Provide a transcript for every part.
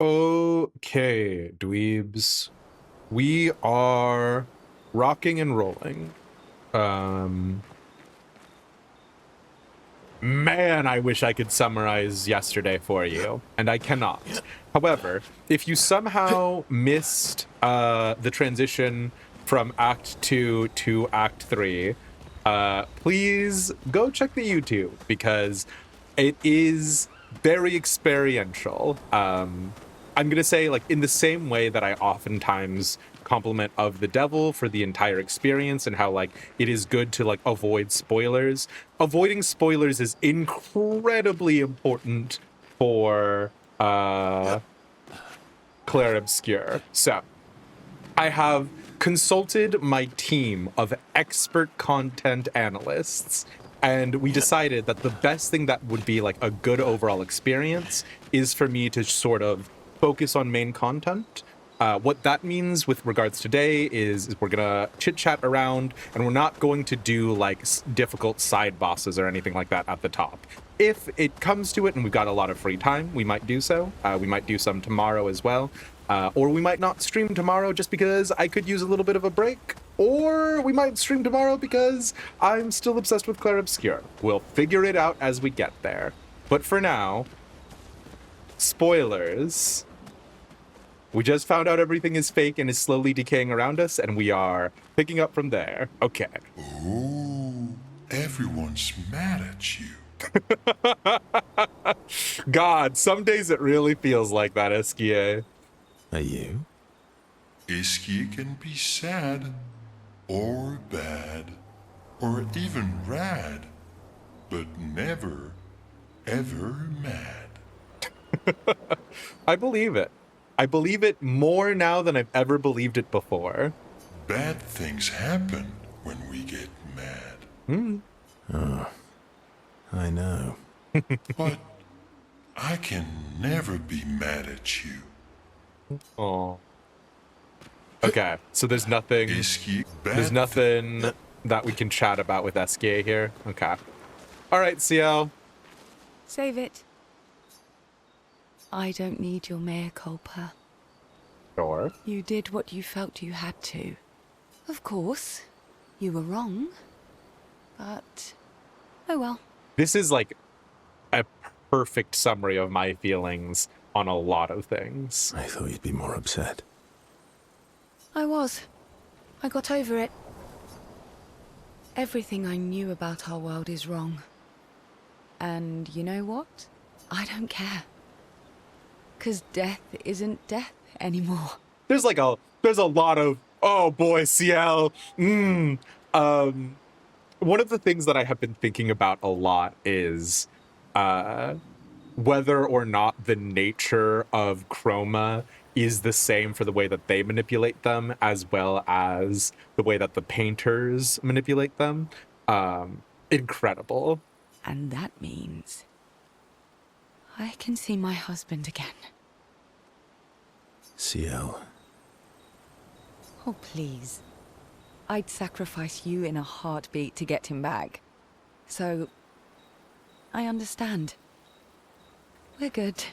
Okay, dweebs. We are rocking and rolling. Man, I wish I could summarize yesterday for you, and I cannot. However, if you somehow missed the transition from Act 2 to Act 3, please go check the YouTube, because it is very experiential. I'm going to say, like, in the same way that I oftentimes compliment Of the Devil for the entire experience and how, like, it is good to, like, avoid spoilers. Avoiding spoilers is incredibly important for Clair Obscur. So, I have consulted my team of expert content analysts, and we decided that the best thing that would be like a good overall experience is for me to sort of focus on main content. What that means with regards today is we're gonna chit chat around, and we're not going to do like difficult side bosses or anything like that at the top. If it comes to it and we've got a lot of free time, we might do so. We might do some tomorrow as well. Or we might not stream tomorrow just because I could use a little bit of a break. Or we might stream tomorrow because I'm still obsessed with Clair Obscur. We'll figure it out as we get there. But for now, spoilers. We just found out everything is fake and is slowly decaying around us, and we are picking up from there. Okay. Oh, everyone's mad at you. God, some days it really feels like that, Esquier. Are you? Iskia can be sad, or bad, or even rad, but never, ever mad. I believe it. I believe it more now than I've ever believed it before. Bad things happen when we get mad. Oh, I know. But I can never be mad at you. Oh. Okay, so there's nothing. Iskia, There's nothing that we can chat about with SK here. Okay. All right, CL. Save it. I don't need your mea culpa. Sure. You did what you felt you had to. Of course, you were wrong. But, oh well. This is like a perfect summary of my feelings on a lot of things. I thought you'd be more upset. I was. I got over it. Everything I knew about our world is wrong. And you know what? I don't care. 'Cause death isn't death anymore. There's a lot of, oh boy, CL. One of the things that I have been thinking about a lot is whether or not the nature of chroma is the same for the way that they manipulate them as well as the way that the painters manipulate them. Incredible. And that means I can see my husband again. CL. Oh, please. I'd sacrifice you in a heartbeat to get him back. So, I understand. We're good.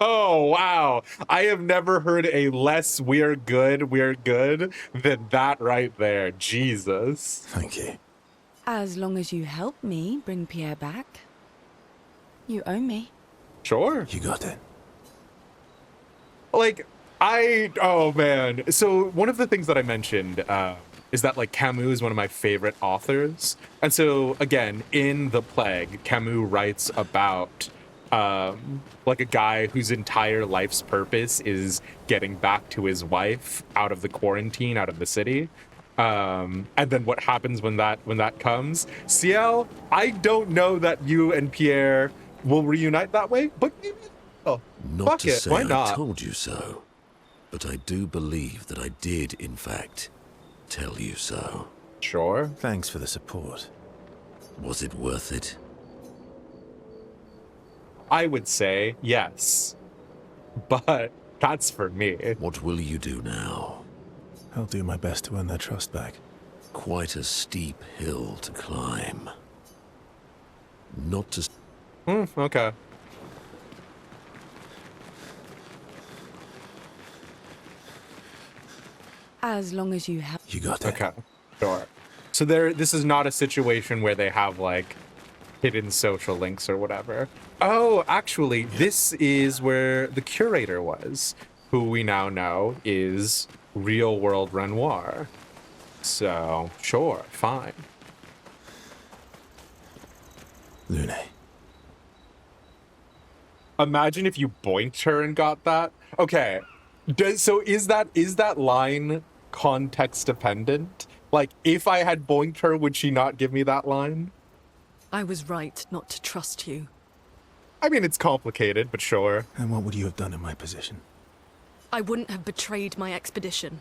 Oh, wow. I have never heard a less we're good than that right there. Jesus. Thank you. As long as you help me bring Pierre back. You owe me. Sure. You got it. Like, oh man. So one of the things that I mentioned is that like Camus is one of my favorite authors. And so again, in The Plague, Camus writes about like a guy whose entire life's purpose is getting back to his wife out of the quarantine, out of the city. And then what happens when that comes? CL, I don't know that you and Pierre will reunite that way, but Not fuck to it, say why I not? told you so, but I do believe that I did, in fact, tell you so. Sure. Thanks for the support. Was it worth it? I would say yes, but that's for me. What will you do now? I'll do my best to earn their trust back. Quite a steep hill to climb. Not to... Okay. As long as you have. You got it. Okay, sure. So this is not a situation where they have like hidden social links or whatever. Oh, actually, this is where the curator was, who we now know is real world Renoir. So, sure, fine. Lune. Imagine if you boinked her and got that. Okay, so is that line context dependent? Like, if I had boinked her, would she not give me that line? I was right not to trust you. I mean, it's complicated, but sure. And what would you have done in my position? I wouldn't have betrayed my expedition.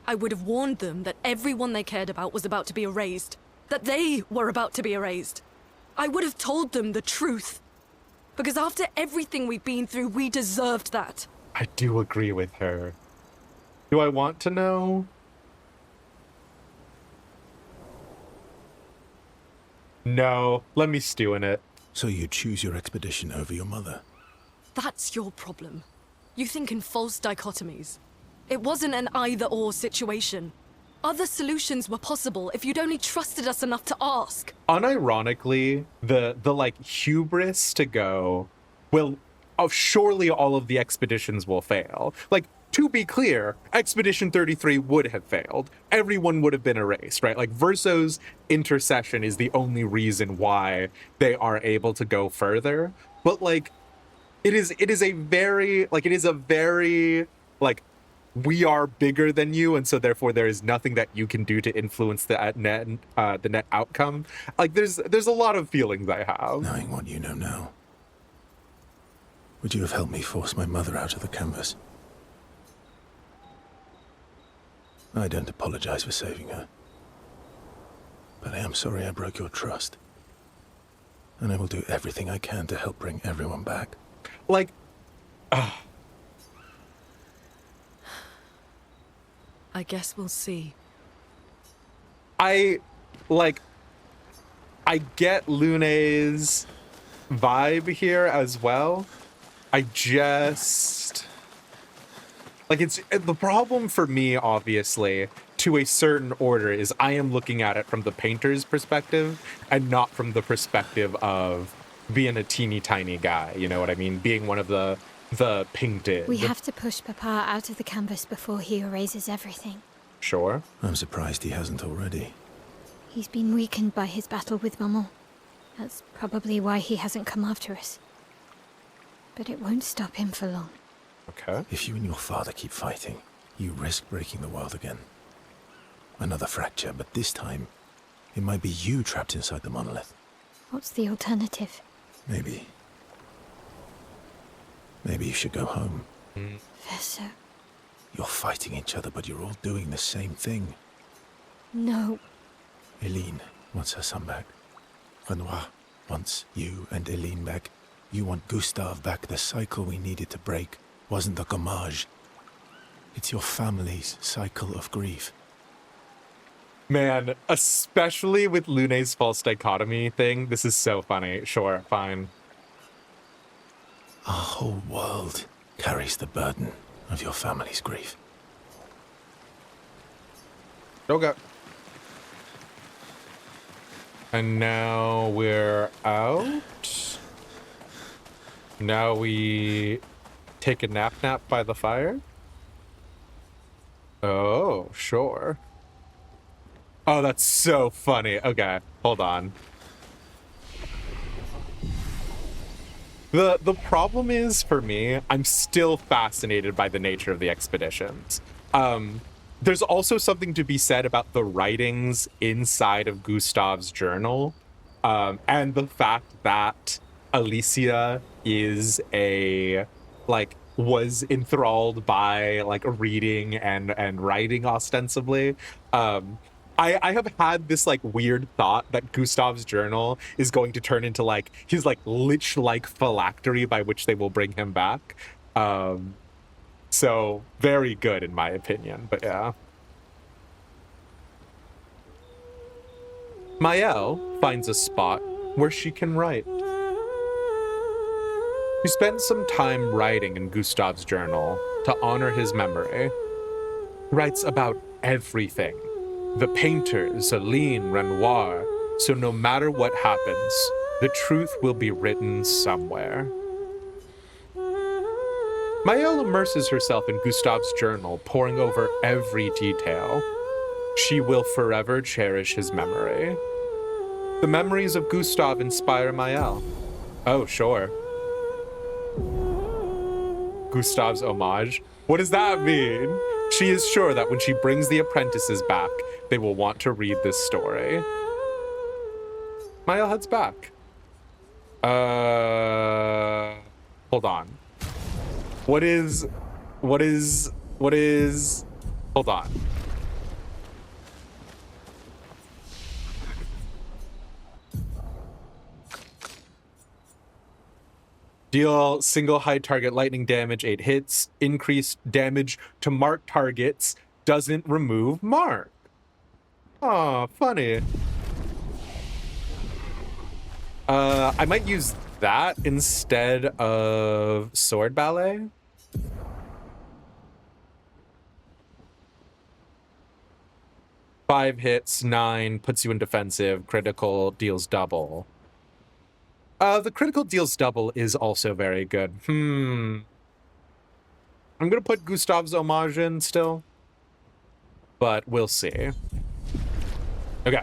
I would have warned them that everyone they cared about was about to be erased. That they were about to be erased. I would have told them the truth. Because after everything we've been through, we deserved that. I do agree with her. Do I want to know? No, let me stew in it. So you choose your expedition over your mother? That's your problem. You think in false dichotomies. It wasn't an either-or situation. Other solutions were possible if you'd only trusted us enough to ask. Unironically, the like hubris to go, well, surely all of the expeditions will fail. Like, to be clear, Expedition 33 would have failed. Everyone would have been erased, right? Like, Verso's intercession is the only reason why they are able to go further. But like, it is a very we are bigger than you, and so therefore there is nothing that you can do to influence the net outcome. Like, there's a lot of feelings I have. Knowing what you know now, would you have helped me force my mother out of the canvas? I don't apologize for saving her, but I am sorry I broke your trust. And I will do everything I can to help bring everyone back. Like, I guess we'll see. I get Lune's vibe here as well. I just like, it's the problem for me, obviously, to a certain order, is I am looking at it from the painter's perspective and not from the perspective of being a teeny tiny guy, you know what I mean? Being one of the painted. We have to push Papa out of the canvas before he erases everything. Sure. I'm surprised he hasn't already. He's been weakened by his battle with Maman. That's probably why he hasn't come after us. But it won't stop him for long. Okay. If you and your father keep fighting, you risk breaking the world again. Another fracture, but this time, it might be you trapped inside the monolith. What's the alternative? Maybe you should go home. Verso. You're fighting each other, but you're all doing the same thing. No. Eileen wants her son back. Renoir wants you and Eileen back. You want Gustave back. The cycle we needed to break wasn't the gommage. It's your family's cycle of grief. Man, especially with Lune's false dichotomy thing, this is so funny. Sure, fine. Our whole world carries the burden of your family's grief. Okay. And now we're out. Now we take a nap by the fire. Oh, sure. Oh, that's so funny. Okay, hold on. The problem is, for me, I'm still fascinated by the nature of the expeditions. There's also something to be said about the writings inside of Gustave's journal, and the fact that Alicia is was enthralled by reading and writing ostensibly. I have had this weird thought that Gustave's journal is going to turn into his lich-like phylactery by which they will bring him back. So very good in my opinion, but yeah. Maëlle finds a spot where she can write. She spends some time writing in Gustave's journal to honor his memory. Writes about everything. The painters, Aline, Renoir. So no matter what happens, the truth will be written somewhere. Maëlle immerses herself in Gustave's journal, poring over every detail. She will forever cherish his memory. The memories of Gustave inspire Maëlle. Oh, sure. Gustave's homage. What does that mean? She is sure that when she brings the apprentices back, they will want to read this story. Maëlle heads back. Hold on. What is, hold on. Deal single high target lightning damage, 8 hits. Increased damage to marked targets. Doesn't remove mark. Aw, funny. I might use that instead of sword ballet. Five hits, 9, puts you in defensive. Critical deals double. The critical deals double is also very good. I'm gonna put Gustave's homage in still, but we'll see. Okay.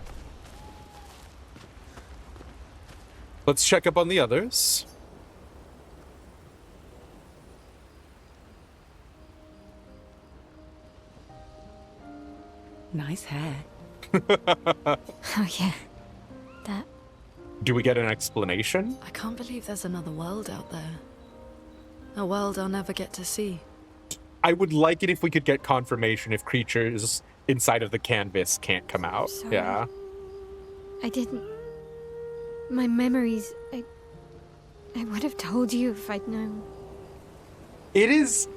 Let's check up on the others. Nice hair. Oh, yeah. That. Do we get an explanation? I can't believe there's another world out there. A world I'll never get to see. I would like it if we could get confirmation if creatures inside of the canvas can't come out. Sorry. Yeah. I didn't. My memories. I would have told you if I'd known. It is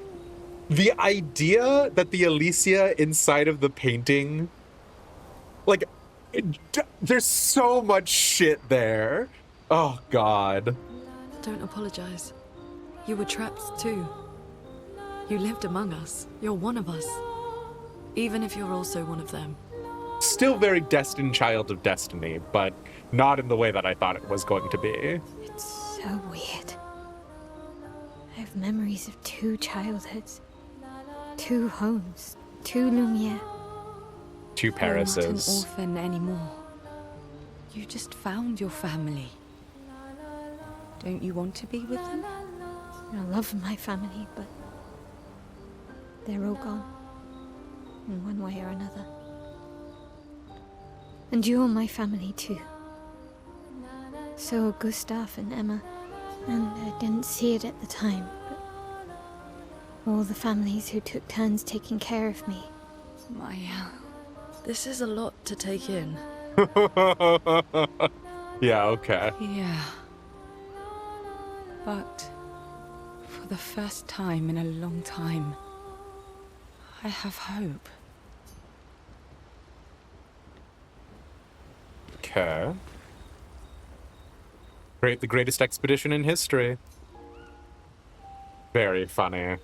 the idea that the Alicia inside of the painting, like, there's so much shit there. Oh, God. Don't apologize. You were trapped too. You lived among us. You're one of us. Even if you're also one of them. Still very destined child of destiny, but not in the way that I thought it was going to be. It's so weird. I have memories of 2 childhoods, 2 homes, 2 Lumiere. 2 You're not an Parises. orphan anymore. You just found your family. Don't you want to be with them? I love my family, but they're all gone. In one way or another. And you're my family too. So are Gustav and Emma. And I didn't see it at the time, but all the families who took turns taking care of me. Maëlle. This is a lot to take in. Yeah, okay. Yeah. But for the first time in a long time, I have hope. Okay. Great, the greatest expedition in history. Very funny.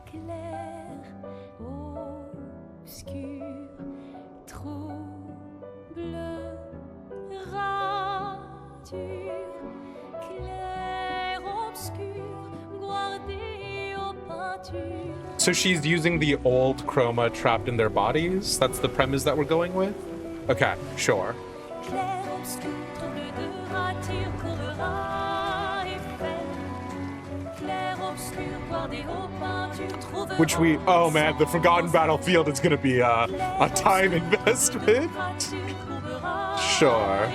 Clair Obscur, trouble, rature, Clair Obscur, guardé aux peintures. So she's using the old chroma trapped in their bodies? That's the premise that we're going with? Okay, sure. Clair Obscur, trouble de rature, colora et fait. Clair Obscur, guardé aux peintures, trouve. Which we, oh man, the Forgotten Battlefield is gonna be a time investment. Sure.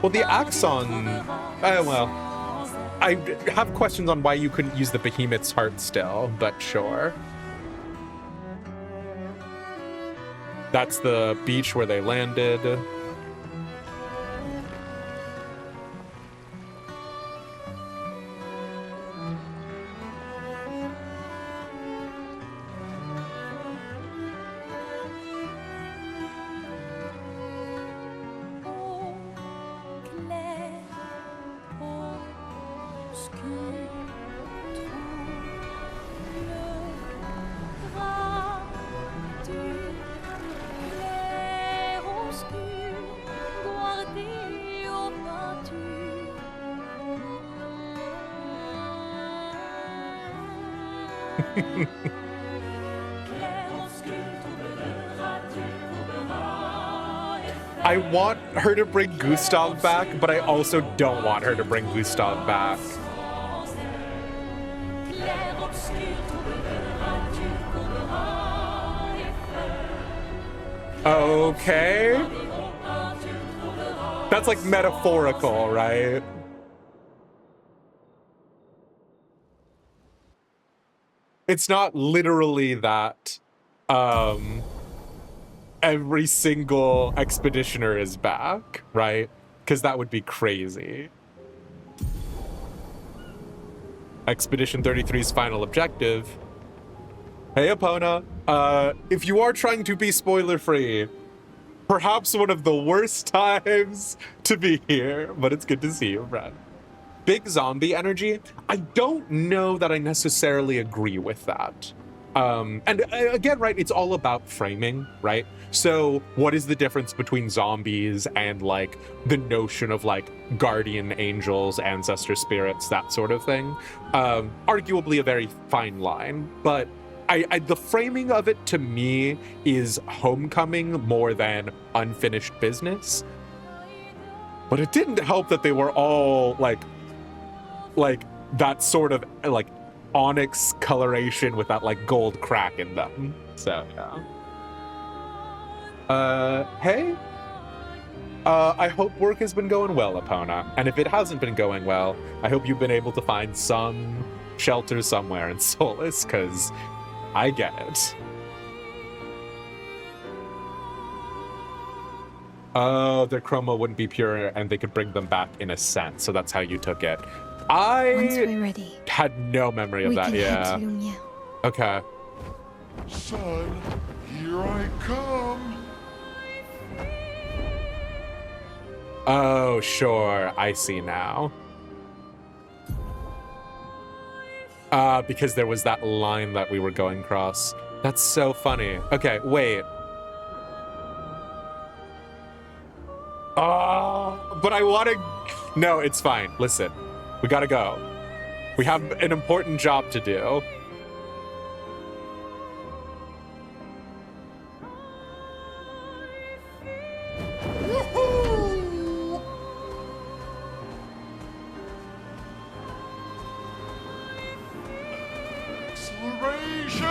Well, the Axon, well, I have questions on why you couldn't use the Behemoth's heart still, but sure. That's the beach where they landed. Clair Obscur, trouveras-tu, trouveras et I want her to bring Gustav back, but I also don't want her to bring Gustav back. Clair Obscur, trouveras-tu, trouveras et Okay. That's like metaphorical, right? It's not literally that every single expeditioner is back, right? Because that would be crazy. Expedition 33's final objective. Hey, Epona. If you are trying to be spoiler-free, perhaps one of the worst times to be here, but it's good to see you, Brad. Big zombie energy. I don't know that I necessarily agree with that. And again, right, it's all about framing, right? So what is the difference between zombies and like the notion of like guardian angels, ancestor spirits, that sort of thing? Arguably a very fine line, but the framing of it to me is homecoming more than unfinished business. But it didn't help that they were all like that sort of like onyx coloration with that like gold crack in them. So yeah. Hey. I hope work has been going well, Epona. And if it hasn't been going well, I hope you've been able to find some shelter somewhere in Solus, because I get it. Oh, their chroma wouldn't be pure and they could bring them back in a sense, so that's how you took it. Once we're ready, had no memory of we that, can head yeah. to Lumia. Okay. Son, here I come. Oh, sure. I see now. Because there was that line that we were going across. That's so funny. Okay, wait. Oh, but I want to... No, it's fine. Listen, we gotta go. We have an important job to do. Acceleration!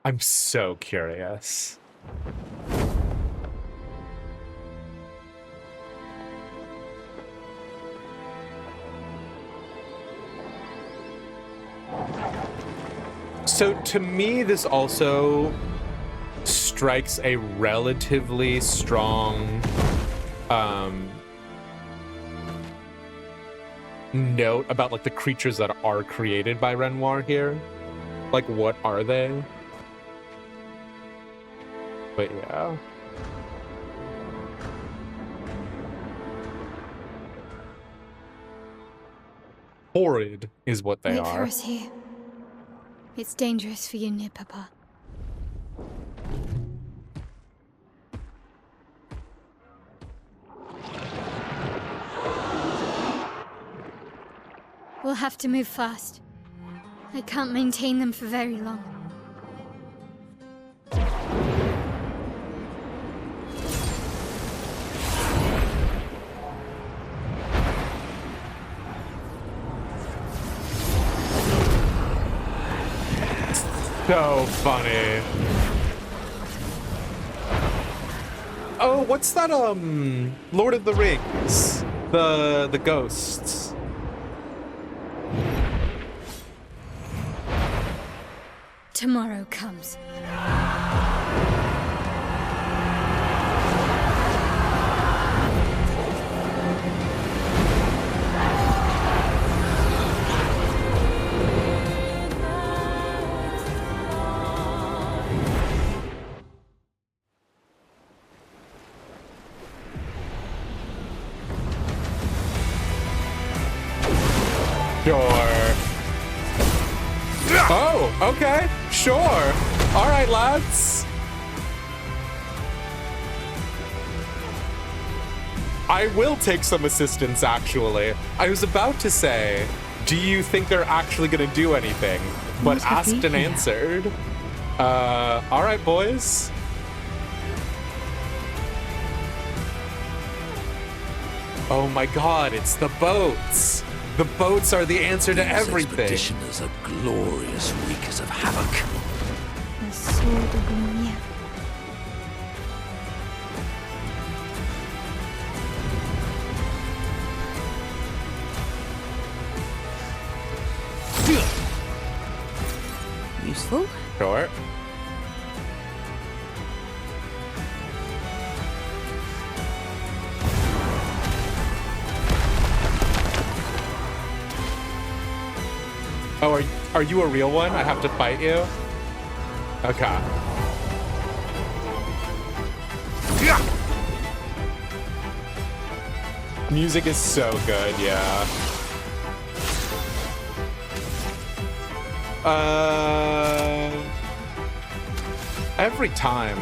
I'm so curious. So to me, this also strikes a relatively strong note about like the creatures that are created by Renoir here. Like, what are they? But yeah. Horrid is what they Wait for are. us here. It's dangerous for you near Papa. We'll have to move fast. I can't maintain them for very long. So funny. Oh, what's that, Lord of the Rings? The ghosts. Tomorrow comes. Sure. Oh, okay. Sure. All right, lads. I will take some assistance, actually. I was about to say, do you think they're actually going to do anything? But What have asked we and here? answered. All right, boys. Oh my god, it's the boats. The boats are the answer to These everything. expeditioners are glorious wreakers of havoc. The sword of Lumiere. Useful. Sure. Oh, are you a real one? I have to fight you? Okay. Music is so good, yeah. Every time.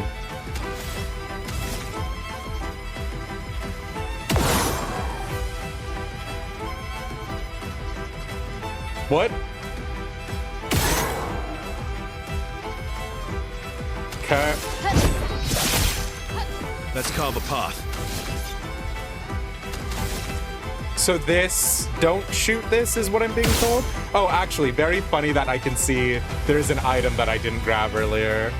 What? Okay. Let's carve a path. So this, don't shoot this is what I'm being told? Oh, actually, very funny that I can see there's an item that I didn't grab earlier.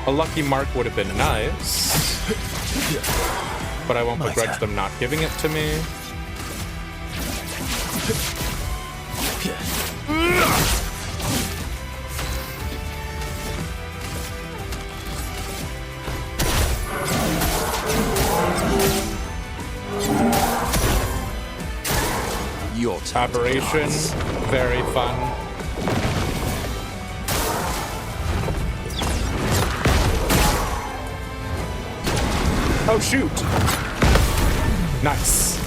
A lucky mark would have been nice, but I won't My begrudge turn. them not giving it to me. Your turn. Aberration, very fun. Oh shoot! Nice.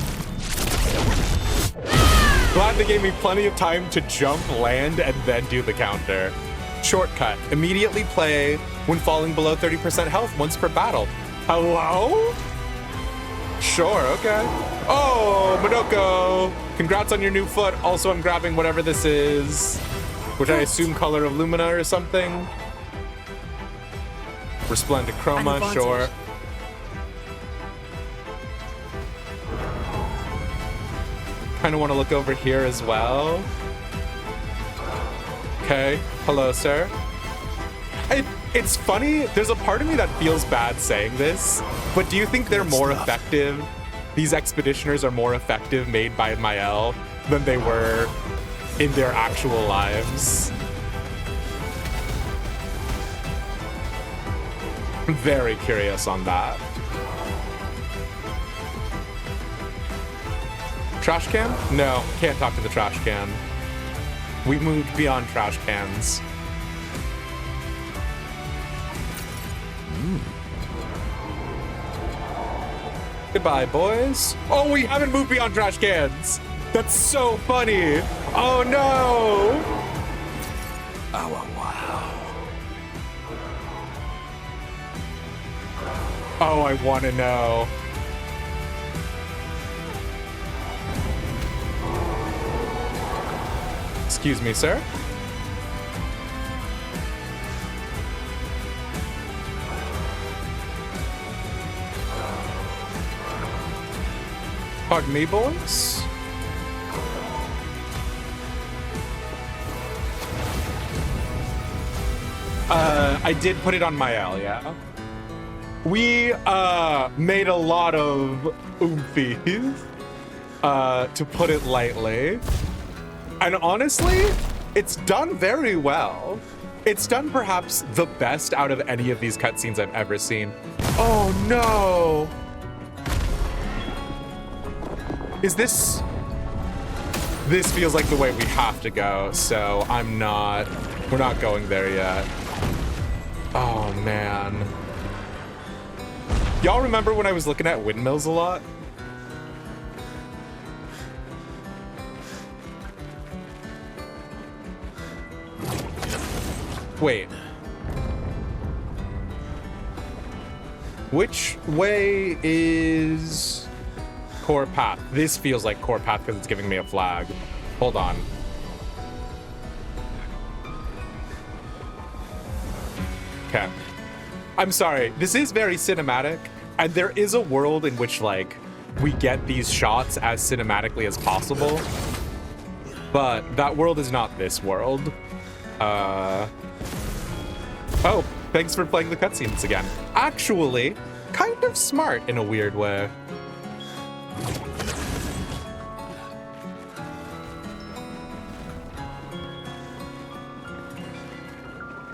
Glad they gave me plenty of time to jump, land, and then do the counter. Shortcut. Immediately play when falling below 30% health once per battle. Hello? Sure, okay. Oh, Minoko! Congrats on your new foot. Also, I'm grabbing whatever this is, which I assume Color of Lumina or something. Resplendent An Chroma, advantage. sure. Kind of want to look over here as well. Okay. Hello, sir. It's funny. There's a part of me that feels bad saying this, but do you think they're more effective? These expeditioners are more effective made by Mael than they were in their actual lives. I'm very curious on that. Trash can? No, can't talk to the trash can. We moved beyond trash cans. Goodbye, boys. Oh, we haven't moved beyond trash cans. That's so funny. Oh, no. Oh, wow. Oh, I want to know. Excuse me, sir. Pardon me, boys. I did put it on my L, yeah. We made a lot of oomfies, to put it lightly. And honestly, it's done very well. It's done perhaps the best out of any of these cutscenes I've ever seen. Oh no! Is this... This feels like the way we have to go, so we're not going there yet. Oh man. Y'all remember when I was looking at windmills a lot? Wait. Which way is core path? This feels like core path because it's giving me a flag. Hold on. Okay. I'm sorry. This is very cinematic, and there is a world in which, like, we get these shots as cinematically as possible, but that world is not this world. Oh, thanks for playing the cutscenes again. Actually, kind of smart in a weird way.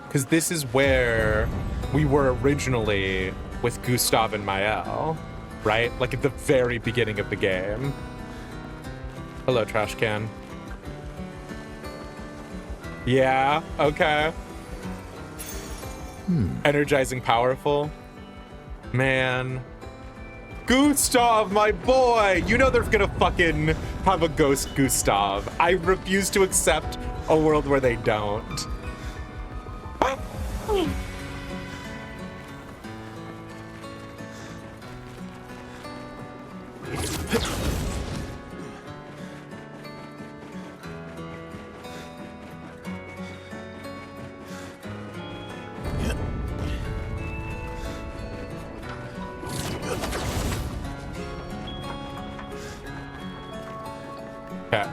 Because this is where we were originally with Gustav and Mael, right? Like at the very beginning of the game. Hello, trash can. Yeah, okay. Energizing, powerful. Man. Gustav, my boy! You know they're gonna fucking have a ghost Gustav. I refuse to accept a world where they don't. Okay.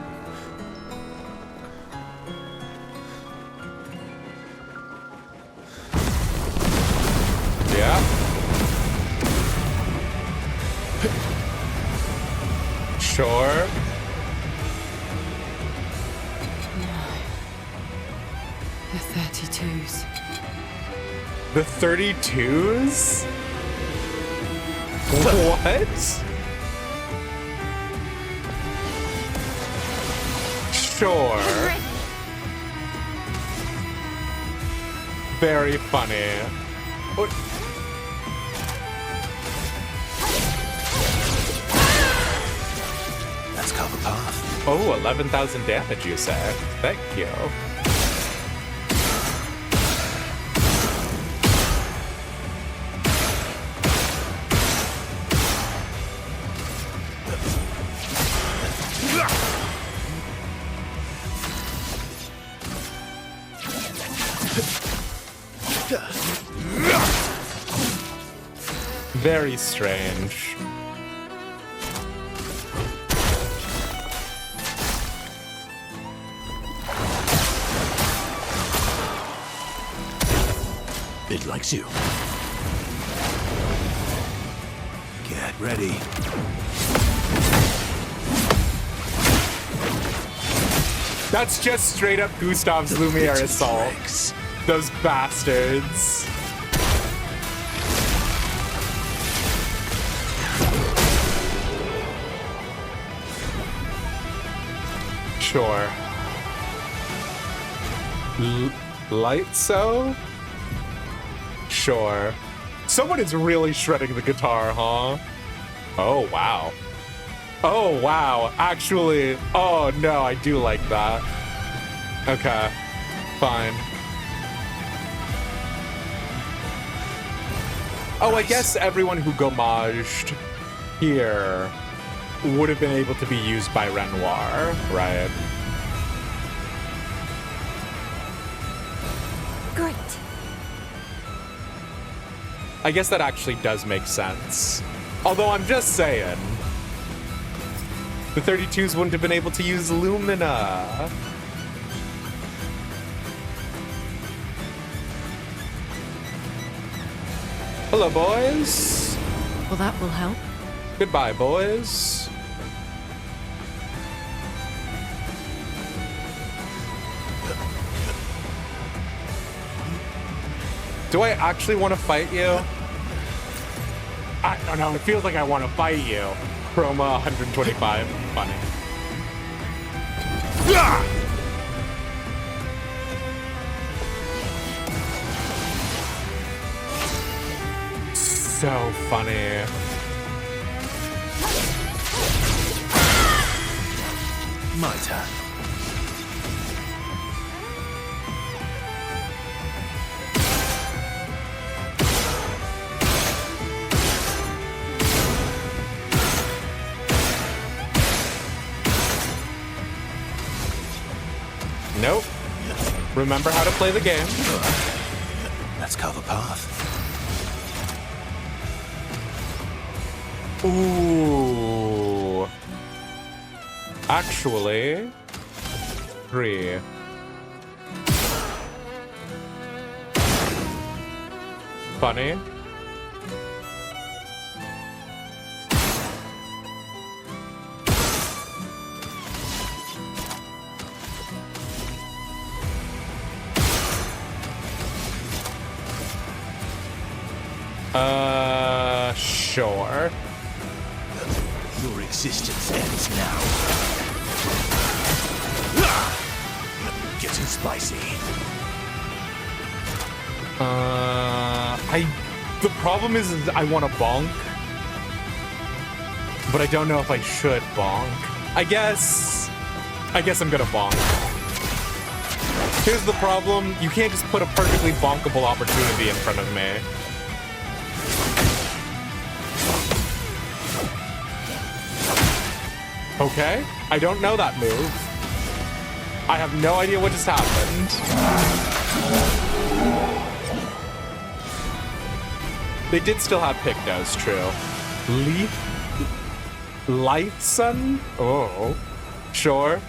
Yeah. Sure. The 32s. The 32s? What? Sure. Very funny. What? Let's cover path. Oh, 11,000 damage, you say? Thank you. Very strange. It likes you. Get ready. That's just straight up Gustav's Lumiere assault. Tricks. Those bastards. Sure. Light so? Sure. Someone is really shredding the guitar, huh? Oh, wow. Oh, wow. Actually, oh, no, I do like that. Okay. Fine. Oh, I guess everyone who gomaged here would have been able to be used by Renoir, right? Great. I guess that actually does make sense. Although I'm just saying, the 32s wouldn't have been able to use Lumina. Hello, boys. Well, that will help. Goodbye, boys. Do I actually want to fight you? I don't know. It feels like I want to fight you. Chroma 125. Funny. So funny. My turn. Nope. Remember how to play the game. Let's carve a path. Ooh. Actually, 3. Funny. Sure. Your existence ends now. Getting spicy. The problem is I want to bonk, but I don't know if I should bonk. I guess I'm gonna bonk. Here's the problem: you can't just put a perfectly bonkable opportunity in front of me. Okay, I don't know that move. I have no idea what just happened. They did still have Pictos, true. Lightsun? Oh, sure.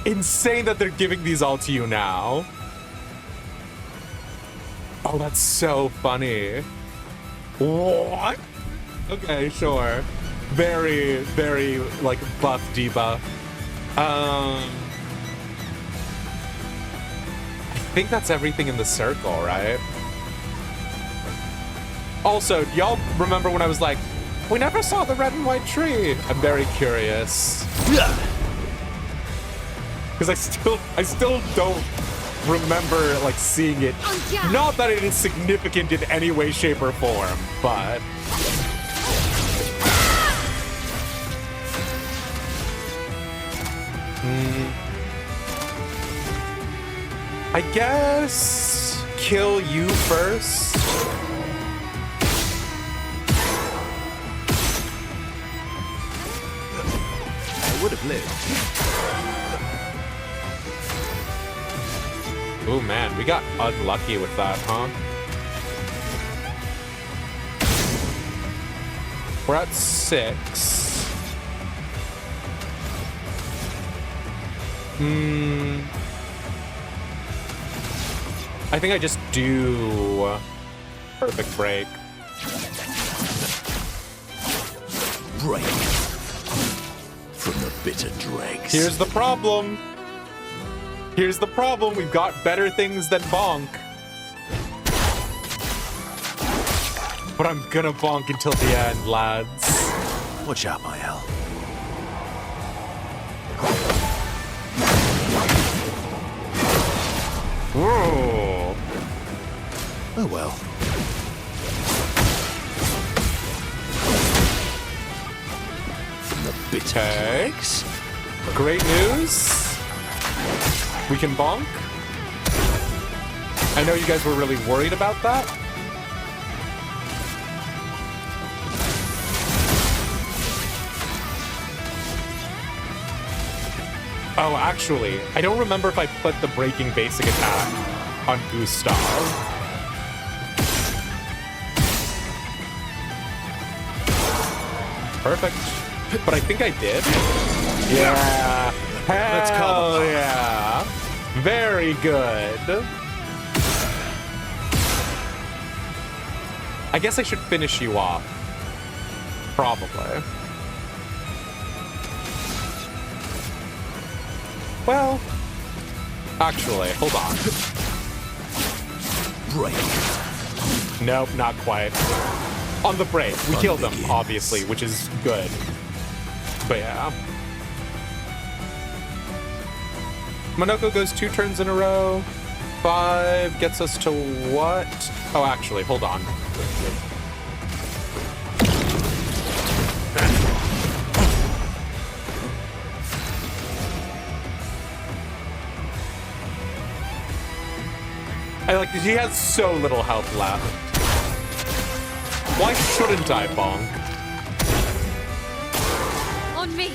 Insane that they're giving these all to you now. Oh, that's so funny. What? Okay, sure. Very, very, like, buff debuff. I think that's everything in the circle, right? Also, y'all remember when I was like, we never saw the red and white tree? I'm very curious. Because I still don't remember, like, seeing it. Not that it is significant in any way, shape, or form, but... I guess kill you first. I would have lived. Oh man, we got unlucky with that, huh? We're at 6. I think I just do perfect break. Break from the bitter dregs. Here's the problem. Here's the problem. We've got better things than bonk. But I'm gonna bonk until the end, lads. Watch out, my L. Whoa. Oh well. From the bitter Okay. dregs. Great news. We can bonk. I know you guys were really worried about that. Oh, actually, I don't remember if I put the breaking basic attack on Gustav. Perfect. But I think I did. Yeah. Let's Hell cover. yeah. Very good. I guess I should finish you off. Probably. Well, actually, hold on. Break. Nope, not quite. On the break, we Fun killed them, begins. obviously, which is good. But yeah. Monoko goes 2 turns in a row. 5 gets us to what? Oh, actually, hold on. He has so little health left. Why shouldn't I bonk? On me!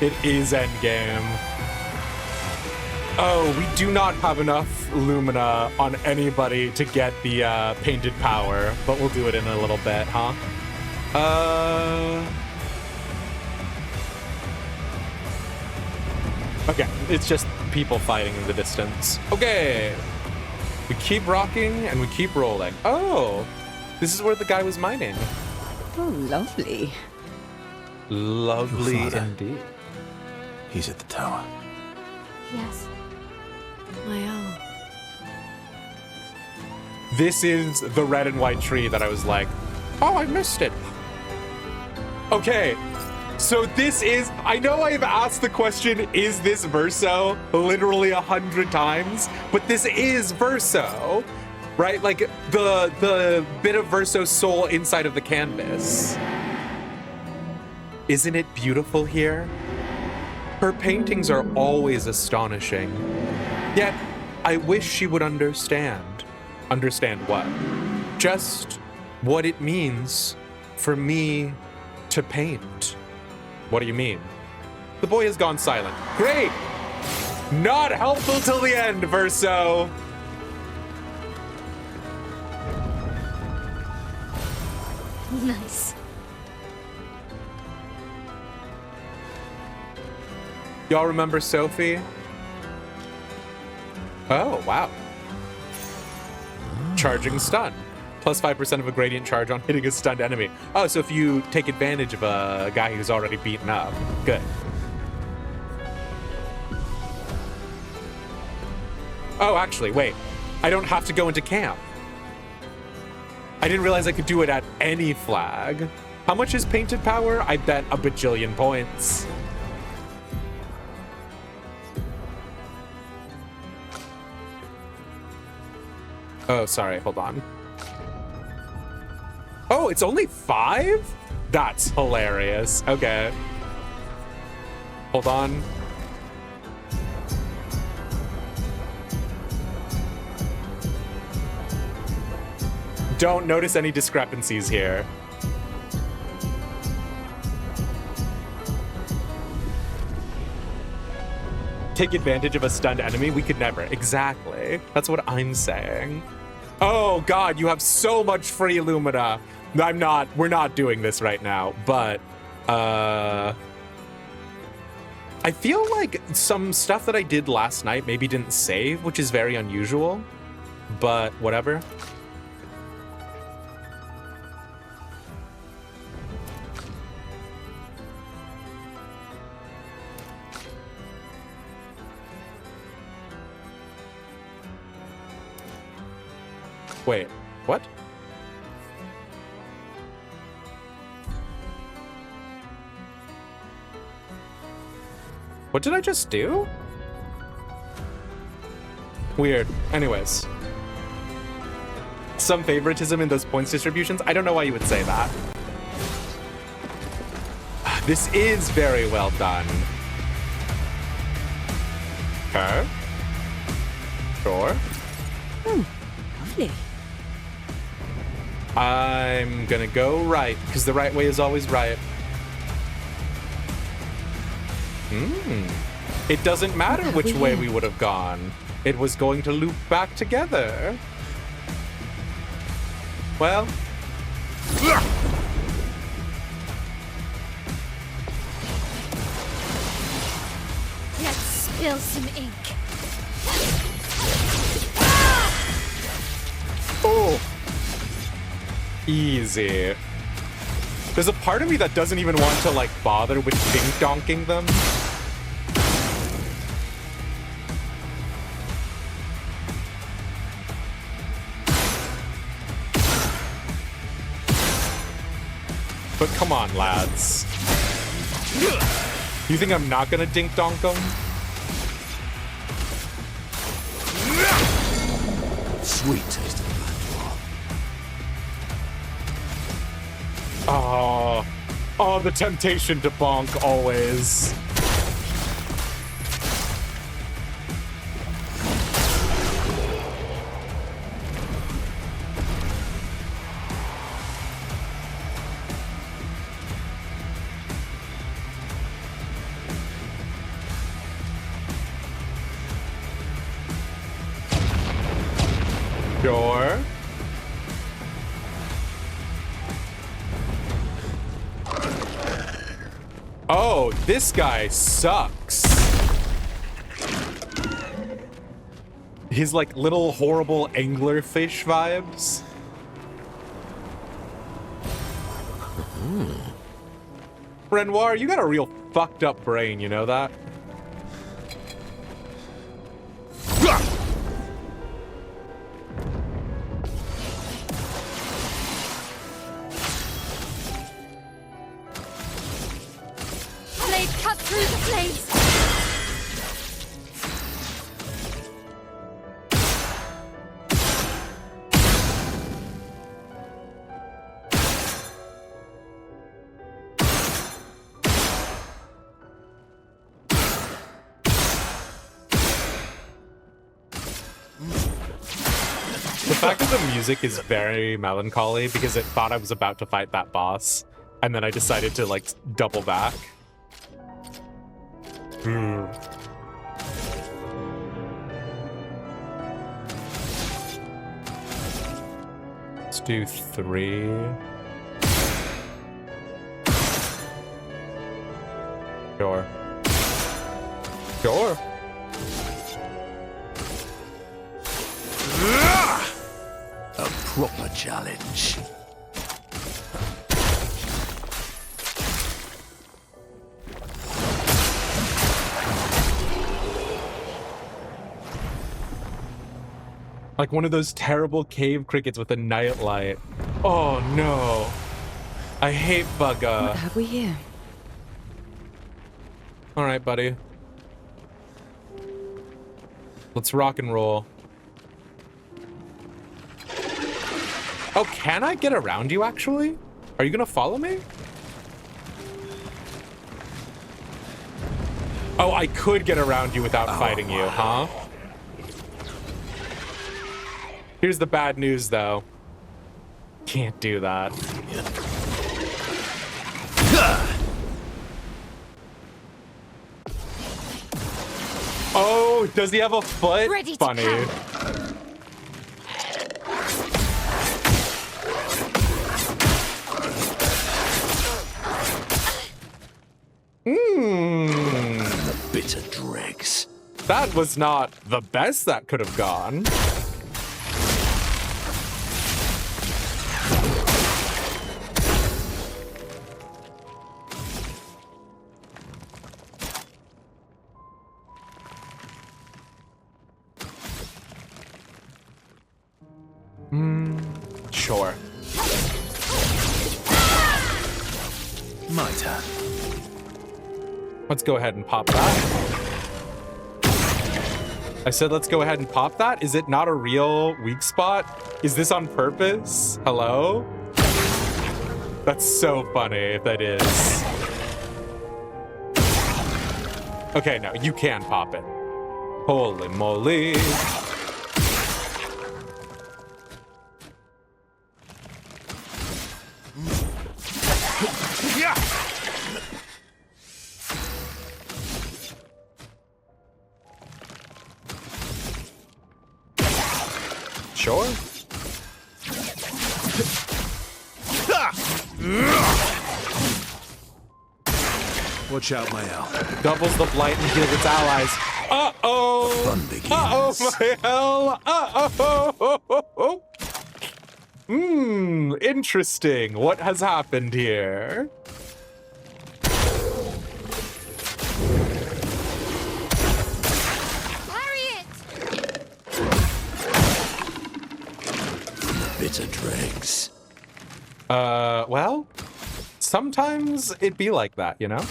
It is endgame. Oh, we do not have enough Lumina on anybody to get the painted power, but we'll do it in a little bit, huh? Okay, it's just people fighting in the distance. Okay. We keep rocking and we keep rolling. Oh, this is where the guy was mining. Oh, lovely. Lovely Your father. indeed. He's at the tower. Yes. Mael. This is the red and white tree that I was like, oh, I missed it. Okay, so this is, I know I've asked the question, is this Verso? Literally 100 times, but this is Verso, right? Like the bit of Verso's soul inside of the canvas. Isn't it beautiful here? Her paintings are always astonishing. Yet, I wish she would understand. Understand what? Just what it means for me to paint. What do you mean? The boy has gone silent. Great! Not helpful till the end, Verso! Nice. Y'all remember Sophie? Oh, wow. Charging stun. Plus 5% of a gradient charge on hitting a stunned enemy. Oh, so if you take advantage of a guy who's already beaten up. Good. Oh, actually, wait. I don't have to go into camp. I didn't realize I could do it at any flag. How much is painted power? I bet a bajillion points. Oh, sorry, hold on. Oh, it's only 5? That's hilarious. Okay. Hold on. Don't notice any discrepancies here. Take advantage of a stunned enemy? We could never. Exactly. That's what I'm saying. Oh god, you have so much free Lumina. We're not doing this right now, but I feel like some stuff that I did last night maybe didn't save, which is very unusual, but whatever. Wait, what? What did I just do? Weird. Anyways. Some favoritism in those points distributions? I don't know why you would say that. This is very well done. Okay. Sure. Lovely. I'm gonna go right, because the right way is always right. It doesn't matter which way we would have gone. It was going to loop back together. Well. Let's spill some ink. Oh. Easy. There's a part of me that doesn't even want to, like, bother with dink-donking them. But come on, lads. You think I'm not gonna dink-donk them? Sweet taste of that. Oh, the temptation to bonk always. Sure. Oh, this guy sucks. His like little horrible anglerfish vibes. Renoir, you got a real fucked up brain, you know that? Blade cut through the blades. The fact that the music is very melancholy because it thought I was about to fight that boss, and then I decided to like double back. Let's do 3. Sure. Sure. A proper challenge. Like one of those terrible cave crickets with a night light. Oh no. I hate What bugger. have we here? Alright, buddy. Let's rock and roll. Oh, can I get around you actually? Are you gonna follow me? Oh, I could get around you without fighting you, huh? Here's the bad news, though. Can't do that. Oh, does he have a foot? Ready to Funny. pound. The bitter dregs. That was not the best that could have gone. Sure. My turn. Let's go ahead and pop that. I said let's go ahead and pop that? Is it not a real weak spot? Is this on purpose? Hello? That's so funny if that is. Okay, no, you can pop it. Holy moly. Sure. Watch out, my owl. Doubles the blight and heals its allies. Uh-oh! Fun begins. Uh-oh, my hell! Uh-oh! Interesting. What has happened here? Harriet! Bitter dregs. Well, sometimes it be like that, you know?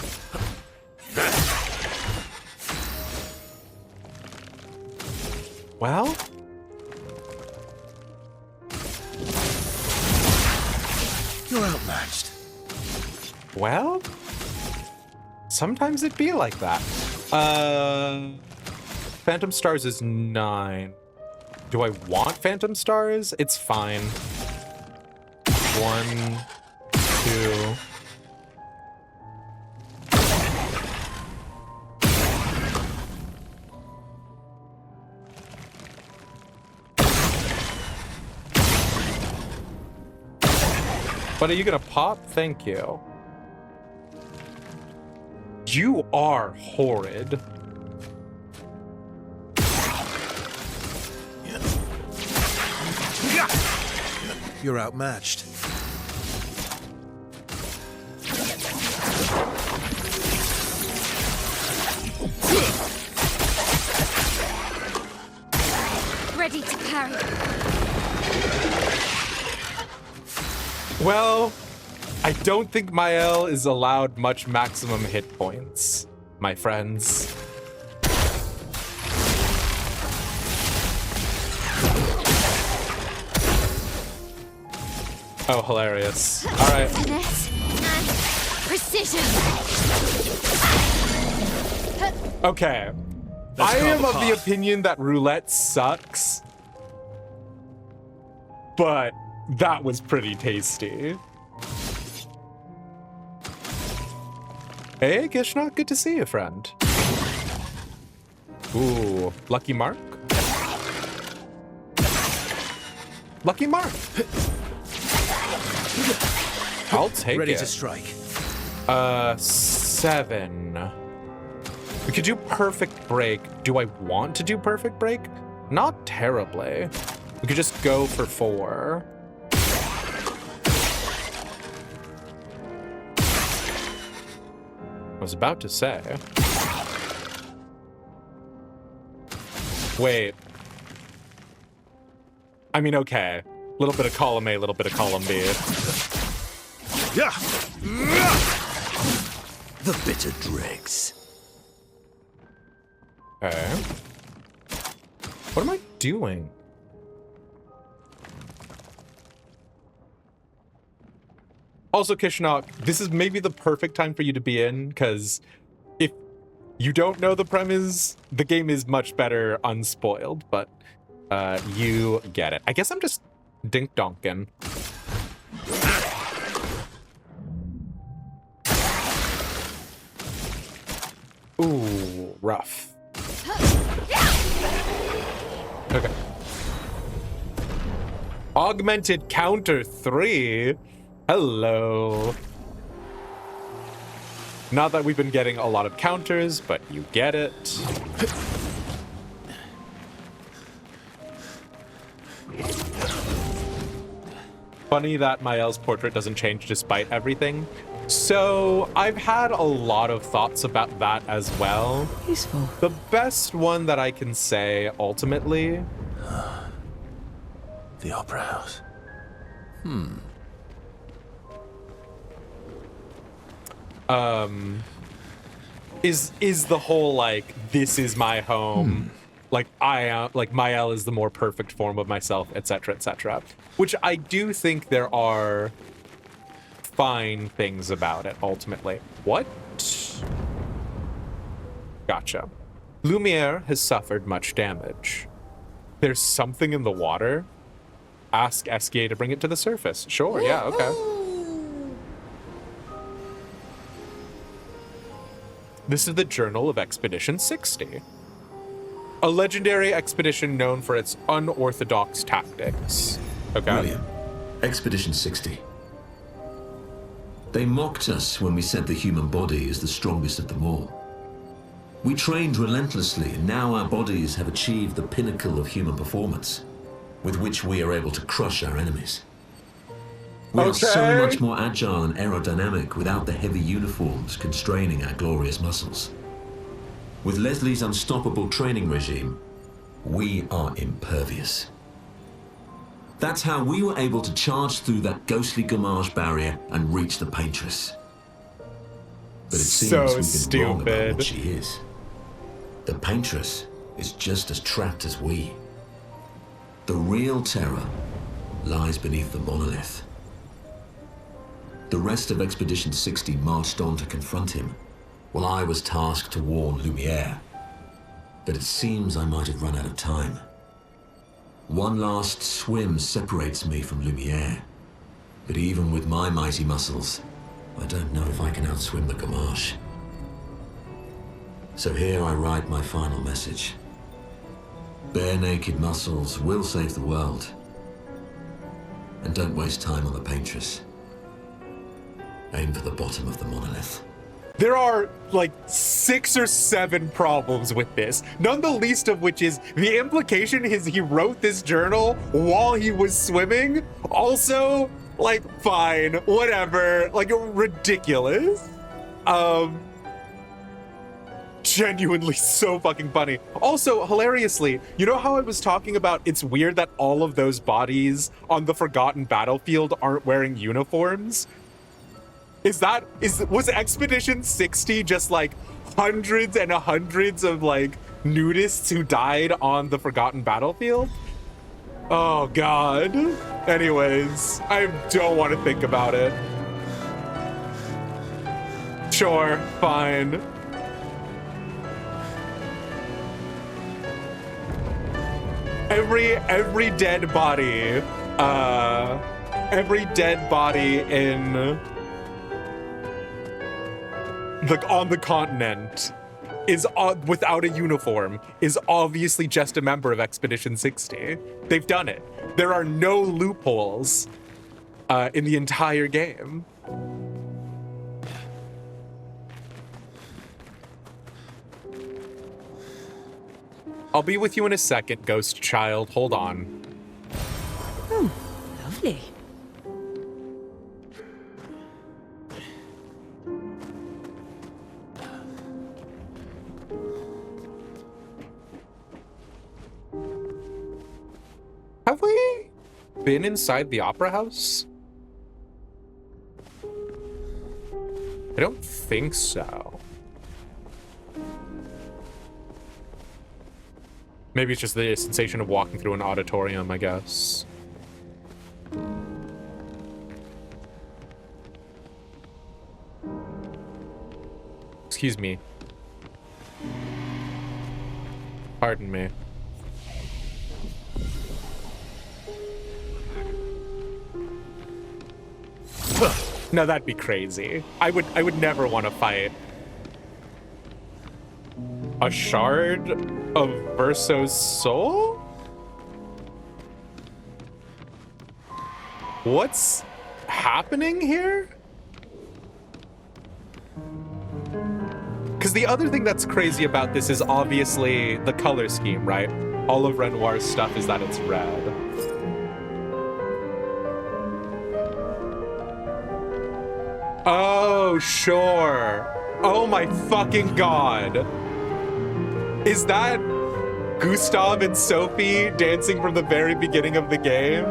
Well? You're outmatched. Well? Sometimes it be like that. Phantom Stars is 9. Do I want Phantom Stars? It's fine. 1, 2. But are you gonna pop? Thank you. You are horrid. You're outmatched. Ready to parry. Well, I don't think Mael is allowed much maximum hit points, my friends. Oh, hilarious. All right. Finesse and precision. Okay. Let's I call am the of the pot. opinion that roulette sucks, but that was pretty tasty. Hey, Gishna, good to see you, friend. Ooh, lucky mark? Lucky mark. I'll take Ready it. to strike. 7. We could do perfect break. Do I want to do perfect break? Not terribly. We could just go for 4. I was about to say. Wait. I mean, okay. Little bit of column A, little bit of column B. Yeah. The bitter dregs. Okay. What am I doing? Also, Kishnok, this is maybe the perfect time for you to be in, because if you don't know the premise, the game is much better unspoiled, but you get it. I guess I'm just dink-donkin'. Ooh, rough. Okay. Augmented counter 3. Hello. Not that we've been getting a lot of counters, but you get it. Funny that Mael's portrait doesn't change despite everything. So I've had a lot of thoughts about that as well. Useful. The best one that I can say ultimately The Opera House. is the whole like, this is my home. Like like Mael is the more perfect form of myself, etc., etc. Which I do think there are fine things about it ultimately. What? Gotcha. Lumiere has suffered much damage. There's something in the water. Ask Esquier to bring it to the surface. Sure, yeah, okay. This is the Journal of Expedition 60. A legendary expedition known for its unorthodox tactics. Okay. Brilliant. Expedition 60. They mocked us when we said the human body is the strongest of them all. We trained relentlessly, and now our bodies have achieved the pinnacle of human performance, with which we are able to crush our enemies. We are so Okay. much more agile and aerodynamic without the heavy uniforms constraining our glorious muscles. With Leslie's unstoppable training regime, we are impervious. That's how we were able to charge through that ghostly Gamage barrier and reach the Paintress. But it seems So we've been wrong about stupid. what she is. The Paintress is just as trapped as we. The real terror lies beneath the monolith. The rest of Expedition 60 marched on to confront him, while I was tasked to warn Lumiere. But it seems I might have run out of time. One last swim separates me from Lumiere. But even with my mighty muscles, I don't know if I can outswim the Gamage. So here I write my final message. Bare naked muscles will save the world. And don't waste time on the Paintress. aim for the bottom of the monolith. There are like 6 or 7 problems with this, none the least of which is the implication is he wrote this journal while he was swimming. Also, like, fine, whatever, like, ridiculous. Genuinely so fucking funny. Also, hilariously, you know how I was talking about it's weird that all of those bodies on the Forgotten Battlefield aren't wearing uniforms? Was Expedition 60 just like hundreds and hundreds of like nudists who died on the Forgotten Battlefield? Oh god. Anyways, I don't want to think about it. Sure, fine. Every dead body, in on the continent is without a uniform is obviously just a member of Expedition 60. They've done it. There are no loopholes in the entire game. I'll be with you in a second, Ghost Child. Hold on. Oh, lovely. Have we been inside the Opera House? I don't think so. Maybe it's just the sensation of walking through an auditorium, I guess. Excuse me. Pardon me. No, that'd be crazy. I would never want to fight a shard of Verso's soul? What's happening here? Because the other thing that's crazy about this is obviously the color scheme, right? All of Renoir's stuff is that it's red. Oh, sure. Oh my fucking god. Is that Gustav and Sophie dancing from the very beginning of the game?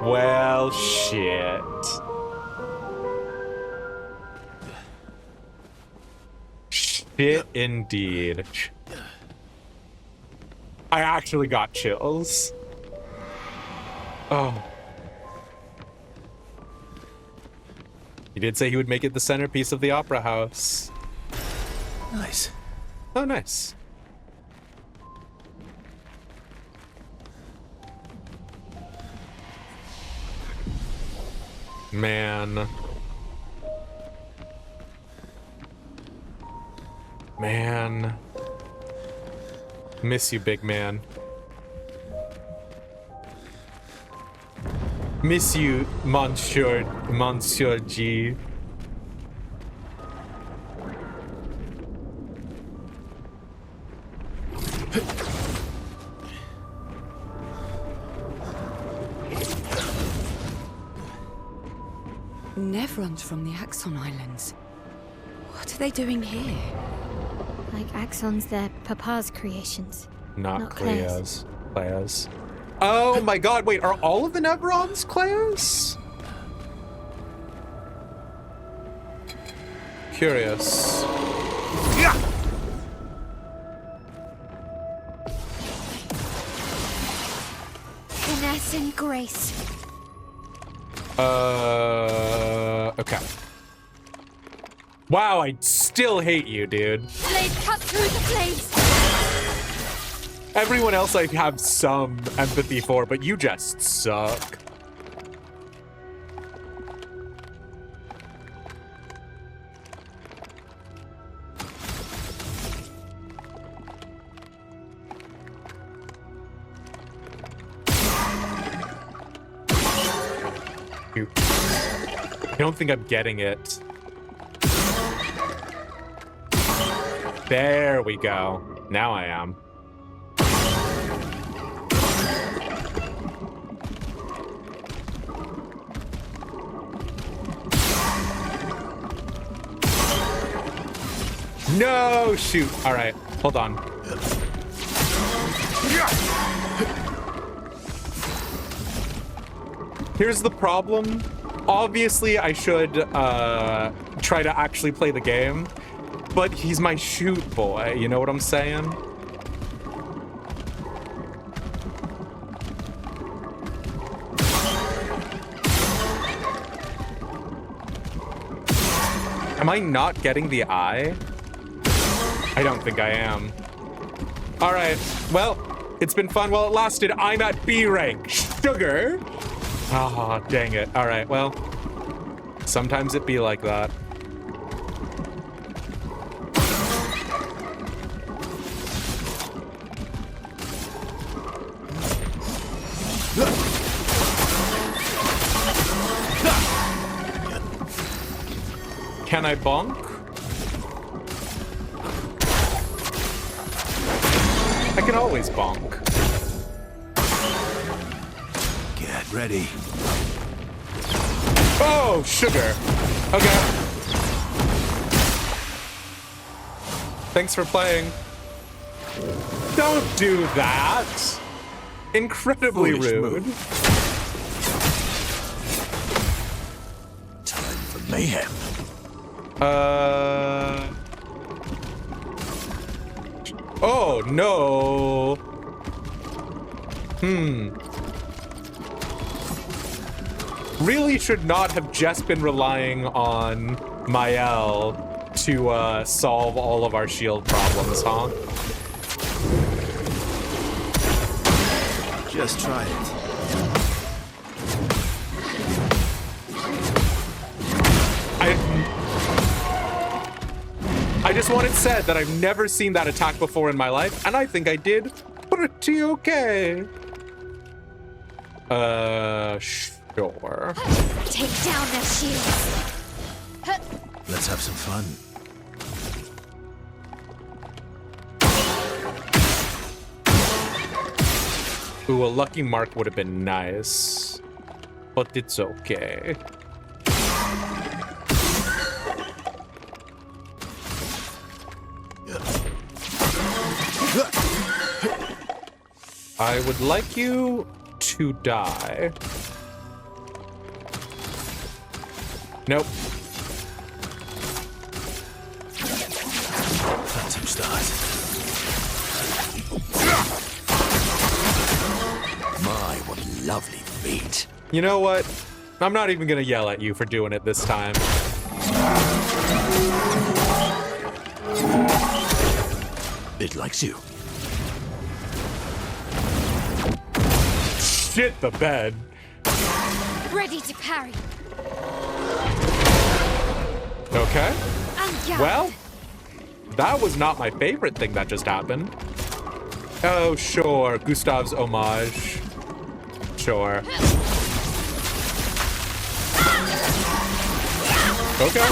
Well, shit. Shit indeed. I actually got chills. Oh. He did say he would make it the centerpiece of the Opera House. Nice. Oh, nice. Man. Man. Miss you, big man. Miss you, Monsieur G. Nevrons from the Axon Islands. What are they doing here? Like Axons, they're Papa's creations. Not Claire's. Claire's. Oh my god, wait, are all of the Nevrons Claire's? Curious. Finesse and grace. Okay. Wow, I still hate you, dude. Blade cut through the flames. Everyone else I have some empathy for, but you just suck. You. I don't think I'm getting it. There we go. Now I am. No, shoot. All right, hold on. Here's the problem. Obviously, I should try to actually play the game, but he's my shoot boy. You know what I'm saying? Am I not getting the eye? I don't think I am. All right, well, it's been fun while it lasted. I'm at B rank. Sugar. Oh, dang it. All right, well, sometimes it be like that. Can I bonk? I can always bonk. Get ready. Oh, sugar. Okay. Thanks for playing. Don't do that. Incredibly Foolish rude. move. Time for mayhem. Oh, no. Really should not have just been relying on Mael to solve all of our shield problems, huh? Just try it. I just want it said that I've never seen that attack before in my life, and I think I did pretty okay. Sure. Take down their shields. Let's have some fun. Ooh, a lucky mark would have been nice, but it's okay. I would like you to die. Nope. Phantom start. My, what a lovely feat. You know what? I'm not even gonna yell at you for doing it this time. It likes you. Shit the bed. Ready to parry. Okay. And Well, that was not my favorite thing that just happened. Oh, sure. Gustav's homage. Sure. Okay.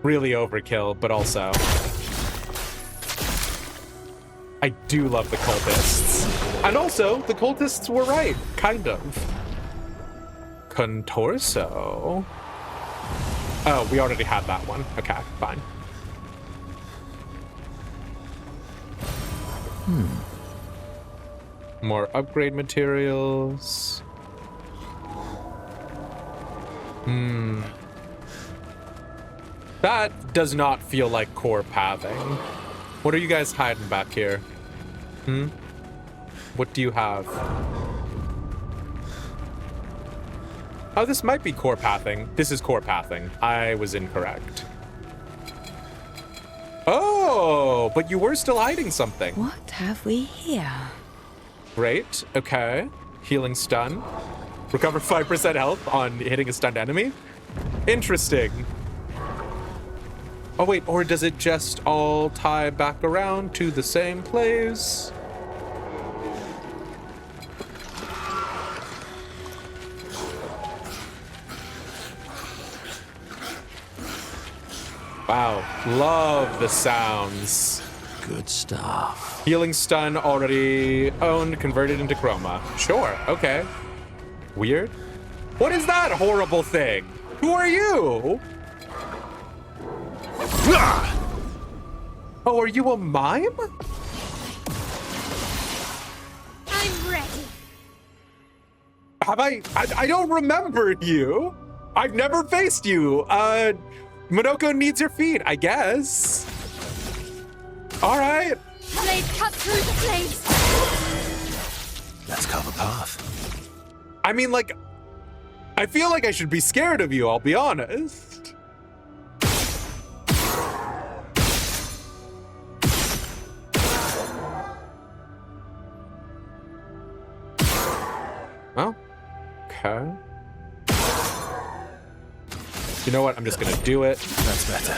Really overkill, but also I do love the cultists. And also, the cultists were right, kind of. Contorso. Oh, we already had that one. Okay, fine. More upgrade materials. That does not feel like core pathing. What are you guys hiding back here? What do you have? Oh, this might be core pathing. This is core pathing. I was incorrect. Oh, but you were still hiding something. What have we here? Great. Okay. Healing stun. Recover 5% health on hitting a stunned enemy. Interesting. Oh wait, or does it just all tie back around to the same place? Wow, love the sounds. Good stuff. Healing stun already owned, converted into chroma. Sure, okay. Weird. What is that horrible thing? Who are you? Oh, are you a mime? I'm ready. Have I don't remember you. I've never faced you. Monoko needs your feet, I guess. All right. Blade cut through the flames. Let's carve a path. I mean, like, I feel like I should be scared of you, I'll be honest. Well, okay. You know what? I'm just gonna do it. That's better.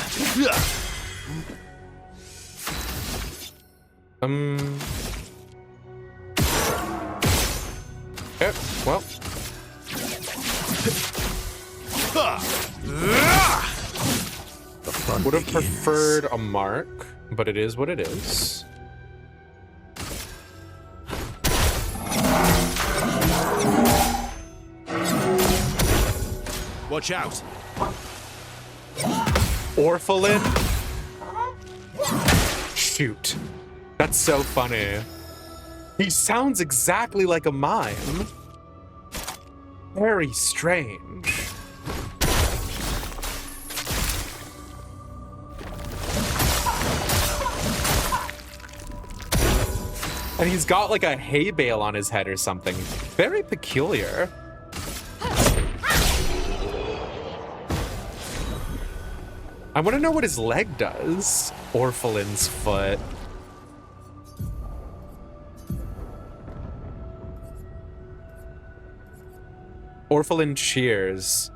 Okay, well. The fun Would have begins. preferred a mark, but it is what it is. Watch out. Orphalin? Shoot. That's so funny. He sounds exactly like a mime. Very strange. And he's got like a hay bale on his head or something. Very peculiar. I want to know what his leg does. Orphalin's foot. Orphalin cheers.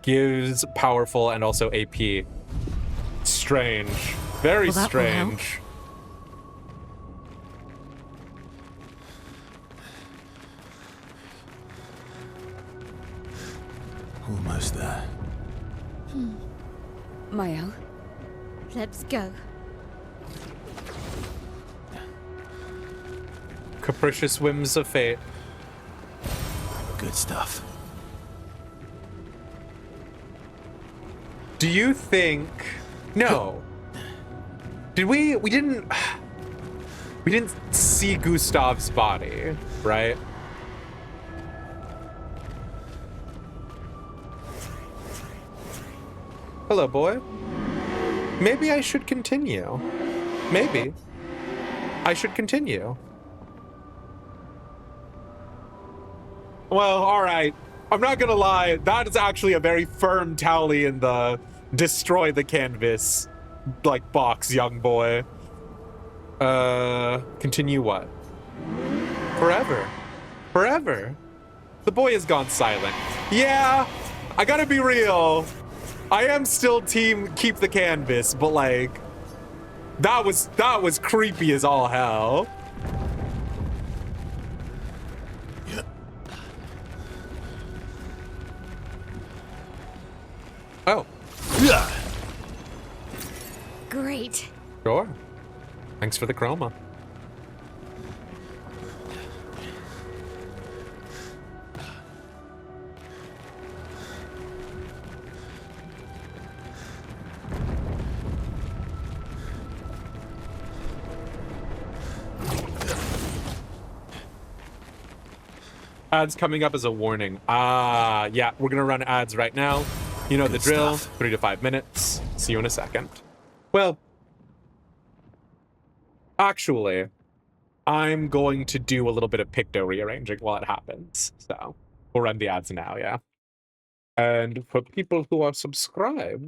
Gives powerful and also AP. Strange. Very Well, that will help. strange. Almost there. Mael, Let's go. Capricious whims of fate. Good stuff. Do you think... No. Did we didn't see Gustav's body, right? Hello, boy. Maybe I should continue. Maybe. I should continue. Well, all right. I'm not gonna lie. That is actually a very firm tally in the destroy the canvas, like, box, young boy. Continue what? Forever. Forever. The boy has gone silent. Yeah, I gotta be real. I am still team keep the canvas, but like, that was creepy as all hell. Oh, Great. sure. Thanks for the chroma. Ads coming up as a warning. Yeah, we're gonna run ads right now. You know the Good drill, stuff. 3 to 5 minutes. See you in a second. Well, actually, I'm going to do a little bit of picto rearranging while it happens. So we'll run the ads now, yeah. And for people who are subscribed,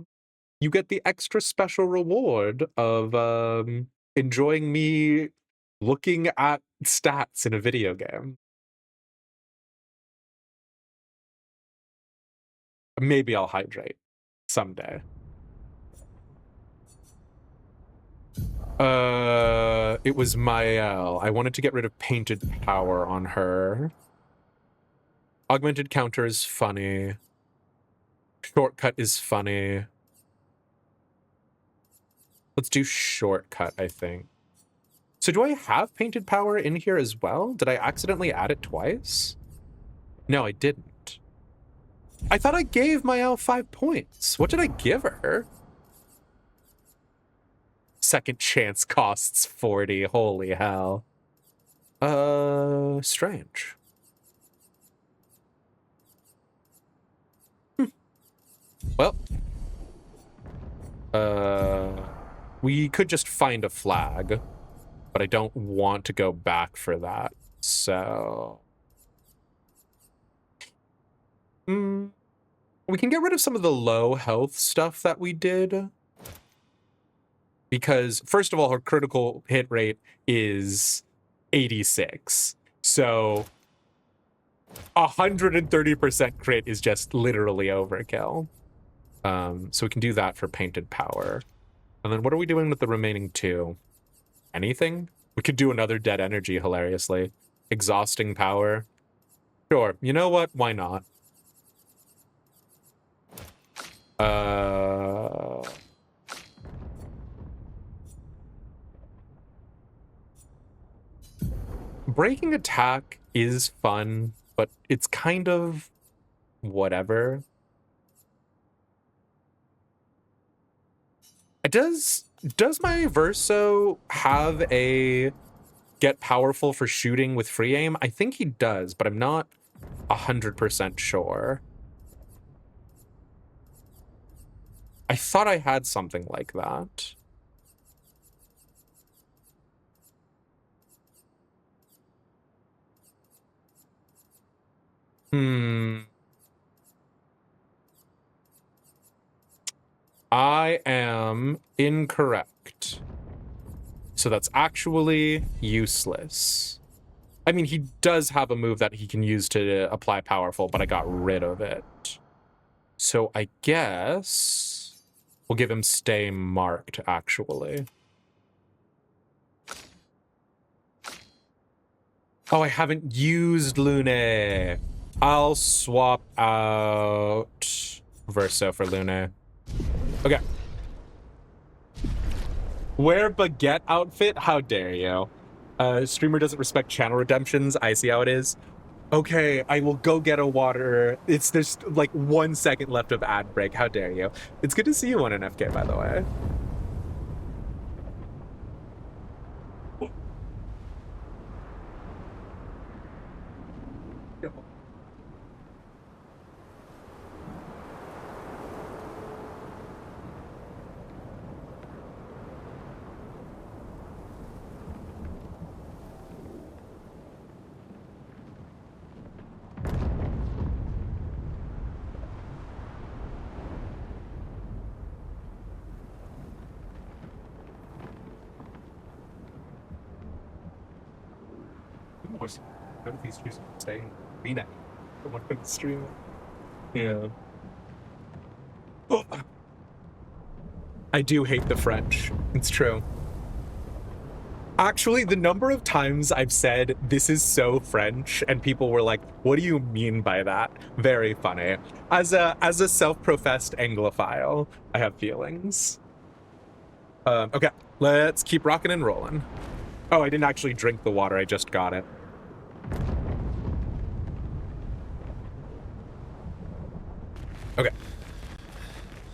you get the extra special reward of enjoying me looking at stats in a video game. Maybe I'll hydrate someday. It was Mael. I wanted to get rid of painted power on her. Augmented counter is funny. Shortcut is funny. Let's do shortcut, I think. So do I have painted power in here as well? Did I accidentally add it twice? No, I didn't. I thought I gave Mael 5 points. What did I give her? Second chance costs 40. Holy hell. Strange. Well. We could just find a flag, but I don't want to go back for that, so... We can get rid of some of the low health stuff that we did. Because, first of all, her critical hit rate is 86. So, 130% crit is just literally overkill. So we can do that for painted power. And then what are we doing with the remaining 2? Anything? We could do another dead energy, hilariously. Exhausting power. Sure. You know what? Why not? Breaking attack is fun, but it's kind of whatever. Does my Verso have a get powerful for shooting with free aim? I think he does, but I'm not 100% sure. I thought I had something like that. I am incorrect. So that's actually useless. I mean, he does have a move that he can use to apply powerful, but I got rid of it. So I guess we'll give him stay marked, actually. Oh, I haven't used Lune. I'll swap out Verso for Lune. Okay. Wear baguette outfit? How dare you? Streamer doesn't respect channel redemptions. I see how it is. Okay, I will go get a water. There's like 1 second left of ad break. How dare you? It's good to see you on an FK, by the way. None of these trees are staying V-neck. I want to stream. Yeah. Oh. I do hate the French. It's true. Actually, the number of times I've said this is so French and people were like, what do you mean by that? Very funny. As a self-professed Anglophile, I have feelings. Okay, let's keep rocking and rolling. Oh, I didn't actually drink the water, I just got it. Okay.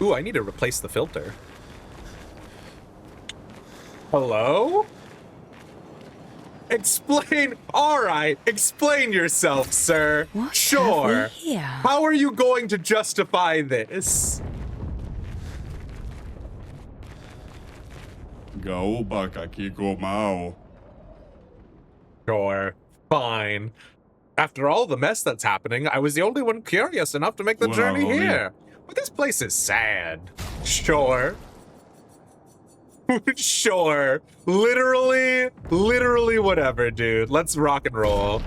Ooh, I need to replace the filter. Hello? Explain. All right, explain yourself, sir. What sure. have we here? How are you going to justify this? Sure. Fine. After all the mess that's happening, I was the only one curious enough to make the journey here. But this place is sad. Sure. Sure. Literally whatever, dude. Let's rock and roll.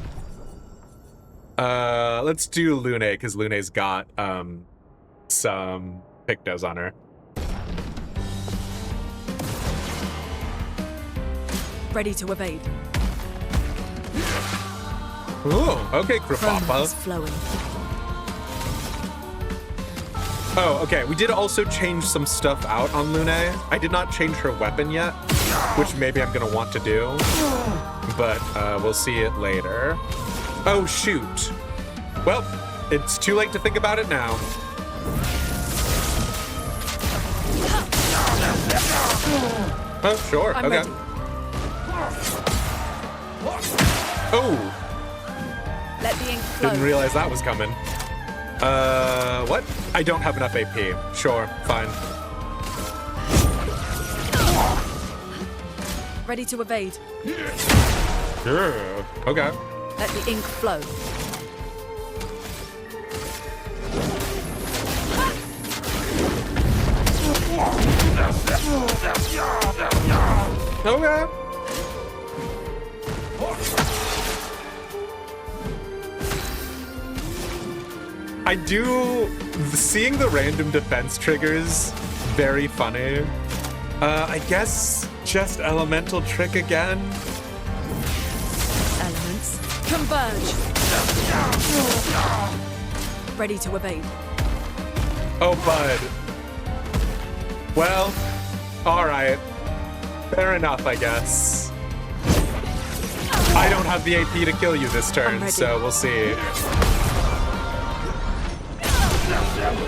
Let's do Lune, because Lune's got some pictos on her. Ready to evade. Ooh, okay, Romance Krapapa. flowing. Oh, okay. We did also change some stuff out on Lune. I did not change her weapon yet, which maybe I'm gonna want to do, but we'll see it later. Oh, shoot. Well, it's too late to think about it now. Oh, sure. I'm Okay. ready. Oh, Let the ink flow. didn't realize that was coming. What? I don't have enough AP. Sure, fine. Ready to evade. Sure. Okay. Let the ink flow. Okay. I do seeing the random defense triggers very funny. I guess just elemental trick again. Elements converge. Ready to evade. Oh, bud. Well, all right. Fair enough, I guess. I don't have the AP to kill you this I'm turn, ready. so we'll see.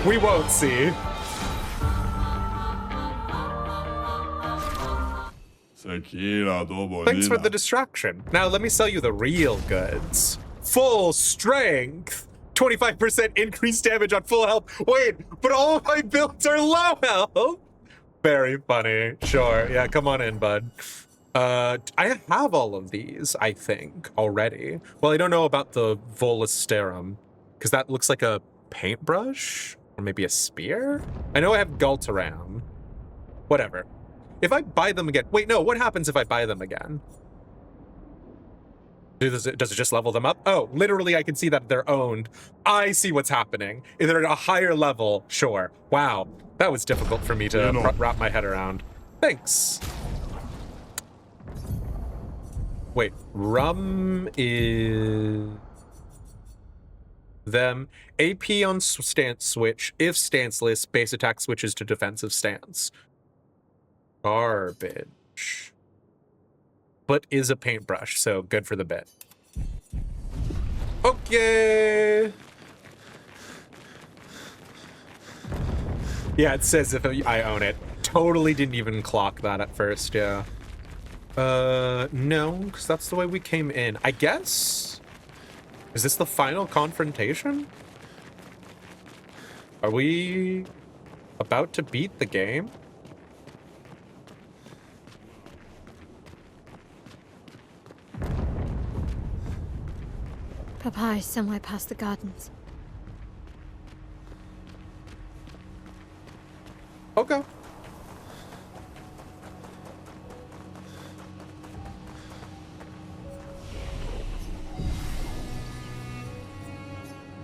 We won't see. Thanks for the distraction. Now let me sell you the real goods. Full strength. 25% increased damage on full health. Wait, but all of my builds are low health. Very funny. Sure. Yeah, come on in, bud. I have all of these, I think, already. Well, I don't know about the Volasterum, because that looks like a paintbrush? Or maybe a spear? I know I have Galtaram. Whatever. If I buy them again... Wait, no, what happens if I buy them again? Does it just level them up? Oh, literally I can see that they're owned. I see what's happening. If they're at a higher level, sure. Wow, that was difficult for me to wrap my head around. Thanks. Wait, rum is... them. AP on stance switch. If stanceless, base attack switches to defensive stance. Garbage. But is a paintbrush, so good for the bit. Okay. Yeah, it says if I own it. Totally didn't even clock that at first, yeah. No, because that's the way we came in. I guess? Is this the final confrontation? Are we about to beat the game? Papa is somewhere past the gardens. Okay.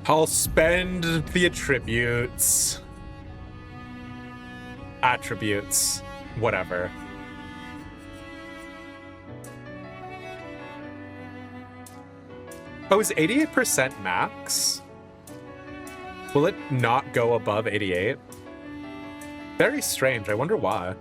I'll spend the attributes. Attributes. Whatever. Oh, is 88% max? Will it not go above 88? Very strange. I wonder why.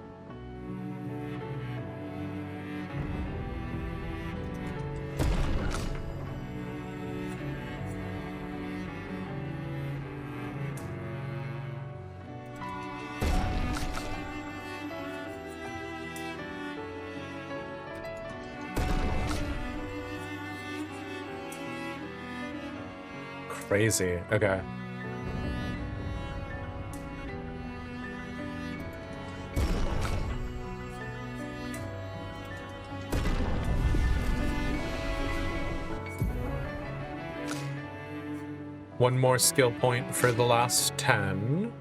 Crazy. Okay. One more skill point for the last 10.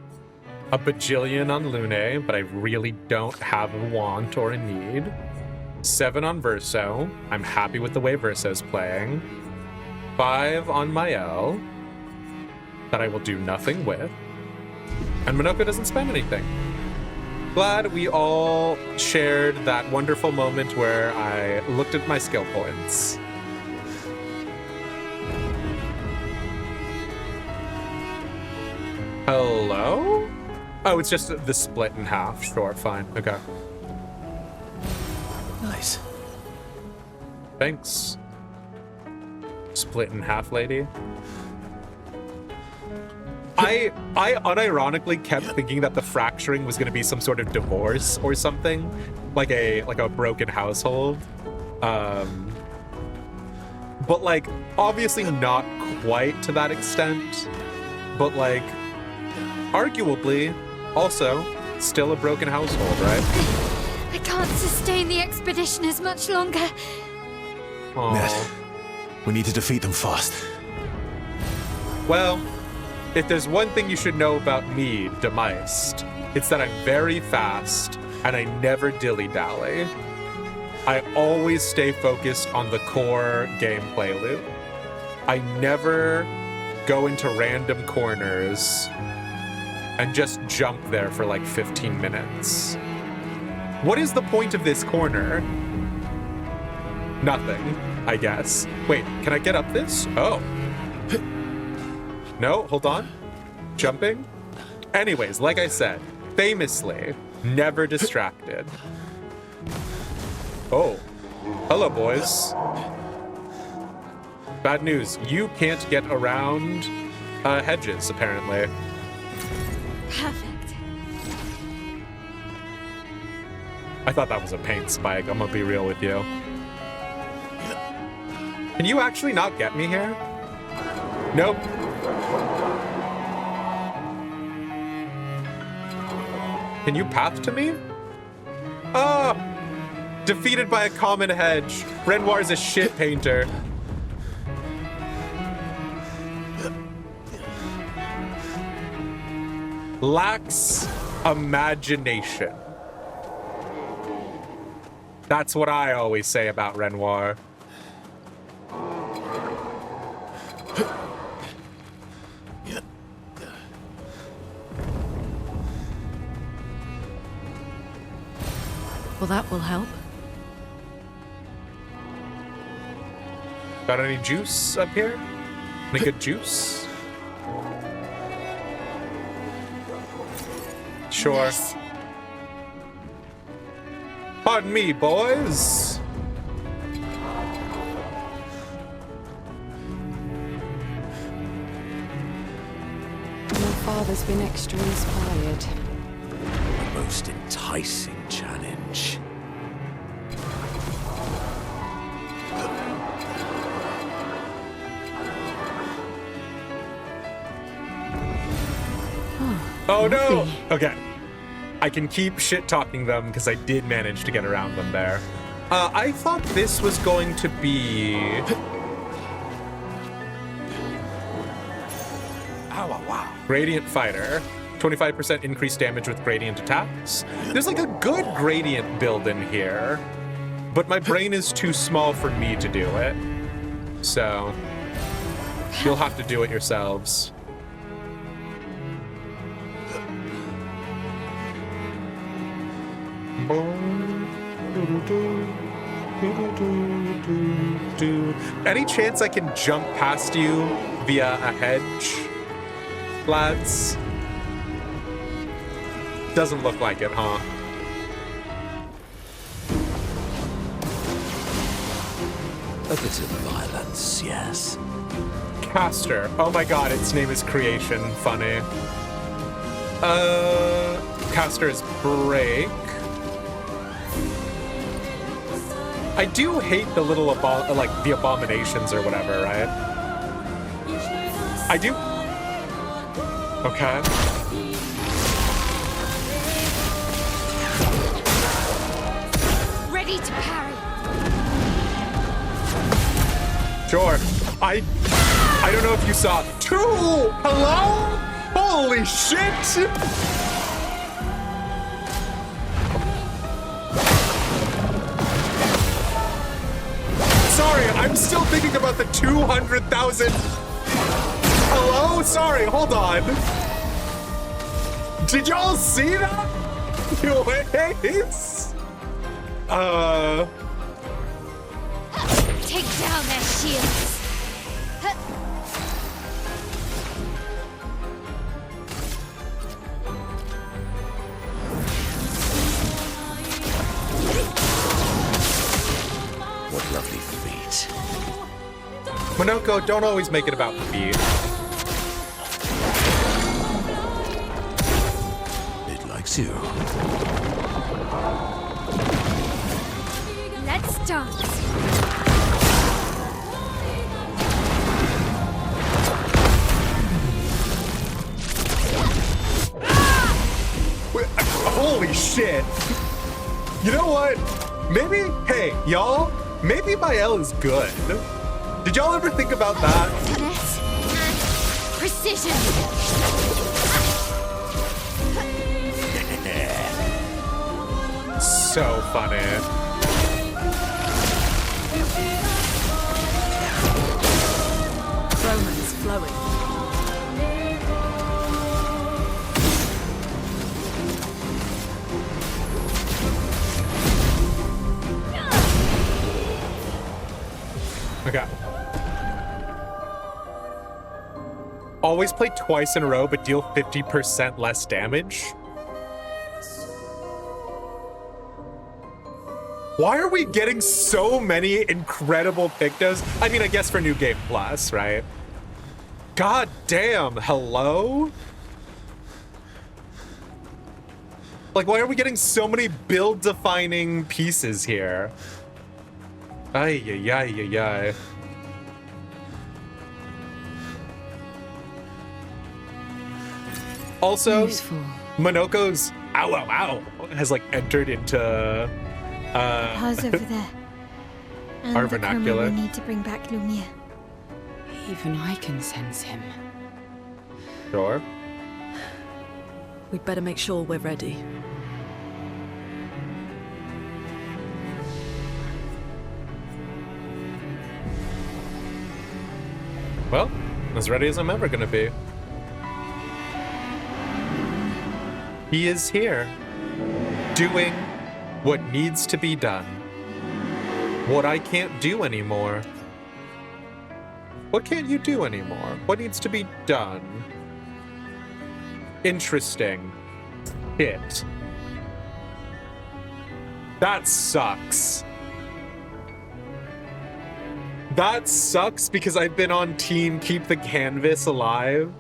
A bajillion on Lune, but I really don't have a want or a need. 7 on Verso. I'm happy with the way Verso's playing. 5 on Mael. That I will do nothing with. And Minoko doesn't spend anything. Glad we all shared that wonderful moment where I looked at my skill points. Hello? Oh, it's just the split in half. Sure, fine. Okay. Nice. Thanks. Split in half, lady. I unironically kept thinking that the fracturing was going to be some sort of divorce or something, like a broken household. But like obviously not quite to that extent. But like arguably also still a broken household, right? I can't sustain the expedition as much longer. Aw. Ned, we need to defeat them fast. Well, if there's one thing you should know about me, Demeist, it's that I'm very fast and I never dilly-dally. I always stay focused on the core gameplay loop. I never go into random corners and just jump there for like 15 minutes. What is the point of this corner? Nothing, I guess. Wait, can I get up this? Oh. No, hold on. Jumping? Anyways, like I said, famously, never distracted. Oh. Hello, boys. Bad news. You can't get around hedges, apparently. Perfect. I thought that was a paint spike. I'm gonna be real with you. Can you actually not get me here? Nope. Can you path to me? Ah! Defeated by a common hedge. Renoir's a shit painter. Lacks imagination. That's what I always say about Renoir. Well, that will help. Got any juice up here? Any good juice? Sure. Yes. Pardon me, boys. Your father's been extra inspired. A most enticing challenge. Oh no! Okay. I can keep shit-talking them because I did manage to get around them there. I thought this was going to be... Gradient Fighter. 25% increased damage with gradient attacks. There's like a good gradient build in here, but my brain is too small for me to do it. So, you'll have to do it yourselves. Any chance I can jump past you via a hedge, lads? Doesn't look like it, huh? A bit of violence, yes. Caster. Oh my god, its name is Creation. Funny. Caster is Break. I do hate the little the abominations or whatever, right? I do. Okay. Ready to parry. Sure. I don't know if you saw two. Hello? Holy shit! Sorry, I'm still thinking about the 200,000. Hello? Sorry, hold on. Did y'all see that? Anyways. Take down their shields. What lovely feet. Monoko, don't always make it about feet. It likes you. Let's dance. Holy shit! You know what? Maybe, hey, y'all, maybe my L is good. Did y'all ever think about that? Finesse and precision. So funny. Romance flowing. Okay. Always play twice in a row, but deal 50% less damage? Why are we getting so many incredible pictos? I mean, I guess for New Game Plus, right? God damn, hello? Like, why are we getting so many build-defining pieces here? Ay, ay, ay, ay, ay. Also, Useful. Monoko's ow, ow, ow has like entered into Pa's over there. And our the Chroma vernacular. we need to bring back Lumia. Even I can sense him. Sure. We'd better make sure we're ready. Well, as ready as I'm ever gonna be. He is here, doing what needs to be done. What I can't do anymore. What can't you do anymore? What needs to be done? Interesting. Shit. That sucks. That sucks because I've been on team keep the canvas alive.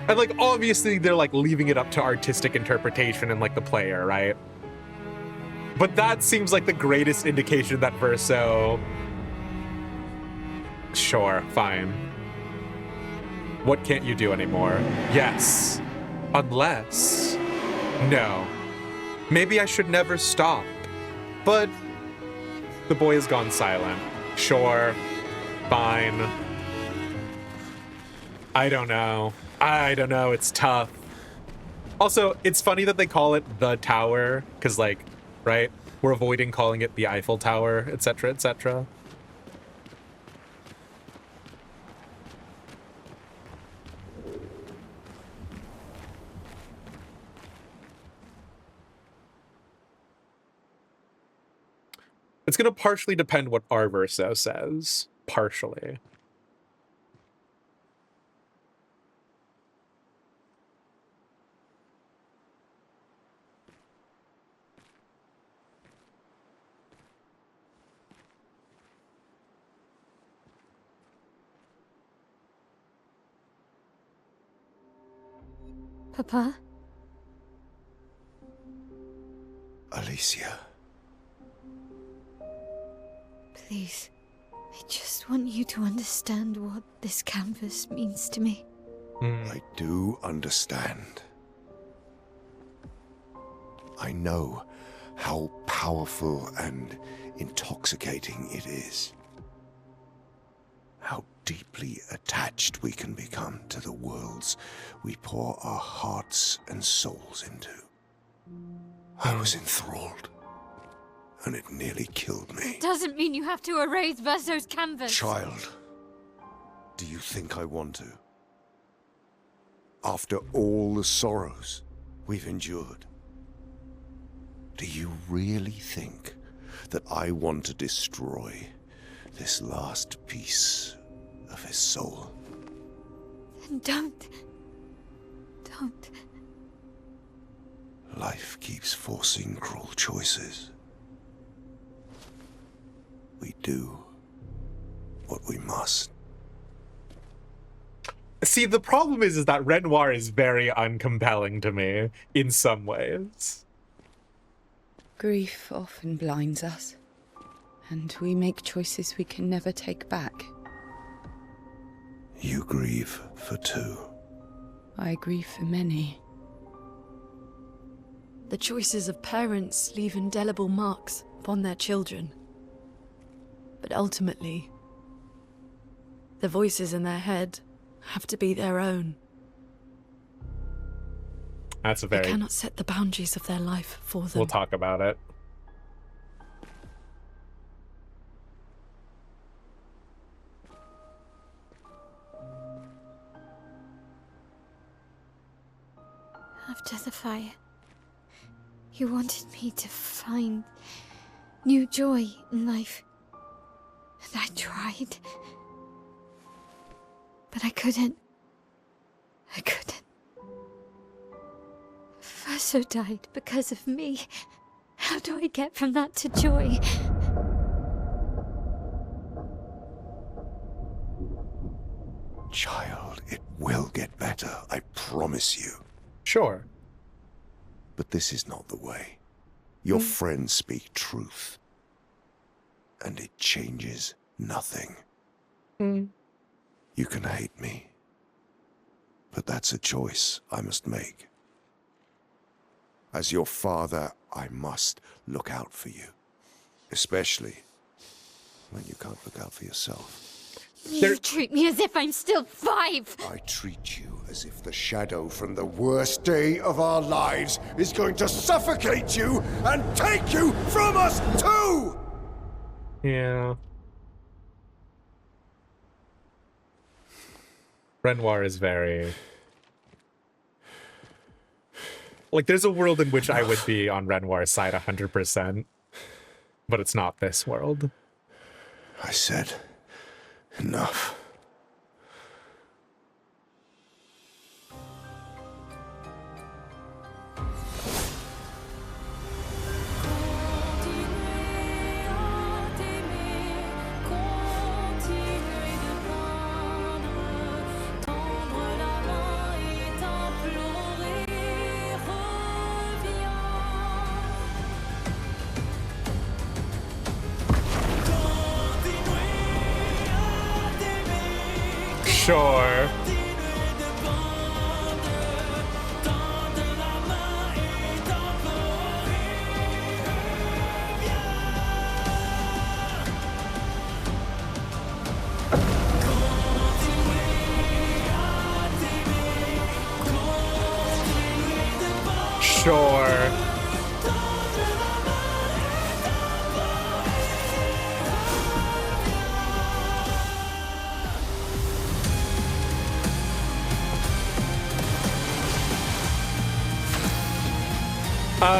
And like obviously they're like leaving it up to artistic interpretation and like the player, right? But that seems like the greatest indication that Verso. Sure, fine. What can't you do anymore? Yes. Unless. No. Maybe I should never stop. But the boy has gone silent. Sure. Fine. I don't know. It's tough. Also, it's funny that they call it the tower, because, like, right? We're avoiding calling it the Eiffel Tower, etc., etc. It's going to partially depend what our Verso says. Partially. Papa? Alicia. Please. I just want you to understand what this canvas means to me. I do understand. I know how powerful and intoxicating it is. How deeply attached we can become to the worlds we pour our hearts and souls into. I was enthralled, and it nearly killed me. Doesn't mean you have to erase Verso's canvas. Child, do you think I want to? After all the sorrows we've endured, Do you really think that I want to destroy this last piece of his soul? Don't. Don't. Life keeps forcing cruel choices. We do what we must. See, the problem is that Renoir is very uncompelling to me in some ways. Grief often blinds us, and we make choices we can never take back. You grieve for two. I grieve for many. The choices of parents leave indelible marks upon their children. But ultimately, the voices in their head have to be their own. That's a They very... cannot set the boundaries of their life for them. We'll talk about it. After the fire, you wanted me to find new joy in life. And I tried. But I couldn't. I couldn't. Verso died because of me. How do I get from that to joy? Child, it will get better, I promise you. Sure. But this is not the way. Your friends speak truth. And it changes nothing. You can hate me. But that's a choice I must make. As your father, I must look out for you. Especially when you can't look out for yourself. You treat me as if I'm still 5! I treat you as if the shadow from the worst day of our lives is going to suffocate you and take you from us too! Yeah. Renoir is very... Like, there's a world in which I would be on Renoir's side 100%, but it's not this world. I said, enough. Sure. Sure.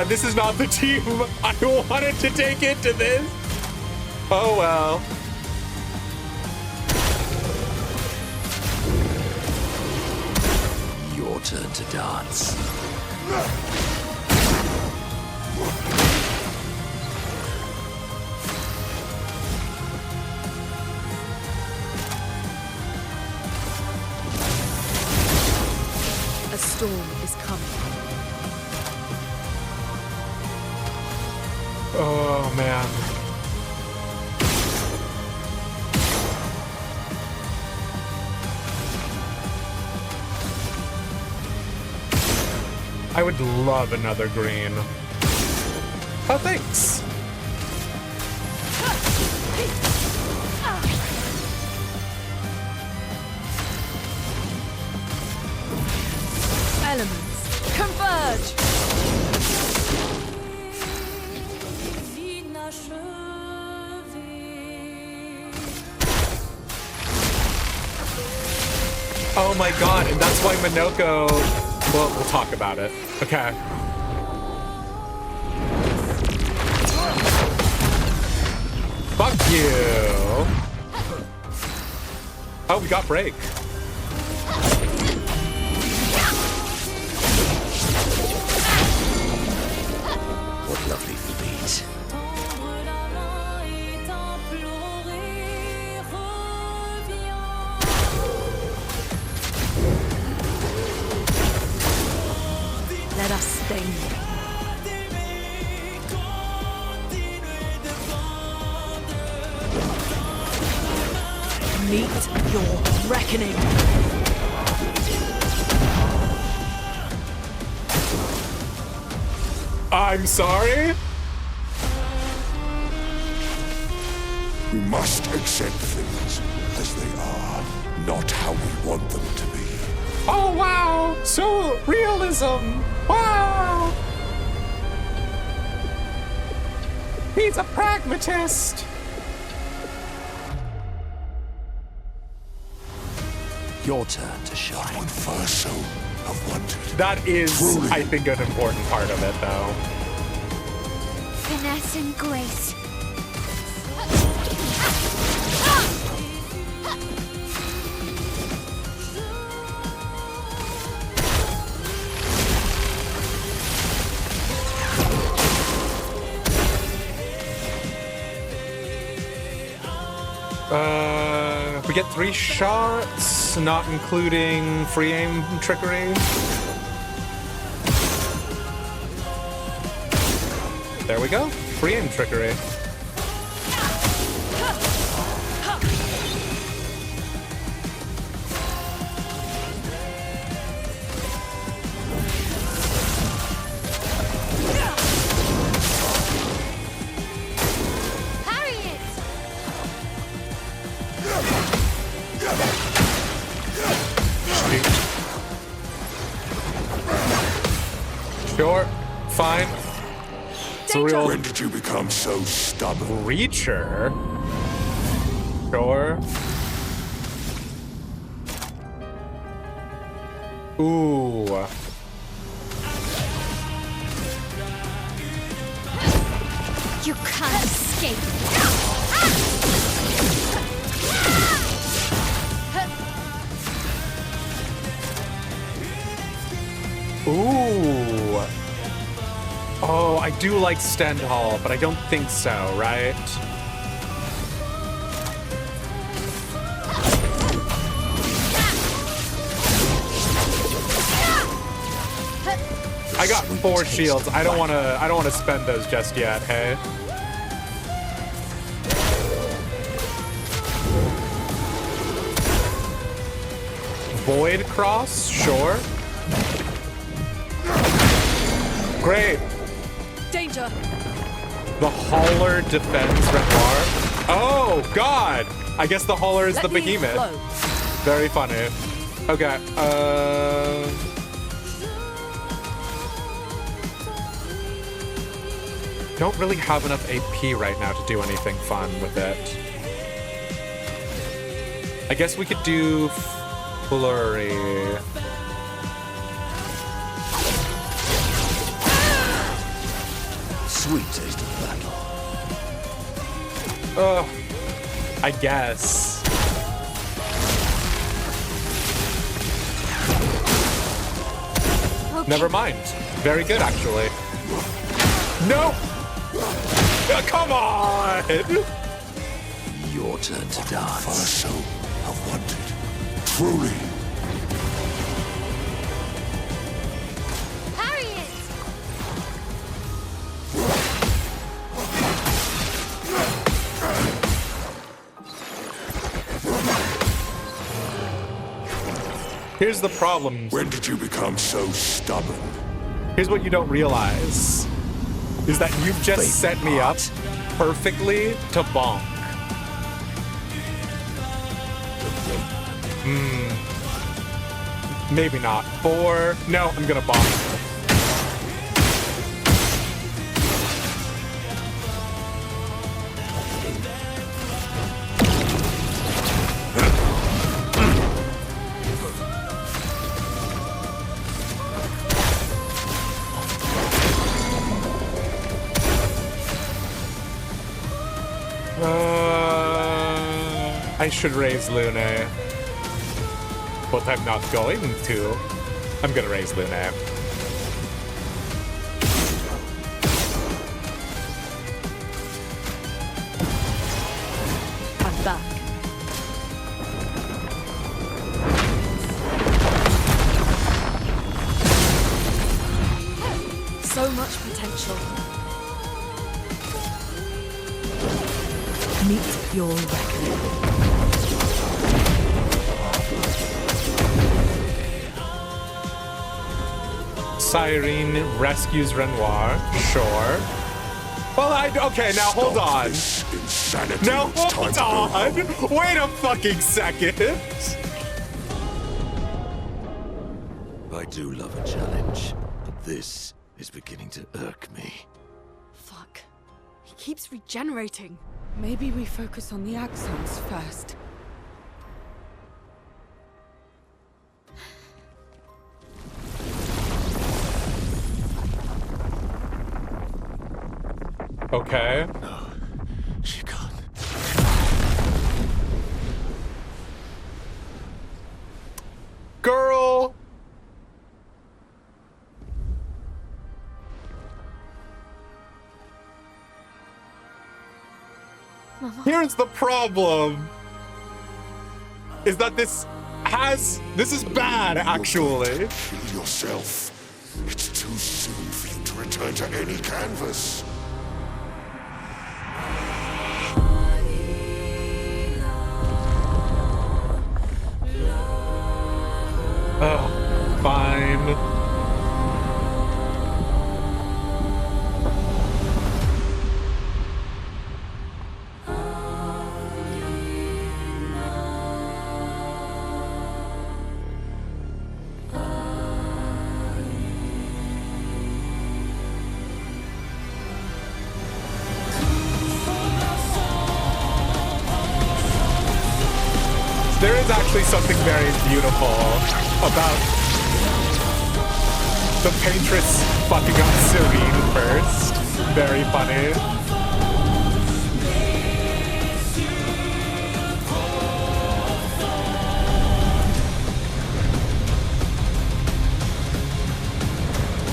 This is not the team I wanted to take into this. Oh well. Your turn to dance. A storm is coming. Oh man. I would love another green. Oh, thanks. Elements, converge! Oh my god, and that's why Minoko... Well, we'll talk about it. Okay. you. Oh, we got break. What lovely feet. Tendre la main et t'implorer, reviens. Let us stay here. Meet your reckoning. I'm sorry? We must accept things as they are, not how we want them to be. Oh, wow. So realism. Wow. He's a pragmatist. Your turn to shine. Would Verso have wanted? That is, Truly. I think, an important part of it, though. Finesse and grace. We get 3 shots, not including free aim trickery. There we go. Free aim trickery. Sure, fine. It's a real When did you become so stubborn? creature. Sure. Ooh. You can't escape. Ooh. Oh, I do like Stendhal, but I don't think so, right? I got 4 shields. I don't wanna spend those just yet, hey? Void Cross, sure. Great. Danger. The Hauler defends Renoir. Oh, God! I guess the Hauler is Let the me behemoth. flow. Very funny. Okay, don't really have enough AP right now to do anything fun with it. I guess we could do Flurry. Sweet taste of battle. I guess. Never mind. Very good, actually. No! Come on! Your turn to dance. Verso have wanted. Truly. Harriet! Here's the problem. When did you become so stubborn? Here's what you don't realize. Is that you've just set me up perfectly to bonk. Maybe not. 4. No, I'm gonna bonk. I should raise Lune. But I'm not going to. I'm gonna raise Lune. I'm back. So much potential. Meet your reckoning. Cyrene rescues Renoir. Sure. Well, okay, now hold on. Insanity. Now It's time hold to go on. home. Wait a fucking second. I do love a challenge, but this is beginning to irk me. Fuck. He keeps regenerating. Maybe we focus on the axons first. Okay. No, she can't. Girl. Here's the problem. Is that this is bad, actually. Kill yourself. It's too soon for you to return to any canvas. Oh, fine. There is actually something very beautiful about the paintress fucking up Serene first. Very funny.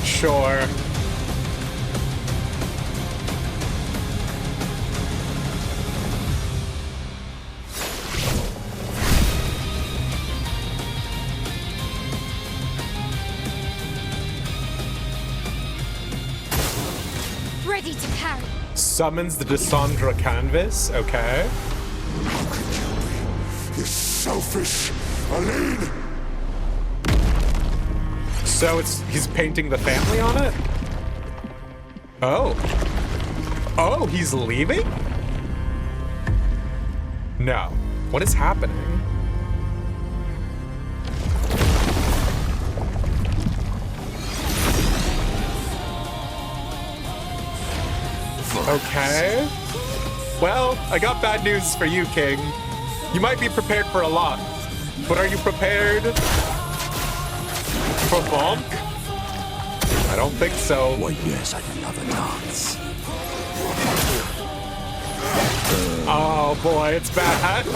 Sure. Ready to carry. Summons the Dissandra canvas. Okay. How can you be? You're selfish, Aline. So he's painting the family on it? Oh. Oh, he's leaving? No. What is happening? Okay. Well, I got bad news for you, King. You might be prepared for a lot, but are you prepared for Volk? I don't think so. Why, yes, I'd love a dance. Oh boy, it's bad.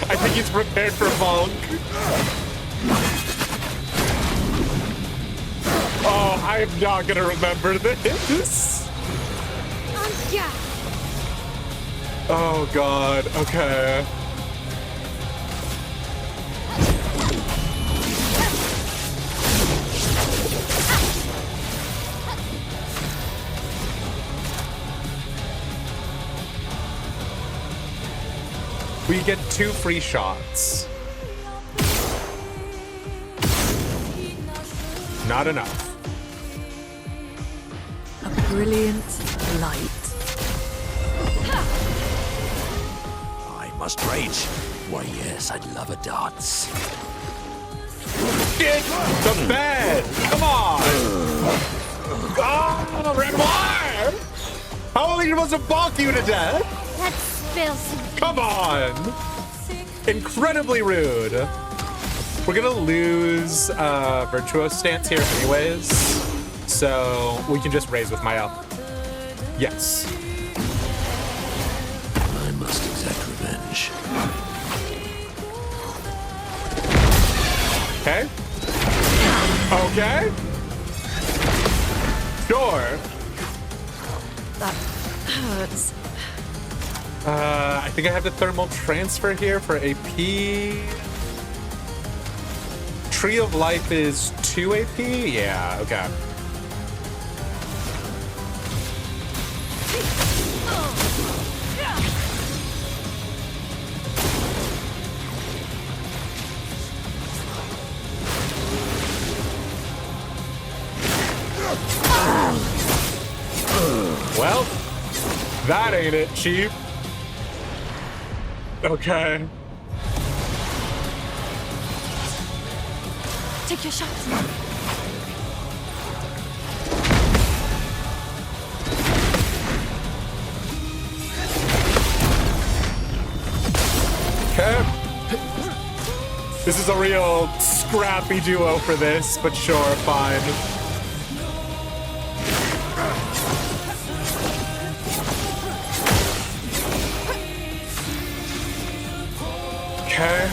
I think he's prepared for Volk. Oh, I'm not gonna remember this. Yeah. Oh god, okay. We get 2 free shots. Not enough. A brilliant light. I must rage. Why, yes, I'd love a dance. Get the bed! Come on! Oh, Renoir! How are you supposed to bonk you to death? Let's spill some. Come on! Incredibly rude. We're gonna lose Virtuoso stance here anyways, so we can just raise with my up. Yes. I must exact revenge. Okay. Okay. Sure. That hurts. I think I have the thermal transfer here for AP. Tree of Life is 2 AP? Yeah, okay. Well, that ain't it, Chief. Okay. Take your shots. Okay. This is a real scrappy duo for this, but sure, fine. Okay.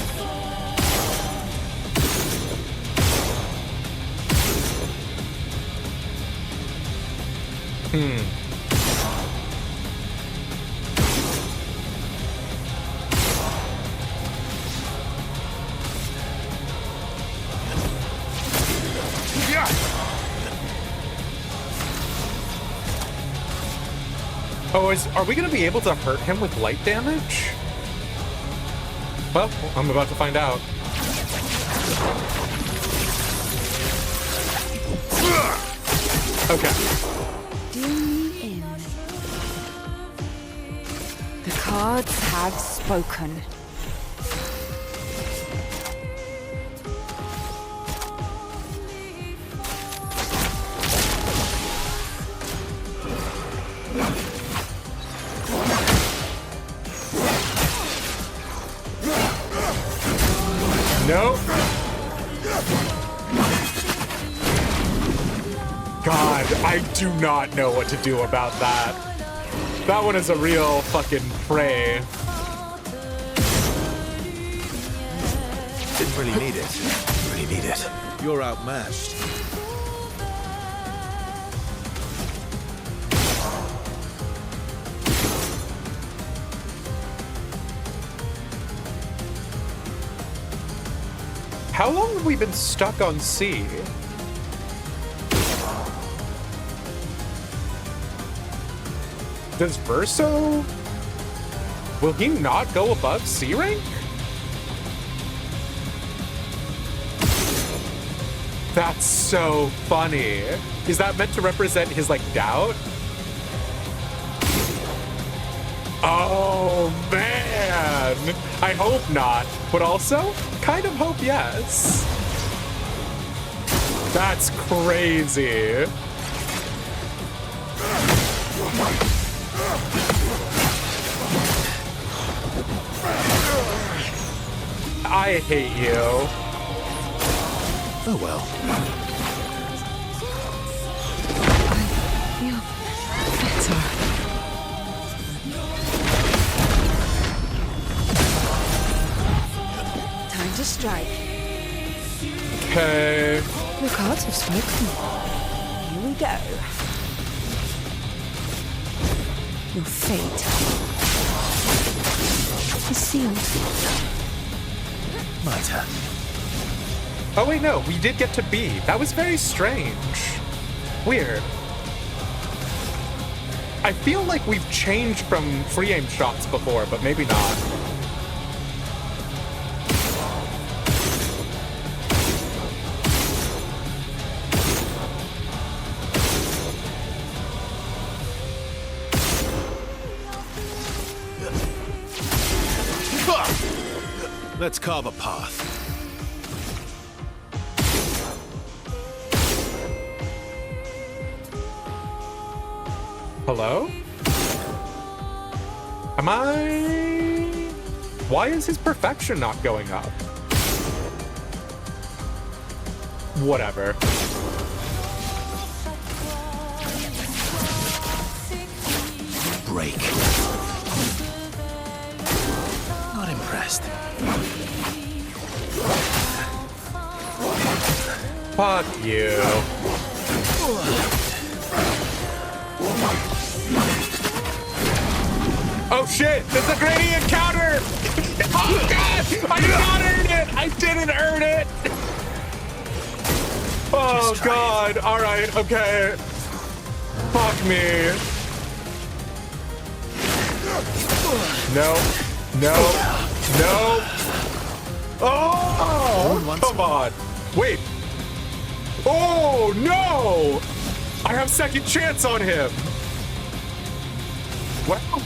Oh, are we gonna be able to hurt him with light damage? Well, I'm about to find out. Okay. Do me in. The cards have spoken. Nope. God, I do not know what to do about that. That one is a real fucking prey. Didn't really need it. Really need it. You're outmatched. How long have we been stuck on C? Does Verso... Will he not go above C rank? That's so funny. Is that meant to represent his, like, doubt? Oh, man. I hope not, but also kind of hope yes. That's crazy. I hate you. Oh well. Feel better. Time to strike. Okay. Your cards have spoken. Here we go. Your fate is sealed. My turn. Oh wait, no, we did get to B. That was very strange. Weird. I feel like we've changed from free aim shots before, but maybe not. Let's carve a path. Hello? Am I... Why is his perfection not going up? Whatever. Break. Not impressed. Fuck you. Oh shit! It's a gradient counter! Oh god! I did not earn it! I didn't earn it! Oh god! Alright, okay. Fuck me. No. No. No. Oh! Come on. Wait. Oh no! I have second chance on him. Well,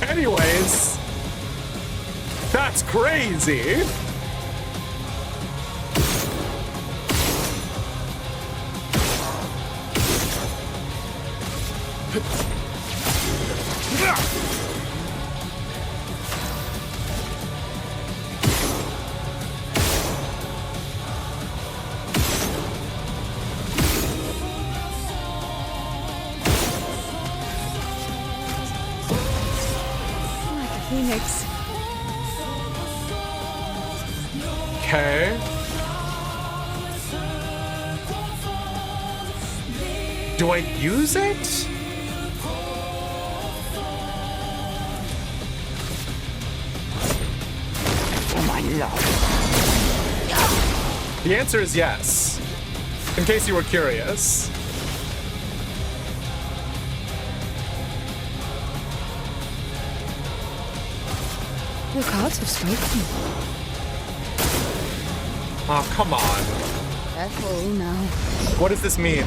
anyways, that's crazy. Phoenix. Okay. Do I use it? The answer is yes, in case you were curious. Your cards have spoken. Oh, come on. Careful now. What does this mean?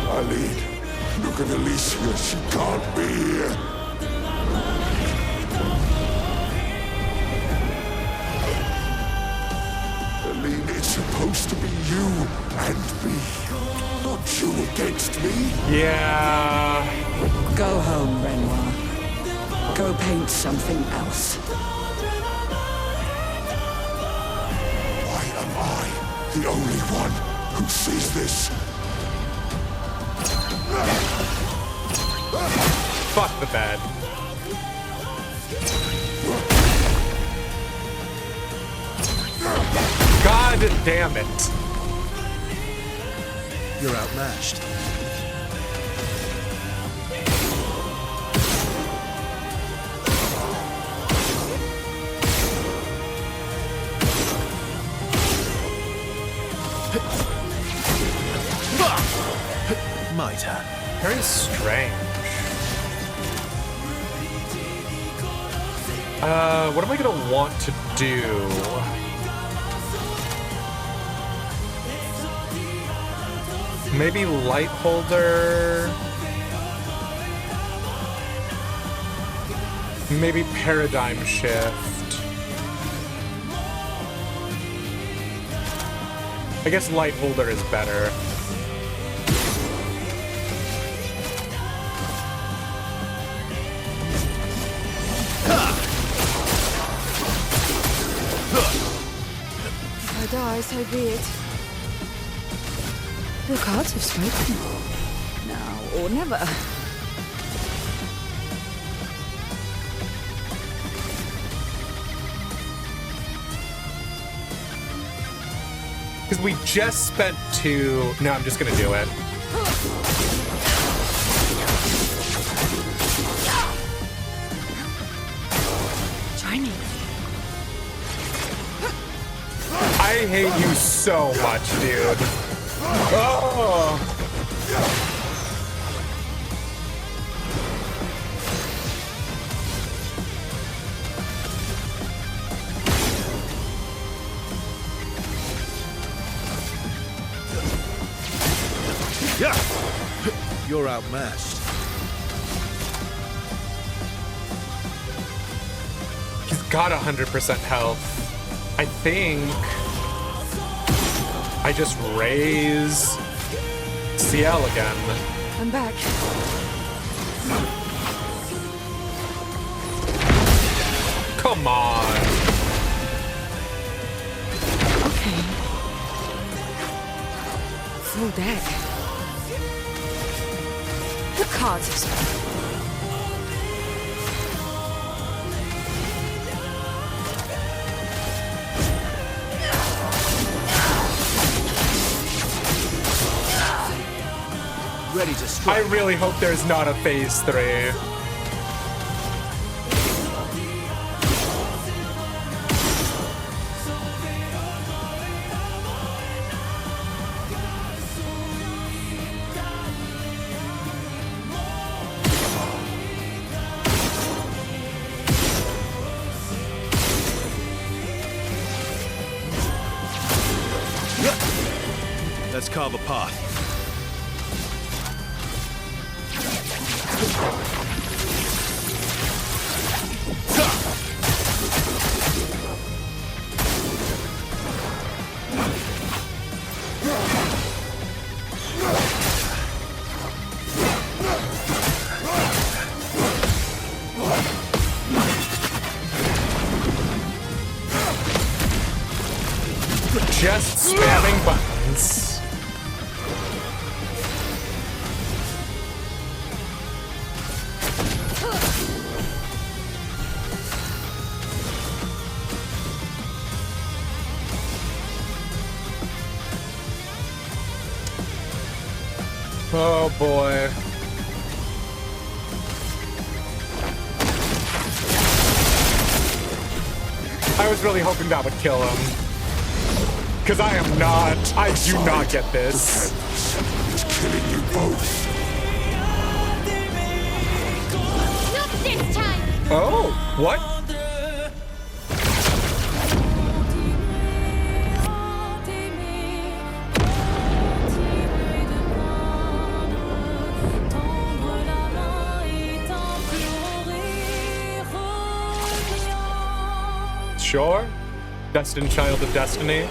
Aline, look at Alicia. She can't be here. Aline, it's supposed to be you and me. Not you against me. Yeah. Go home, Renoir. Go paint something else. Why am I the only one who sees this? Fuck the bed. God damn it. You're outmatched. My turn. Very strange. What am I gonna want to do? Maybe light holder. Maybe paradigm shift. I guess light holder is better. If I die, so be it. Your cards have spoken. Now or never. Because we just spent 2... No, I'm just gonna do it. Try me. I hate you so much, dude. Oh! Yeah. You're outmatched. He's got 100% health. I think I just raise CL again. I'm back. Come on. Okay. Full deck. The cards have spoken. ready to strike. I really hope there's not a phase 3. Let's carve a path. Just spamming buttons. Oh boy. I was really hoping that would kill him. Because I do not get this. It's killing you both. Not this time! Oh, what? Sure. Destined child of destiny.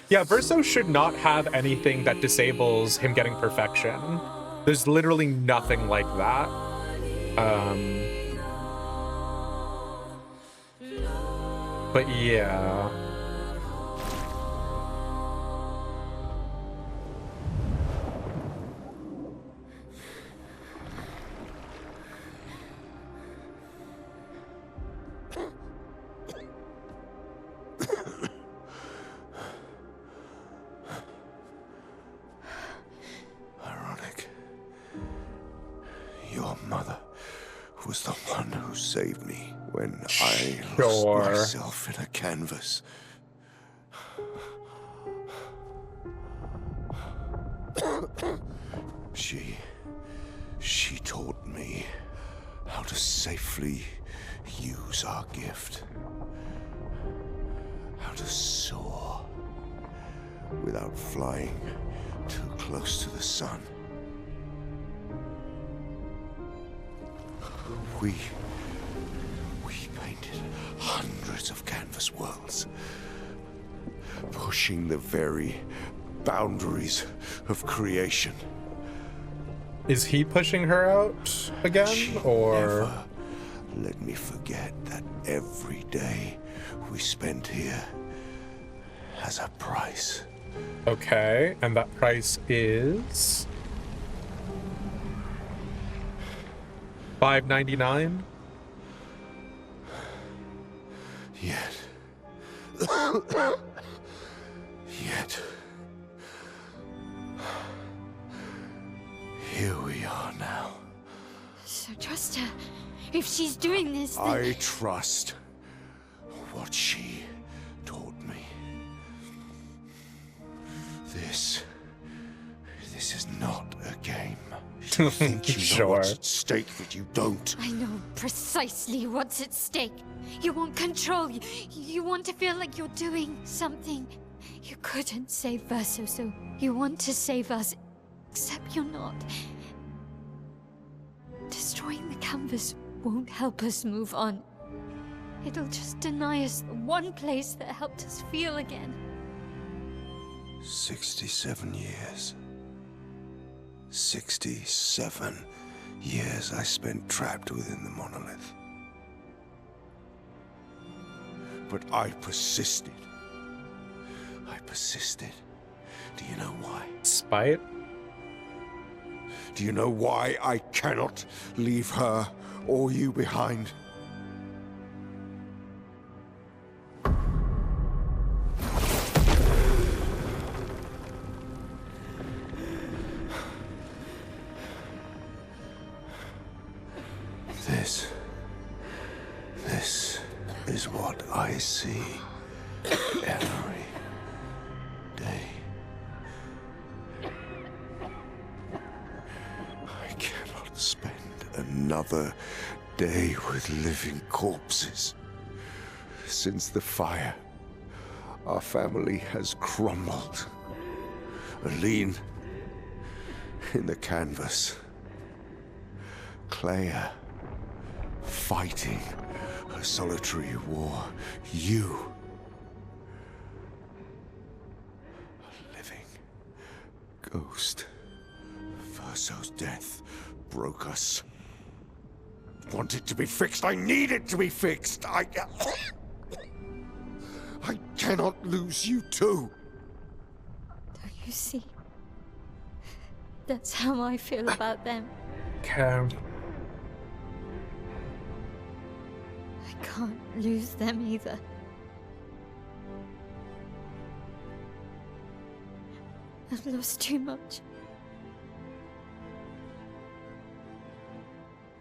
Yeah, Verso should not have anything that disables him getting perfection. There's literally nothing like that. But yeah. Ironic. Your mother was the one who saved me when I lost myself in a canvas. She taught me how to safely use our gift. How to soar without flying too close to the sun. We painted hundreds of canvas worlds, pushing the very boundaries of creation. Is he pushing her out again, She or never let me forget that every day we spent here has a price. okay? And that price is $5.99. Yet, here we are now. So trust her. If she's doing this, then... I trust what she taught me. This is not a game. You think you know what's at stake, but you don't. I know precisely what's at stake. You want control. You want to feel like you're doing something. You couldn't save Verso, so you want to save us. Except you're not. Destroying the canvas won't help us move on. It'll just deny us the one place that helped us feel again. 67 years. 67 years I spent trapped within the monolith. But I persisted. Do you know why? Spite? Do you know why I cannot leave her or you behind? is what I see every day. I cannot spend another day with living corpses. Since the fire, our family has crumbled. Aline in the canvas. Clair fighting a solitary war. You, a living ghost. Verso's death broke us. Want it to be fixed. I need it to be fixed. I cannot lose you too. Don't you see? That's how I feel about them. Okay. I can't lose them either. I've lost too much.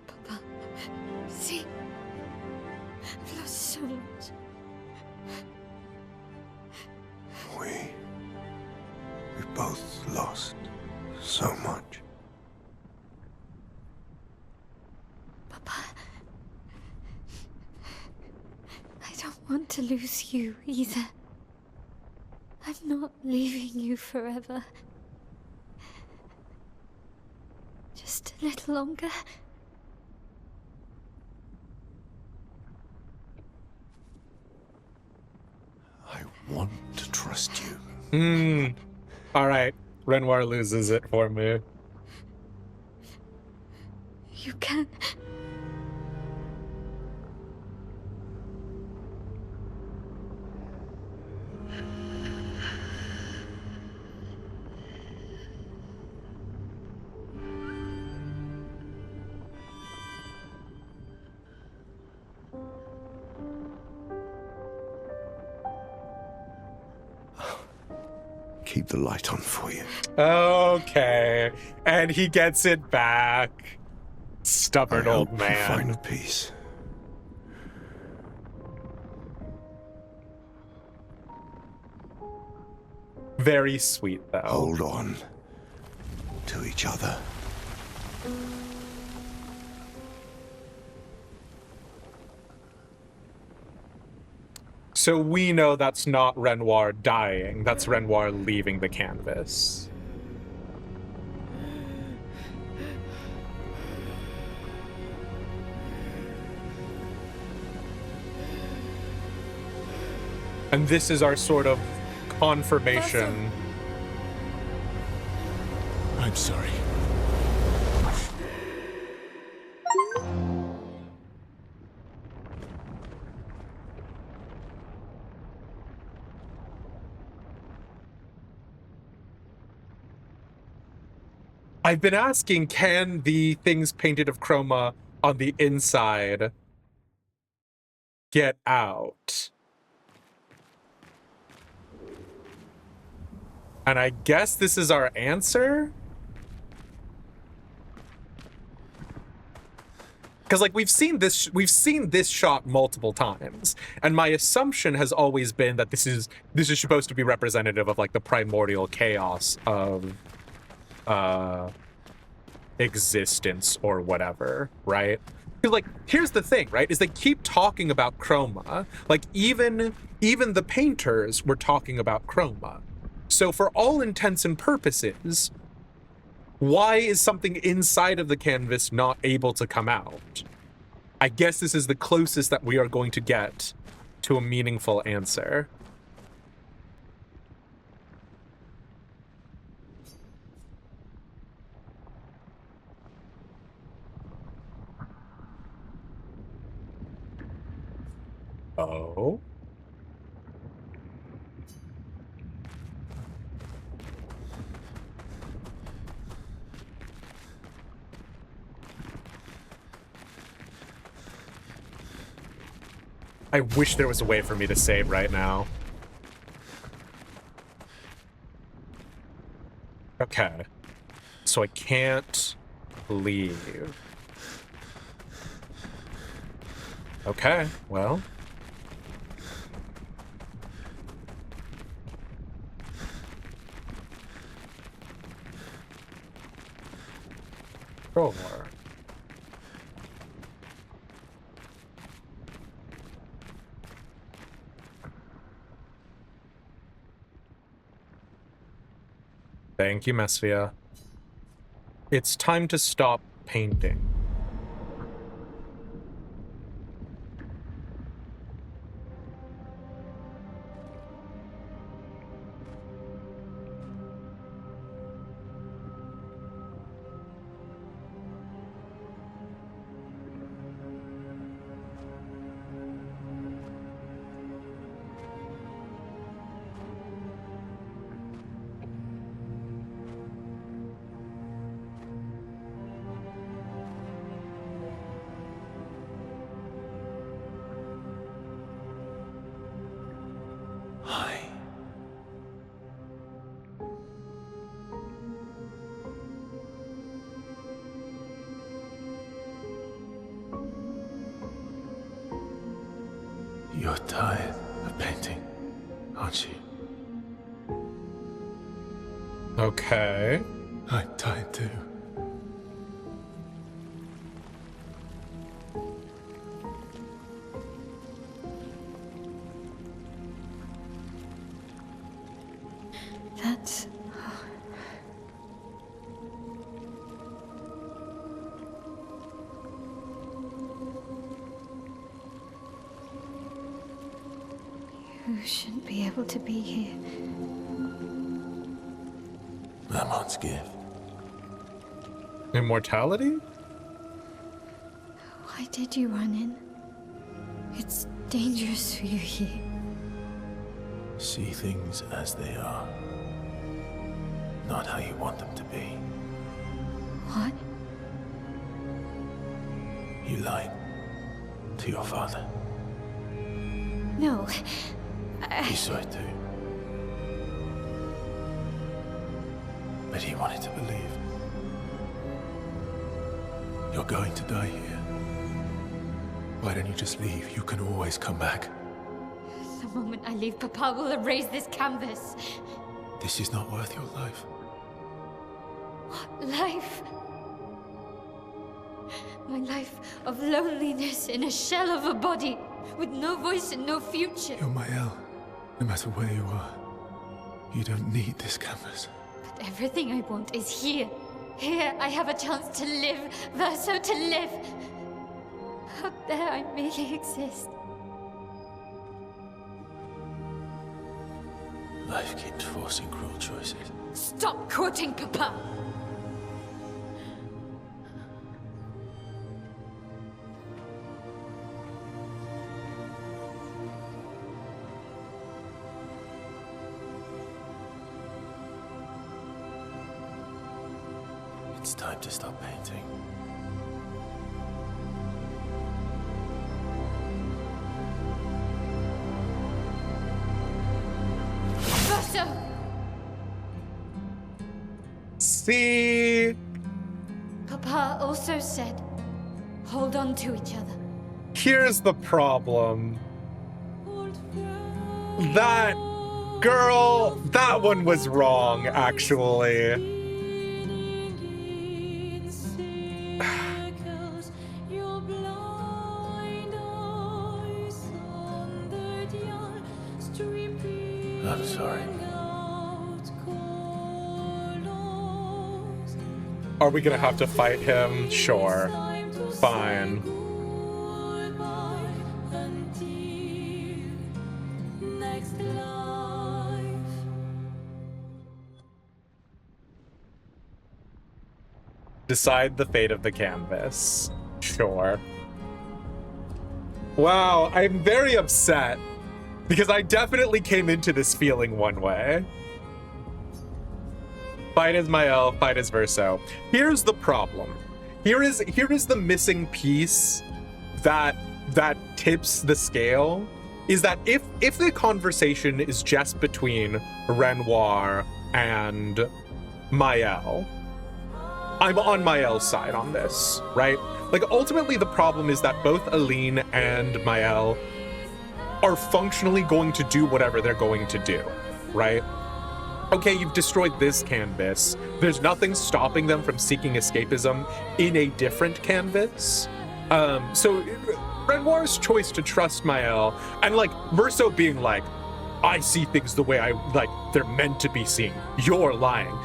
Papa, see? I've lost so much. We both lost so much. Papa, I don't want to lose you either. I'm not leaving you forever. Just a little longer. I want to trust you. All right. Renoir loses it for me. You can. Keep the light on for you. Okay. And he gets it back. Stubborn old You man. find peace. Very sweet, though. Hold on to each other. So we know that's not Renoir dying. That's Renoir leaving the canvas. And this is our sort of confirmation. I'm sorry. I've been asking, can the things painted of chroma on the inside get out? And I guess this is our answer? Because like we've seen this shot multiple times, and my assumption has always been that this is supposed to be representative of like the primordial chaos of existence or whatever, right? Because like here's the thing, right? Is they keep talking about chroma. Like even the painters were talking about chroma. So for all intents and purposes, why is something inside of the canvas not able to come out? I guess this is the closest that we are going to get to a meaningful answer. Oh? I wish there was a way for me to save right now. Okay. So I can't leave. Okay, well. Sure. Thank you, Mesphia. It's time to stop painting. You're tired of painting, aren't you? Okay. I'm tired too. That's... You shouldn't be able to be here. Mamon's gift. Immortality? Why did you run in? It's dangerous for you here. See things as they are. Not how you want them to be. What? You lied to your father. No. He saw it too. But he wanted to believe. You're going to die here. Why don't you just leave? You can always come back. The moment I leave, Papa will erase this canvas. This is not worth your life. What life? My life of loneliness in a shell of a body, with no voice and no future. You're my El. No matter where you are, you don't need this canvas. But everything I want is here. Here I have a chance to live, Verso to live. Out there I merely exist. Life keeps forcing cruel choices. Stop quoting Papa! It's time to stop painting. Verso! See? Papa also said, hold on to each other. Here's the problem. That girl, that one was wrong, actually. I'm sorry. Are we gonna have to fight him? Sure. Fine. Decide the fate of the canvas. Sure. Wow, I'm very upset. Because I definitely came into this feeling one way. Fight as Mael, fight as Verso. Here's the problem. Here is the missing piece that tips the scale. Is that if the conversation is just between Renoir and Mael, I'm on Mael's side on this, right? Like, ultimately the problem is that both Aline and Mael are functionally going to do whatever they're going to do, right? okay, you've destroyed this canvas. There's nothing stopping them from seeking escapism in a different canvas. So Renoir's choice to trust Mael, and like Verso being like, I see things the way they're meant to be seen. You're lying.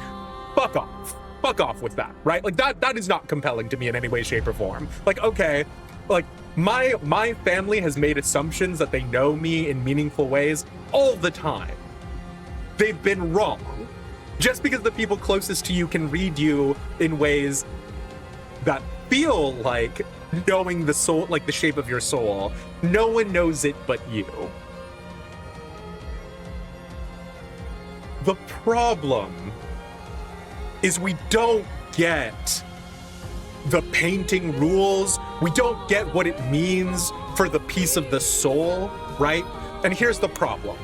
Fuck off. Fuck off with that, right? Like that is not compelling to me in any way, shape, or form. Like, okay, like my family has made assumptions that they know me in meaningful ways all the time. They've been wrong. Just because the people closest to you can read you in ways that feel like knowing the soul, like the shape of your soul, no one knows it but you. The problem is we don't get the painting rules. We don't get what it means for the piece of the soul, right? And here's the problem.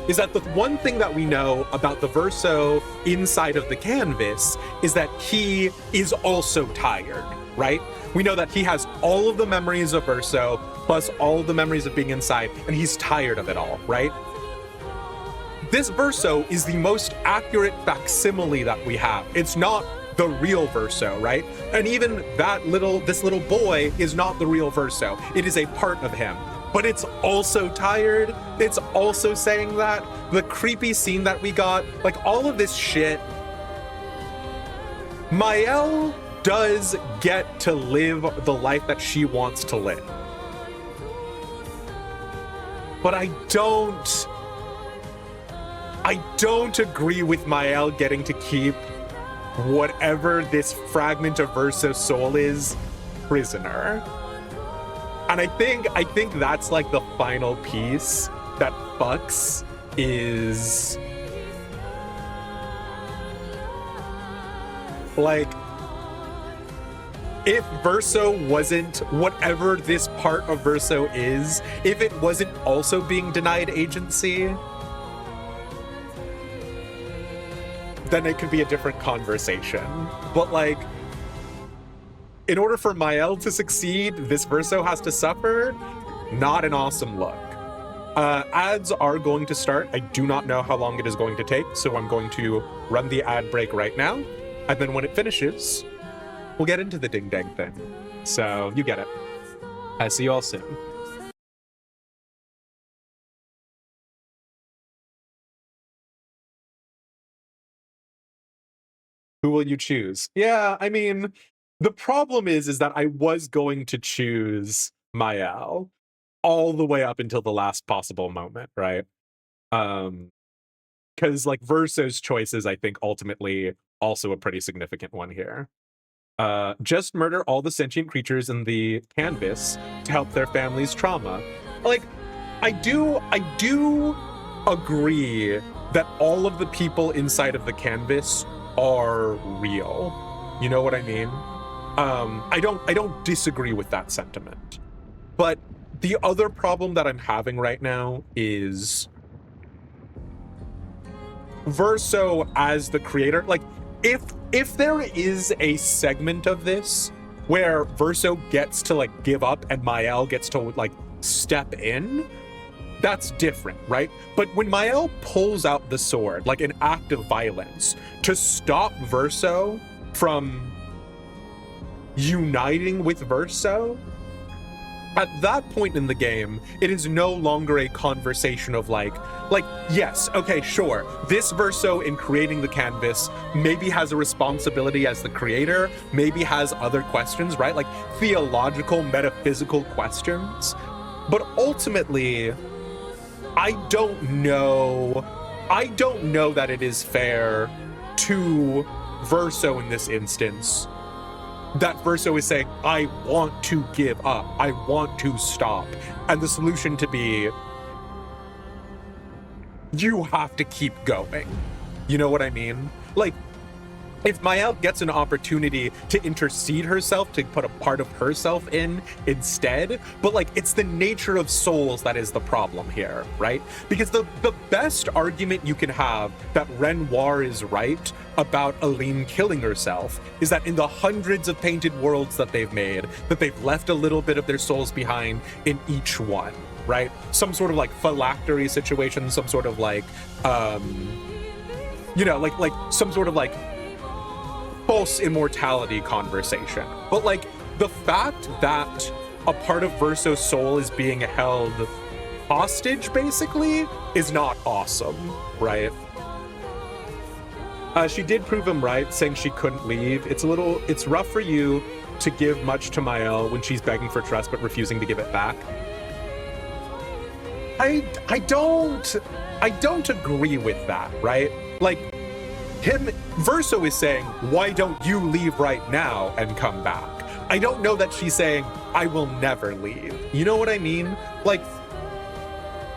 Is that the one thing that we know about the Verso inside of the canvas is that he is also tired, right? We know that he has all of the memories of Verso, plus all of the memories of being inside, and he's tired of it all, right? This Verso is the most accurate facsimile that we have. It's not the real Verso, right? And even this little boy is not the real Verso. It is a part of him. But it's also tired. It's also saying that. The creepy scene that we got, like all of this shit. Mael does get to live the life that she wants to live. But I don't agree with Mael getting to keep whatever this fragment of Verso's soul is prisoner. And I think that's like the final piece that fucks is like, if Verso wasn't whatever this part of Verso is, if it wasn't also being denied agency, then it could be a different conversation. But like, in order for Mael to succeed, this Verso has to suffer. Not an awesome look. Ads are going to start. I do not know how long it is going to take, so I'm going to run the ad break right now. And then when it finishes, we'll get into the ding dang thing. So you get it. I'll see you all soon. Who will you choose? Yeah, I mean, the problem is that I was going to choose Mael all the way up until the last possible moment, right? Because like Verso's choice is, I think, ultimately also a pretty significant one here. Just murder all the sentient creatures in the canvas to help their family's trauma. Like, I do agree that all of the people inside of the canvas are real. You know what I mean? I don't disagree with that sentiment. But the other problem that I'm having right now is Verso as the creator. Like, if there is a segment of this where Verso gets to like give up and Mael gets to like step in, that's different, right? But when Mael pulls out the sword, like an act of violence, to stop Verso from uniting with Verso, at that point in the game, it is no longer a conversation of like, yes, okay, sure, this Verso in creating the canvas maybe has a responsibility as the creator, maybe has other questions, right? Like theological, metaphysical questions. But ultimately, I don't know that it is fair to Verso in this instance that Verso is saying, I want to give up, I want to stop, and the solution to be, you have to keep going. You know what I mean? Like, if Mael gets an opportunity to intercede herself, to put a part of herself in instead, but like, it's the nature of souls that is the problem here, right? Because the best argument you can have that Renoir is right about Aline killing herself is that in the hundreds of painted worlds that they've made, that they've left a little bit of their souls behind in each one, right? Some sort of like phylactery situation, some sort of like you know, like some sort of like false immortality conversation. But like the fact that a part of Verso's soul is being held hostage basically is not awesome, right? She did prove him right, saying she couldn't leave. It's rough for you to give much to Mael when she's begging for trust but refusing to give it back. I don't agree with that, right? Like Verso is saying, why don't you leave right now and come back? I don't know that she's saying, I will never leave. You know what I mean? Like,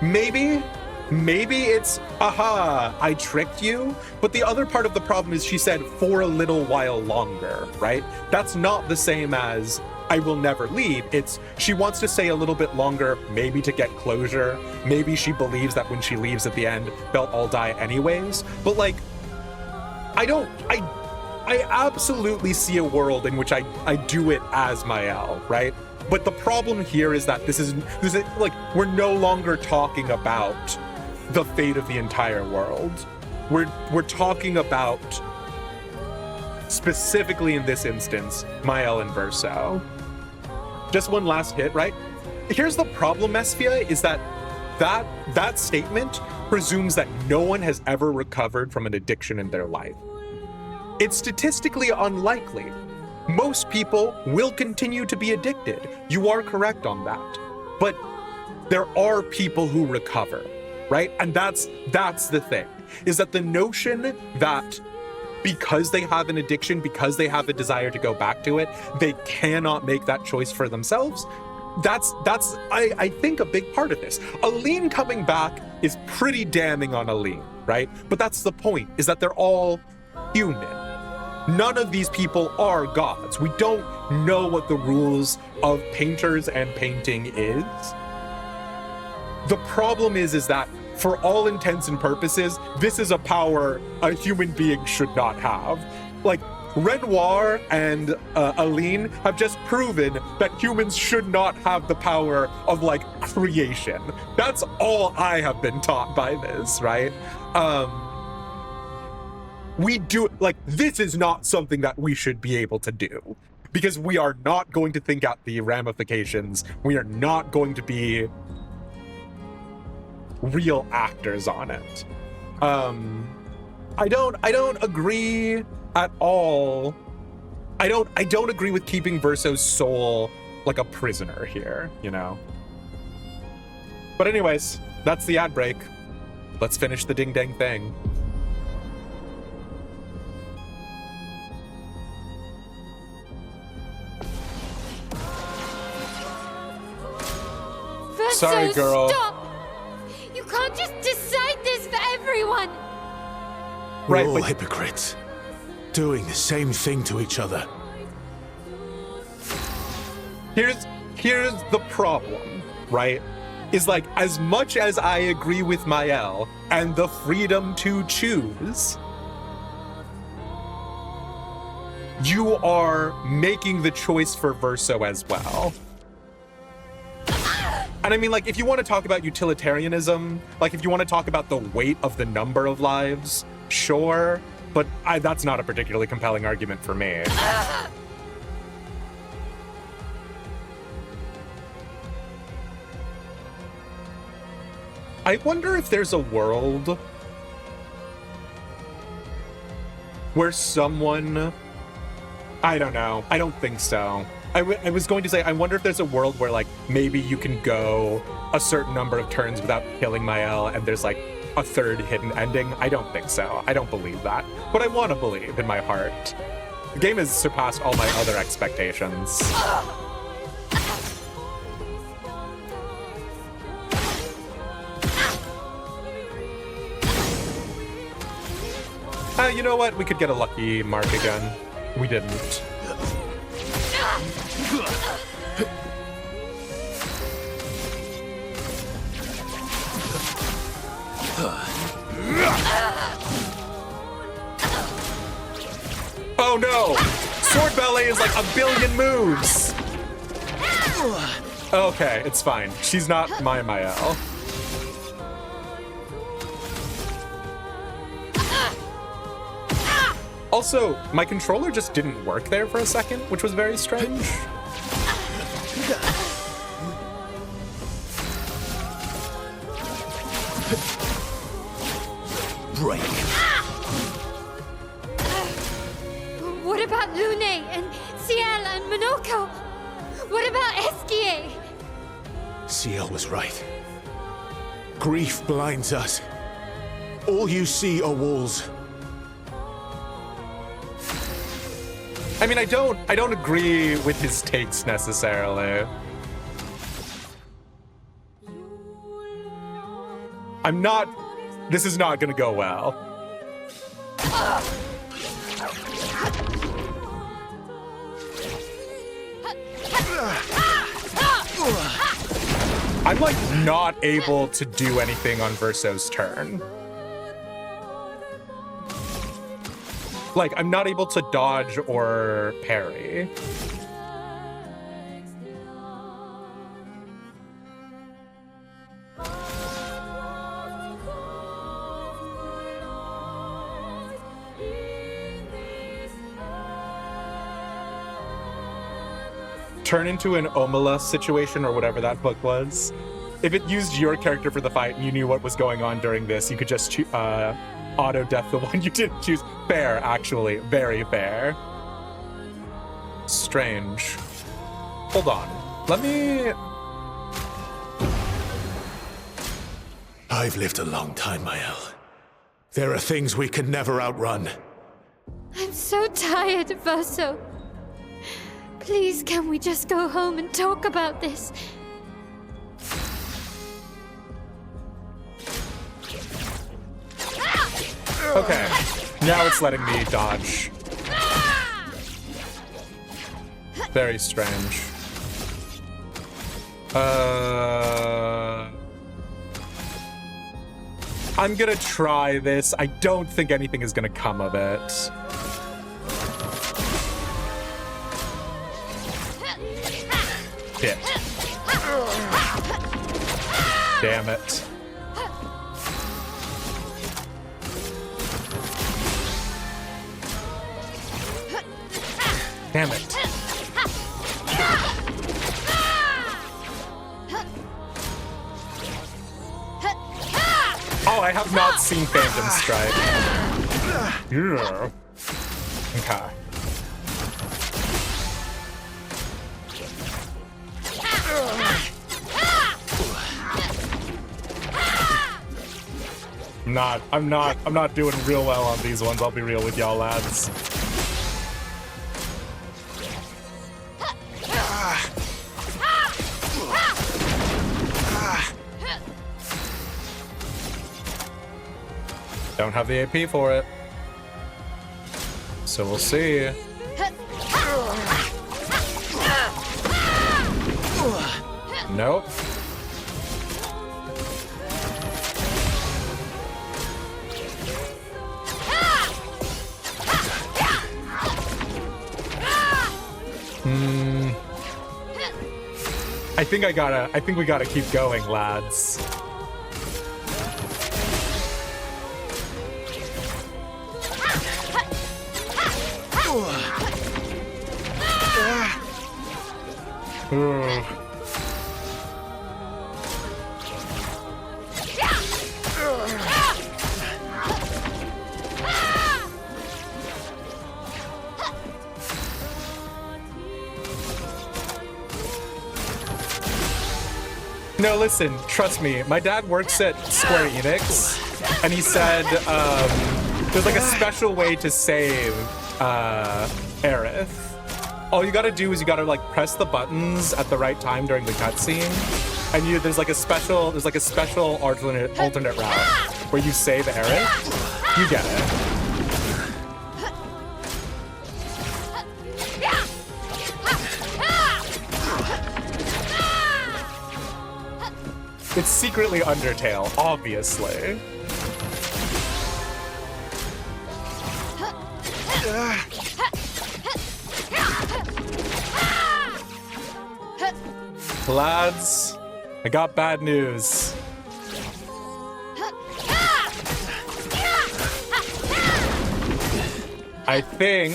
maybe it's, aha, I tricked you. But the other part of the problem is she said, for a little while longer, right? That's not the same as, I will never leave. It's, she wants to stay a little bit longer, maybe to get closure. Maybe she believes that when she leaves at the end, they'll all die anyways. But like, I absolutely see a world in which I do it as Mael, right? But the problem here is that this is like, we're no longer talking about the fate of the entire world. We're talking about, specifically in this instance, Mael and Verso. Just one last hit, right? Here's the problem, Mesphia, is that statement presumes that no one has ever recovered from an addiction in their life. It's statistically unlikely. Most people will continue to be addicted. You are correct on that. But there are people who recover, right? And that's the thing, is that the notion that because they have an addiction, because they have a desire to go back to it, they cannot make that choice for themselves. That's I think a big part of this. Aline coming back is pretty damning on Aline, right? But that's the point, is that they're all human. None of these people are gods. We don't know what the rules of painters and painting is. The problem is that for all intents and purposes, this is a power a human being should not have. Like, Renoir and Aline have just proven that humans should not have the power of, like, creation. That's all I have been taught by this, right? We do, like, this is not something that we should be able to do, because we are not going to think out the ramifications. We are not going to be real actors on it. I don't agree at all. I don't agree with keeping Verso's soul like a prisoner here, you know? But anyways, that's the ad break. Let's finish the ding dang thing. Sorry, girl. Stop! You can't just decide this for everyone! We're all hypocrites, doing the same thing to each other. Here's the problem, right? Is like, as much as I agree with Mael and the freedom to choose, you are making the choice for Verso as well. And I mean, like, if you want to talk about utilitarianism, like, if you want to talk about the weight of the number of lives, sure, but that's not a particularly compelling argument for me. I wonder if there's a world where someone... I don't know. I don't think so. I was going to say, I wonder if there's a world where, like, maybe you can go a certain number of turns without killing Mael and there's, like, a third hidden ending. I don't think so. I don't believe that. But I want to believe in my heart. The game has surpassed all my other expectations. You know what? We could get a lucky mark again. We didn't. Oh no! Sword Ballet is like a billion moves! Okay, it's fine. She's not my Mael. Also, my controller just didn't work there for a second, which was very strange. Break. What about Lune and Ciel and Monoko? What about Esquier? Ciel was right. Grief blinds us. All you see are walls. I mean, I don't agree with his takes necessarily. This is not gonna go well. I'm like not able to do anything on Verso's turn. Like, I'm not able to dodge or parry. Turn into an Omala situation or whatever that book was. If it used your character for the fight and you knew what was going on during this, you could just auto-death the one you didn't choose. Fair, actually. Very fair. Strange. Hold on. Let me... I've lived a long time, Mael. There are things we can never outrun. I'm so tired, Verso. Please, can we just go home and talk about this? Okay. Now it's letting me dodge. Very strange. I'm gonna try this. I don't think anything is gonna come of it. Shit. Damn it. Damn it. Oh, I have not seen Phantom Strike. Yeah. Okay. I'm not doing real well on these ones, I'll be real with y'all lads. Don't have the AP for it. So we'll see. Nope. I think we gotta keep going, lads. No, listen, trust me. My dad works at Square Enix, and he said there's like a special way to save Aerith. All you gotta do is you gotta like press the buttons at the right time during the cutscene, and there's like a special alternate route where you save Aerith. You get it. It's secretly Undertale, obviously. Lads, I got bad news. I think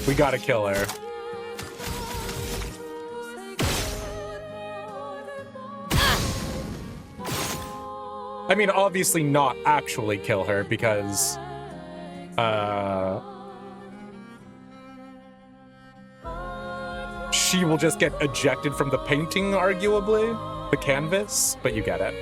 we gotta kill her. I mean, obviously not actually kill her because, she will just get ejected from the painting, arguably, the canvas, but you get it.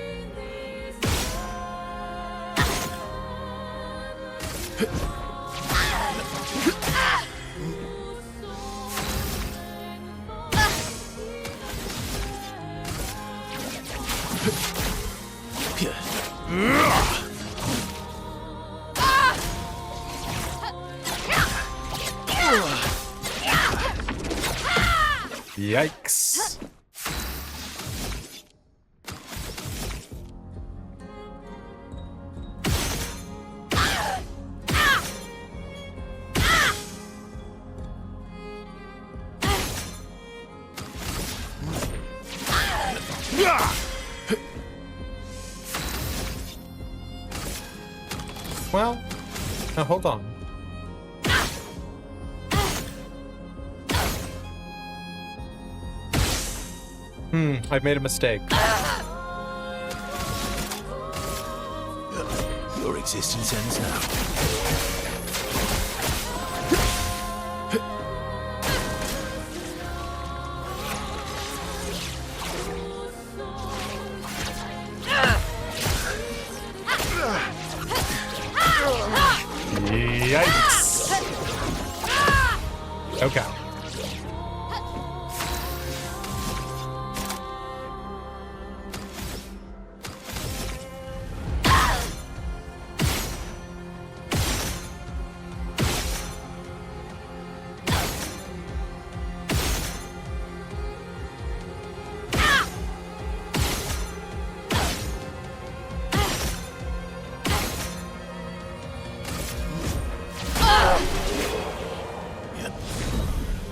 Yikes. Well, now hold on. I've made a mistake. Your existence ends now. Yikes. Okay.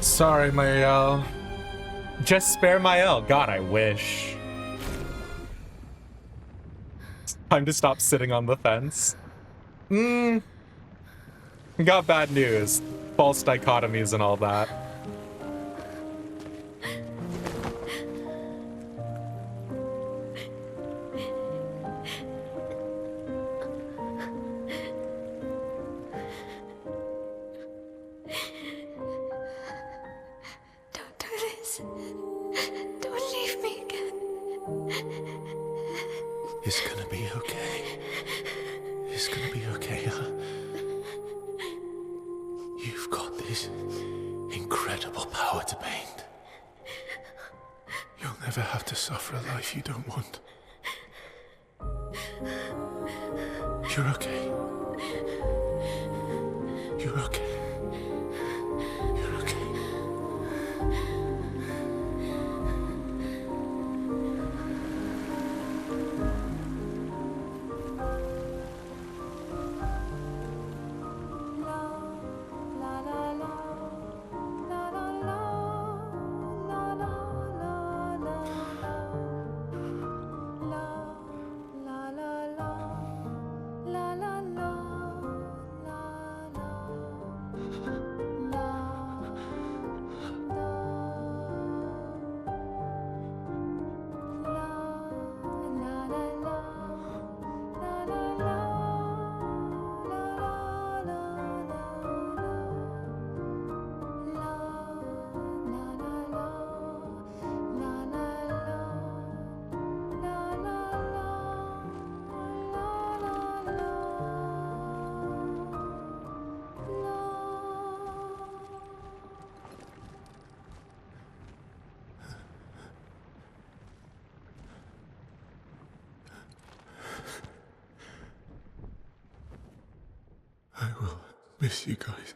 Sorry, Marielle. Just spare my L. God, I wish. It's time to stop sitting on the fence. We got bad news. False dichotomies and all that. It's gonna be okay. It's gonna be okay, huh? You've got this incredible power to paint. You'll never have to suffer a life you don't want. You're okay. You're okay. You're okay. I will miss you guys.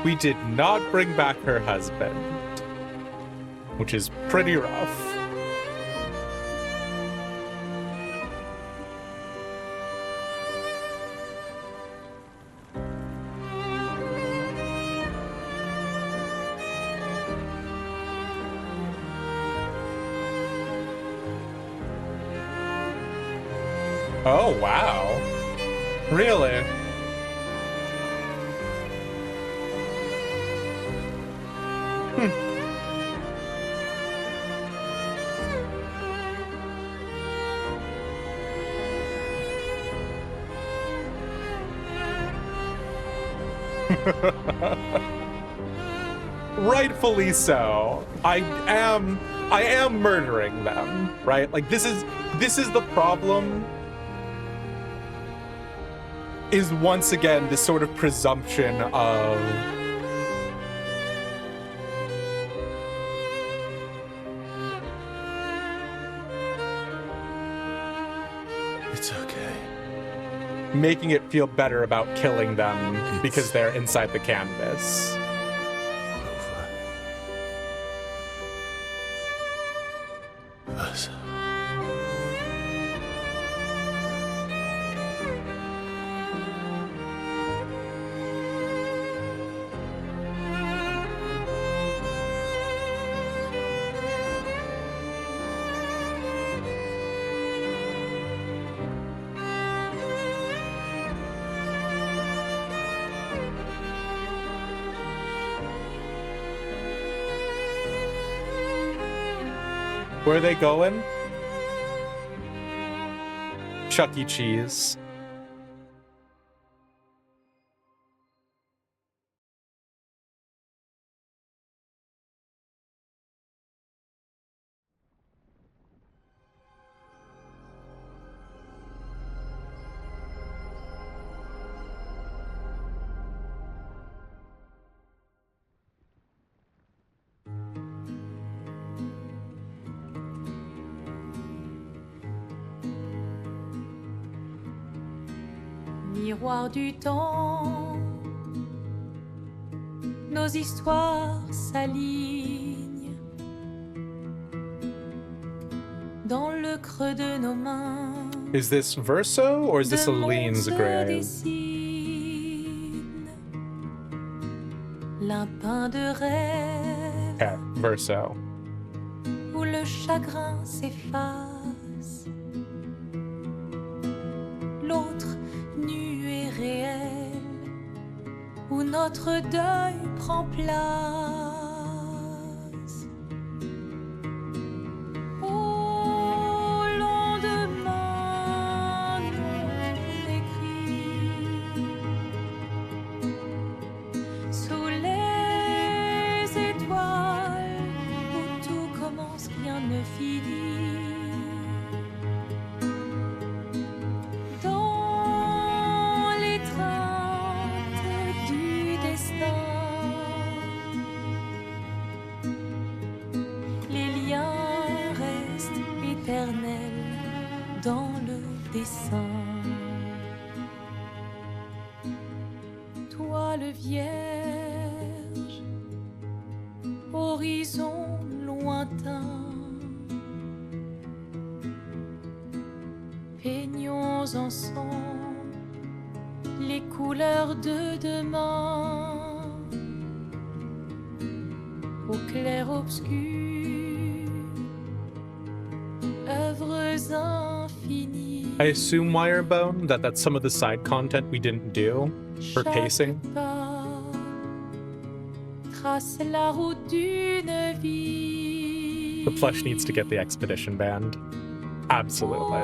We did not bring back her husband. which is pretty rough. Oh, wow. Really? Rightfully so. I am murdering them, right? Like this is the problem. Is once again this sort of presumption of It's okay. making it feel better about killing them because they're inside the canvas. Verso. Where are they going? Chuck E. Cheese. Miroir du temps, nos histoires s'alignent dans le creux de nos mains. Is this Verso or is this Aline's grave? L'un peint de rêve, Okay, Verso. où le chagrin s'efface, l'autre nu et réel, où notre deuil prend place. Au lendemain non écrit, sous les étoiles, où tout commence, rien ne finit. Dans le dessin, toi le vierge, horizon lointain, peignons ensemble les couleurs de demain, au clair obscur. I assume Wirebone that's some of the side content we didn't do for pacing. The plush needs to get the expedition band. Absolutely.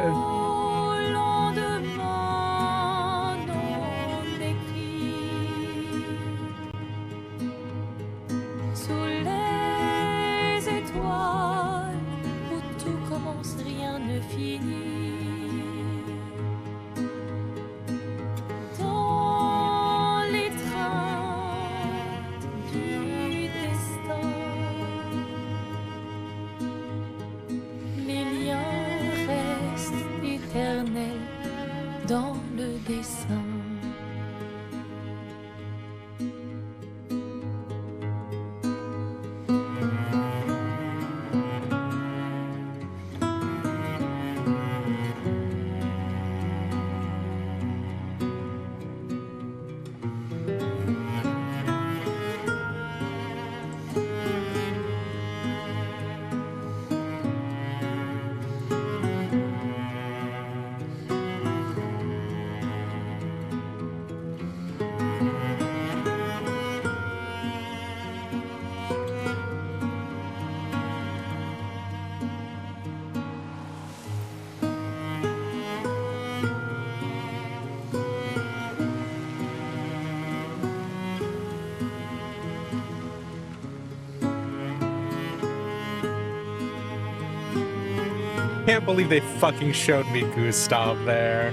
Can't believe they fucking showed me Gustav there.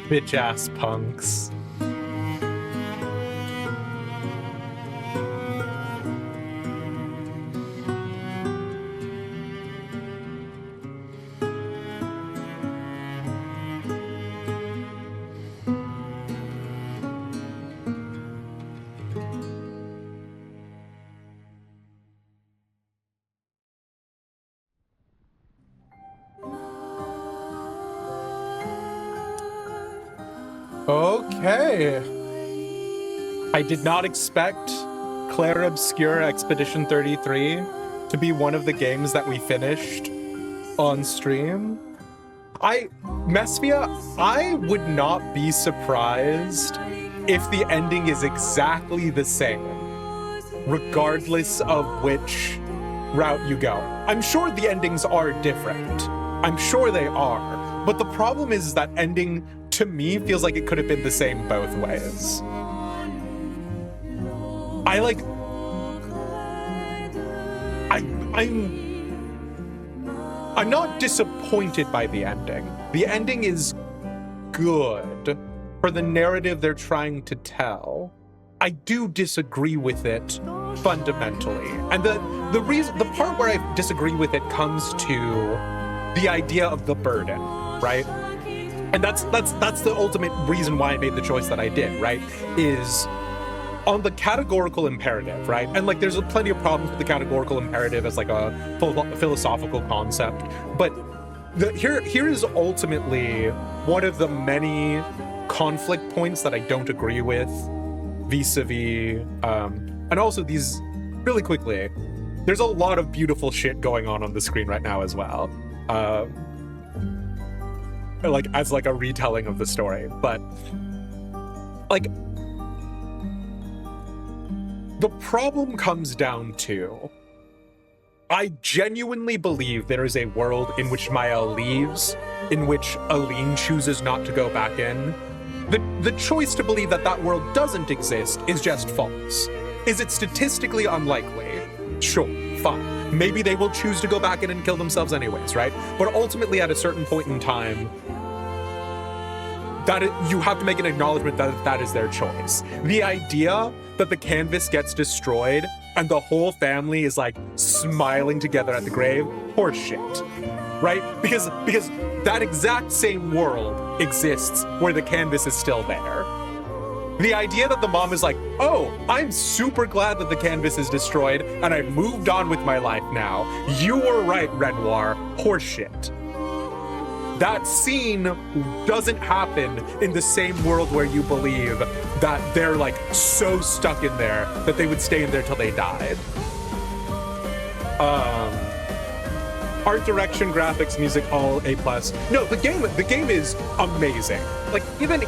Bitch ass punks. Okay. I did not expect Clair Obscur Expedition 33 to be one of the games that we finished on stream. Mesphia, I would not be surprised if the ending is exactly the same, regardless of which route you go. I'm sure the endings are different. I'm sure they are. But the problem is that ending, to me, feels like it could have been the same both ways. I'm not disappointed by the ending. The ending is good for the narrative they're trying to tell. I do disagree with it fundamentally. And the part where I disagree with it comes to the idea of the burden, right? And that's the ultimate reason why I made the choice that I did, right? Is on the categorical imperative, right? And like there's plenty of problems with the categorical imperative as like a philosophical concept, but here is ultimately one of the many conflict points that I don't agree with vis-a-vis and also these, really quickly, there's a lot of beautiful shit going on the screen right now as well, like as like a retelling of the story, but like the problem comes down to, I genuinely believe there is a world in which Maya leaves, in which Aline chooses not to go back in. The choice to believe that that world doesn't exist is just false. Is it statistically unlikely? Sure, fine. Maybe they will choose to go back in and kill themselves anyways, right? But ultimately at a certain point in time, you have to make an acknowledgement that that is their choice. The idea that the canvas gets destroyed and the whole family is like smiling together at the grave, horseshit, right? Because that exact same world exists where the canvas is still there. The idea that the mom is like, oh, I'm super glad that the canvas is destroyed and I've moved on with my life now. You were right, Renoir, horseshit. That scene doesn't happen in the same world where you believe that they're like so stuck in there that they would stay in there till they died. Art direction, graphics, music, all A+. No, the game is amazing. Like even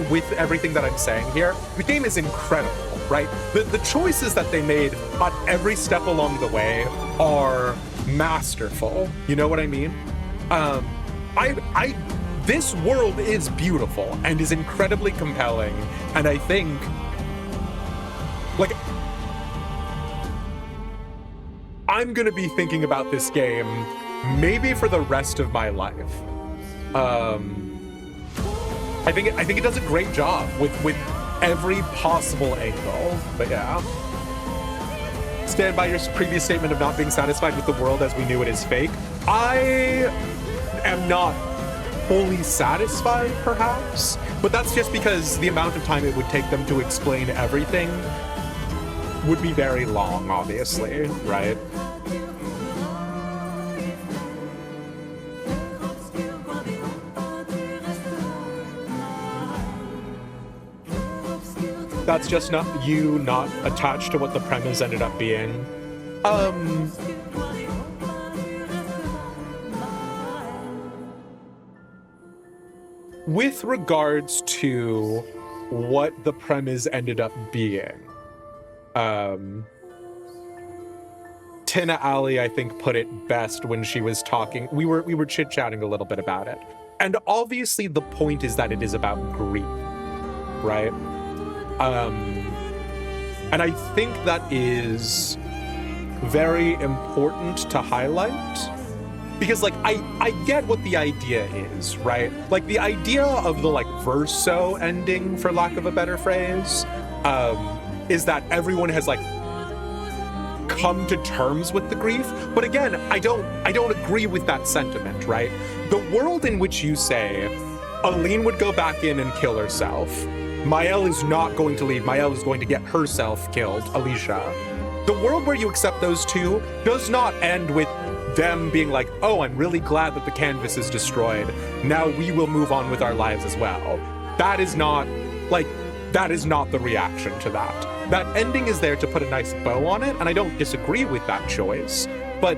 with everything that I'm saying here, the game is incredible, right? The choices that they made on every step along the way are masterful. You know what I mean? This world is beautiful and is incredibly compelling, and I think, like, I'm gonna be thinking about this game maybe for the rest of my life. I think it does a great job with every possible angle, but yeah. Stand by your previous statement of not being satisfied with the world as we knew it is fake. I am not fully satisfied, perhaps, but that's just because the amount of time it would take them to explain everything would be very long, obviously, right? That's just not attached to what the premise ended up being. With regards to what the premise ended up being, Tina Ali, I think, put it best when she was talking. We were chit-chatting a little bit about it. And obviously the point is that it is about grief, right? And I think that is very important to highlight, because like I get what the idea is, right? Like the idea of the like verso ending, for lack of a better phrase, is that everyone has like come to terms with the grief. But again, I don't agree with that sentiment, right? The world in which you say Aline would go back in and kill herself, Mael is not going to leave, Mael is going to get herself killed, Alicia. The world where you accept those two does not end with them being like, oh, I'm really glad that the canvas is destroyed. Now we will move on with our lives as well. That is not the reaction to that. That ending is there to put a nice bow on it, and I don't disagree with that choice, but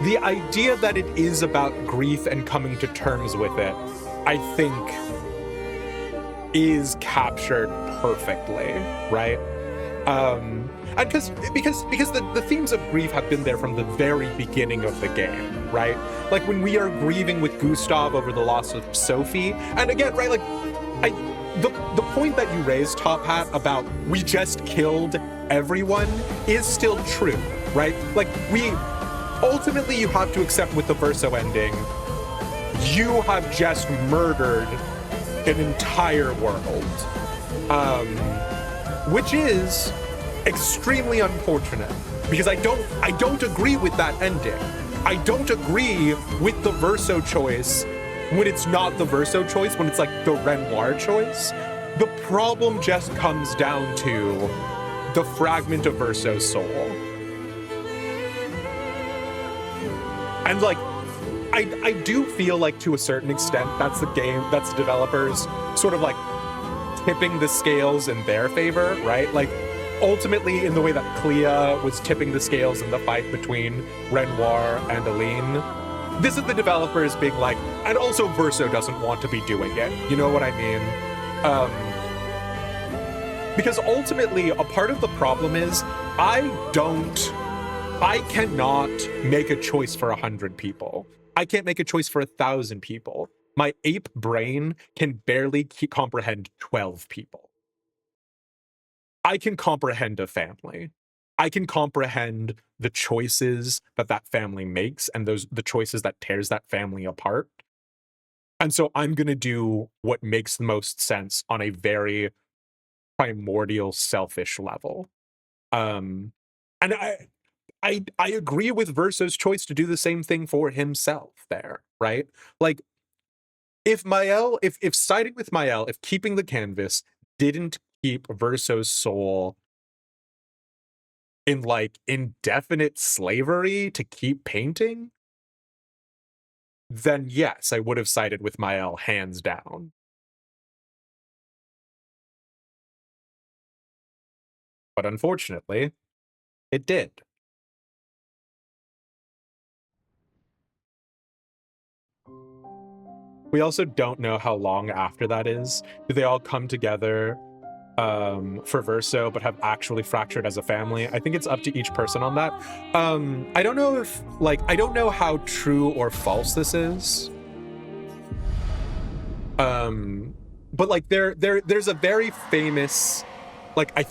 the idea that it is about grief and coming to terms with it, I think, is captured perfectly, right? And because the themes of grief have been there from the very beginning of the game, right? Like when we are grieving with Gustav over the loss of Sophie, and again, right, like the point that you raised, Top Hat, about we just killed everyone is still true, right? Like ultimately you have to accept with the verso ending, you have just murdered an entire world, which is extremely unfortunate, because I don't agree with that ending. I don't agree with the verso choice when it's not the verso choice, when it's like the Renoir choice. The problem just comes down to the fragment of verso's soul. And like, I do feel like to a certain extent that's the developers sort of like tipping the scales in their favor, right? Like ultimately in the way that Clea was tipping the scales in the fight between Renoir and Aline, this is the developers being like, and also Verso doesn't want to be doing it, you know what I mean? Because ultimately a part of the problem is I cannot make a choice for 100 people. I can't make a choice for 1,000 people. My ape brain can barely comprehend 12 people. I can comprehend a family. I can comprehend the choices that family makes and the choices that tears that family apart. And so I'm going to do what makes the most sense on a very primordial, selfish level. And I agree with Verso's choice to do the same thing for himself there, right? Like, if siding with Mael, if keeping the canvas didn't keep Verso's soul in like indefinite slavery to keep painting, then yes, I would have sided with Mael hands down. But unfortunately, it did. We also don't know how long after that is. Do they all come together for Verso, but have actually fractured as a family? I think it's up to each person on that. I don't know if, like, I don't know how true or false this is. But like there's a very famous, like, I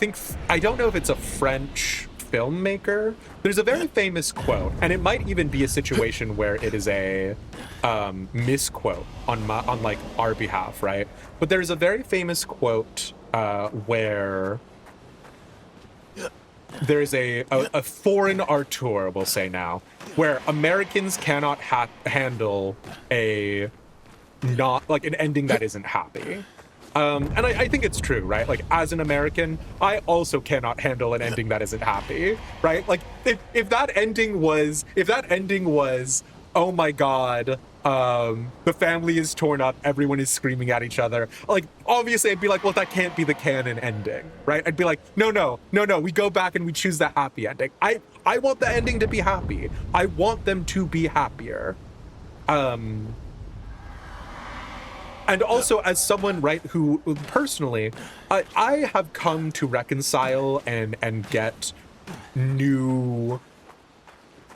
don't know if it's a French filmmaker. There's a very famous quote, and it might even be a situation where it is a misquote on like our behalf, right? But there's a very famous quote where there's a foreign auteur, we'll say now, where Americans cannot handle not like an ending that isn't happy. And I think it's true, right? Like, as an American, I also cannot handle an ending that isn't happy, right? Like, if that ending was, oh my god, the family is torn up, everyone is screaming at each other, like, obviously I'd be like, well, that can't be the canon ending, right? I'd be like, no, we go back and we choose the happy ending. I want the ending to be happy. I want them to be happier. And also, as someone, right, who personally, I have come to reconcile and get new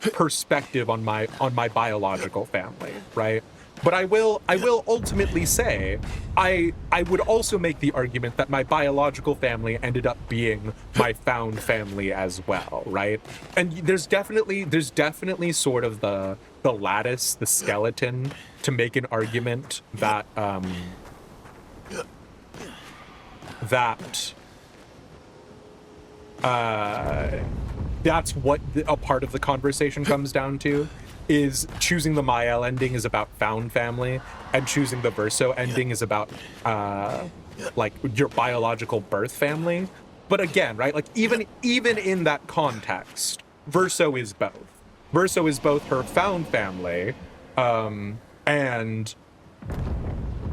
perspective on my biological family, right? But I will ultimately say, I would also make the argument that my biological family ended up being my found family as well, right? And there's definitely sort of the lattice, the skeleton, to make an argument that that's what a part of the conversation comes down to, is choosing the Mael ending is about found family, and choosing the Verso ending is about like your biological birth family. But again, right, like even in that context, Verso is both. Verso is both her found family and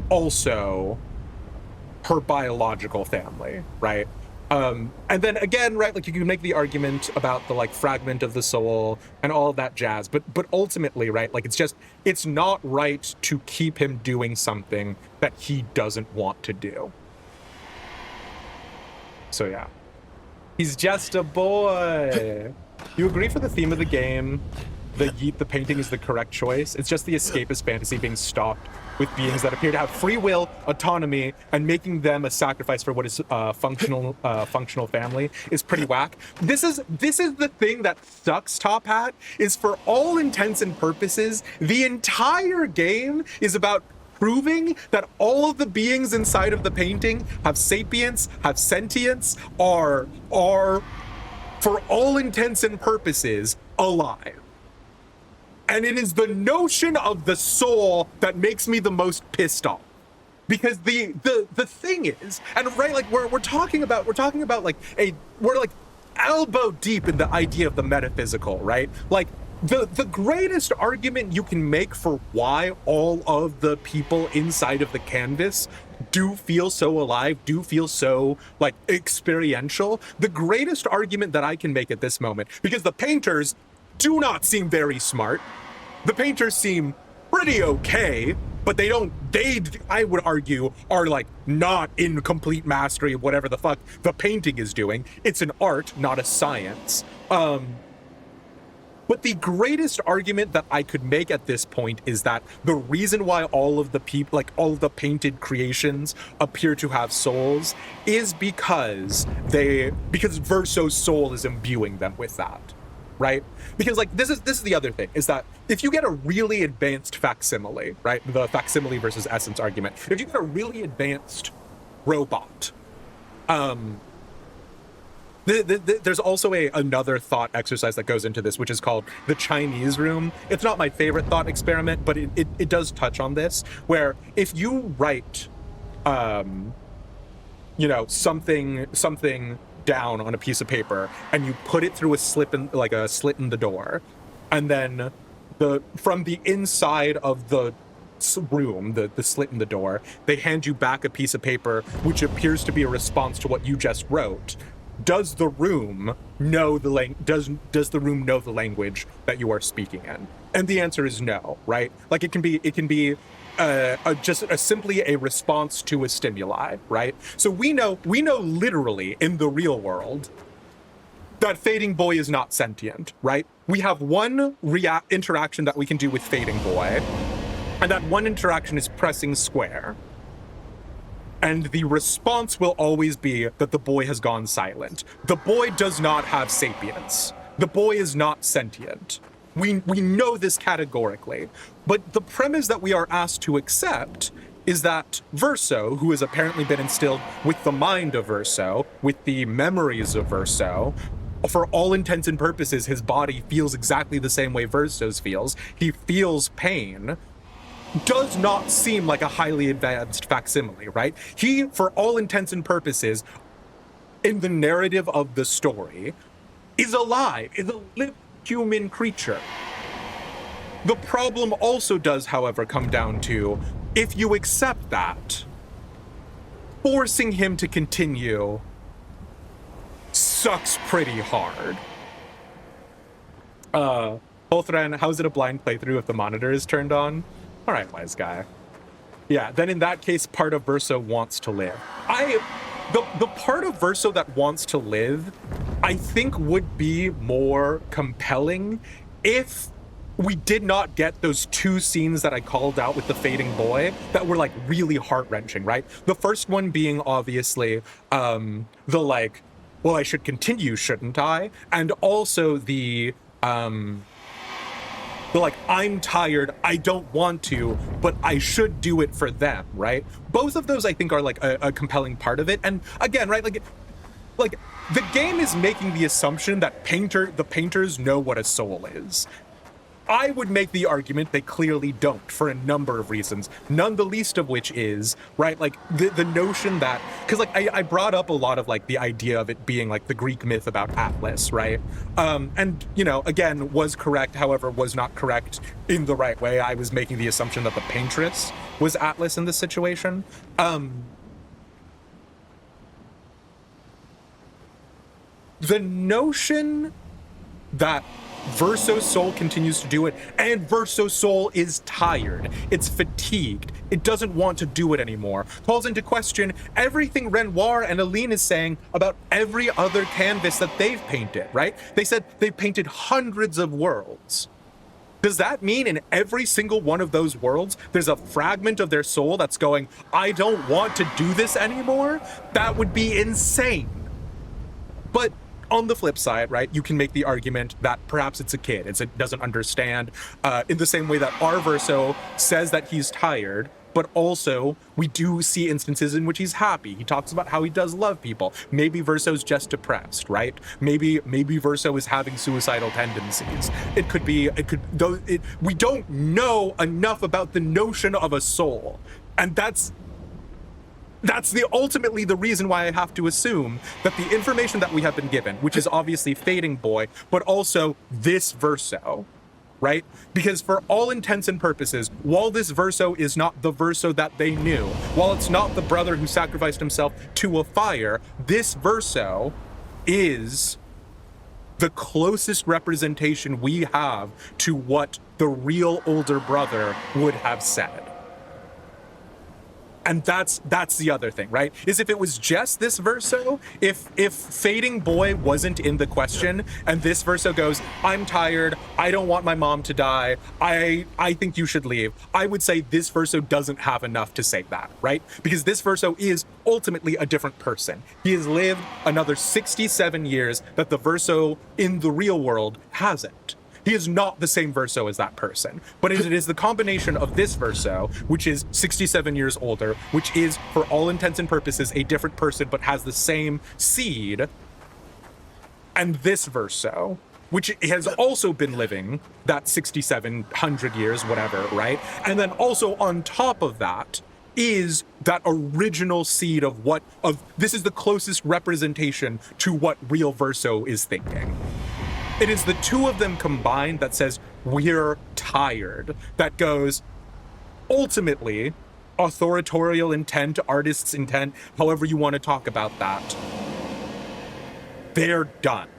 also her biological family, right? And then again, right, like you can make the argument about the like fragment of the soul and all of that jazz, but ultimately, right, like it's not right to keep him doing something that he doesn't want to do. So yeah, he's just a boy. You agree for the theme of the game, the Yeet the painting is the correct choice. It's just the escapist fantasy being stocked with beings that appear to have free will, autonomy, and making them a sacrifice for what is functional family is pretty whack. This is the thing that sucks, Top Hat, is for all intents and purposes, the entire game is about proving that all of the beings inside of the painting have sapience, have sentience, are for all intents and purposes alive. And it is the notion of the soul that makes me the most pissed off. Because the thing is, and right, like we're talking about like we're like elbow deep in the idea of the metaphysical, right? Like the greatest argument you can make for why all of the people inside of the canvas do feel so alive, do feel so like experiential. The greatest argument that I can make at this moment, because the painters do not seem very smart. The painters seem pretty okay, but they I would argue, are like not in complete mastery of whatever the fuck the painting is doing. It's an art, not a science. But the greatest argument that I could make at this point is that the reason why all of the people, like all of the painted creations appear to have souls is because Verso's soul is imbuing them with that. Right? Because like this is the other thing, is that if you get a really advanced facsimile, right? The facsimile versus essence argument. If you get a really advanced robot, there's also another thought exercise that goes into this, which is called the Chinese room. It's not my favorite thought experiment, but it does touch on this, where if you write, something down on a piece of paper and you put it through a slit in the door, and then from the inside of the room, the slit in the door, they hand you back a piece of paper which appears to be a response to what you just wrote. Does the room know does the room know the language that you are speaking in? And the answer is no, right? Like it can be just simply a response to a stimuli, right? So we know literally in the real world that Fading Boy is not sentient, right? We have one interaction that we can do with Fading Boy, and that one interaction is pressing square. And the response will always be that the boy has gone silent. The boy does not have sapience. The boy is not sentient. We know this categorically. But the premise that we are asked to accept is that Verso, who has apparently been instilled with the mind of Verso, with the memories of Verso, for all intents and purposes, his body feels exactly the same way Verso's feels. He feels pain. Does not seem like a highly advanced facsimile, right? He, for all intents and purposes, in the narrative of the story, is alive, is a living human creature. The problem also does, however, come down to, if you accept that, forcing him to continue sucks pretty hard. Holthran, how is it a blind playthrough if the monitor is turned on? All right, wise guy. Yeah, then in that case, part of Verso wants to live. The part of Verso that wants to live, I think would be more compelling if we did not get those two scenes that I called out with the fading boy that were like really heart-wrenching, right? The first one being obviously the like, well, I should continue, shouldn't I? And also the like, I'm tired, I don't want to, but I should do it for them, right? Both of those I think are like a compelling part of it. And again, right, like the game is making the assumption that the painters know what a soul is. I would make the argument they clearly don't for a number of reasons, none the least of which is, right, like the notion that, because like I brought up a lot of like the idea of it being like the Greek myth about Atlas, right? And, you know, again, was correct, however, was not correct in the right way. I was making the assumption that the paintress was Atlas in this situation. The notion that Verso's soul continues to do it, and Verso's soul is tired, it's fatigued, it doesn't want to do it anymore, calls into question everything Renoir and Aline is saying about every other canvas that they've painted, right? They said they've painted hundreds of worlds. Does that mean in every single one of those worlds, there's a fragment of their soul that's going, I don't want to do this anymore? That would be insane. But on the flip side, right, you can make the argument that perhaps it's a kid. It doesn't understand in the same way that our Verso says that he's tired, but also we do see instances in which he's happy. He talks about how he does love people. Maybe Verso's just depressed, right? Maybe Verso is having suicidal tendencies. We don't know enough about the notion of a soul. And that's ultimately the reason why I have to assume that the information that we have been given, which is obviously Fading Boy, but also this Verso, right? Because for all intents and purposes, while this Verso is not the Verso that they knew, while it's not the brother who sacrificed himself to a fire, this Verso is the closest representation we have to what the real older brother would have said. And that's the other thing, right? Is if it was just this Verso, if Fading Boy wasn't in the question, and this Verso goes, I'm tired, I don't want my mom to die, I think you should leave, I would say this Verso doesn't have enough to say that, right? Because this Verso is ultimately a different person. He has lived another 67 years that the Verso in the real world hasn't. He is not the same Verso as that person, but it is the combination of this Verso, which is 67 years older, which is, for all intents and purposes, a different person, but has the same seed, and this Verso, which has also been living that 6,700 years, whatever, right? And then also on top of that is that original seed of this is the closest representation to what real Verso is thinking. It is the two of them combined that says, we're tired. That goes, ultimately, authorial intent, artist's intent, however you want to talk about that, they're done.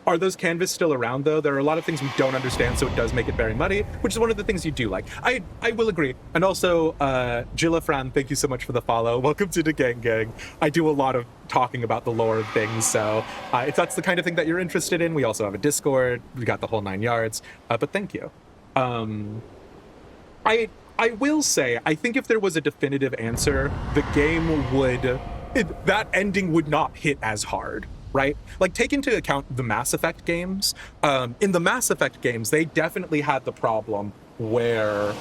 Are those canvas still around, though? There are a lot of things we don't understand, so it does make it very muddy, which is one of the things you do like. I will agree. And also, Jilla Fran, thank you so much for the follow. Welcome to the gang. I do a lot of talking about the lore of things, so if that's the kind of thing that you're interested in, we also have a Discord. We got the whole 9 yards, but thank you. I will say, I think if there was a definitive answer, the game that ending would not hit as hard. Right? Like, take into account the Mass Effect games. In the Mass Effect games, they definitely had the problem where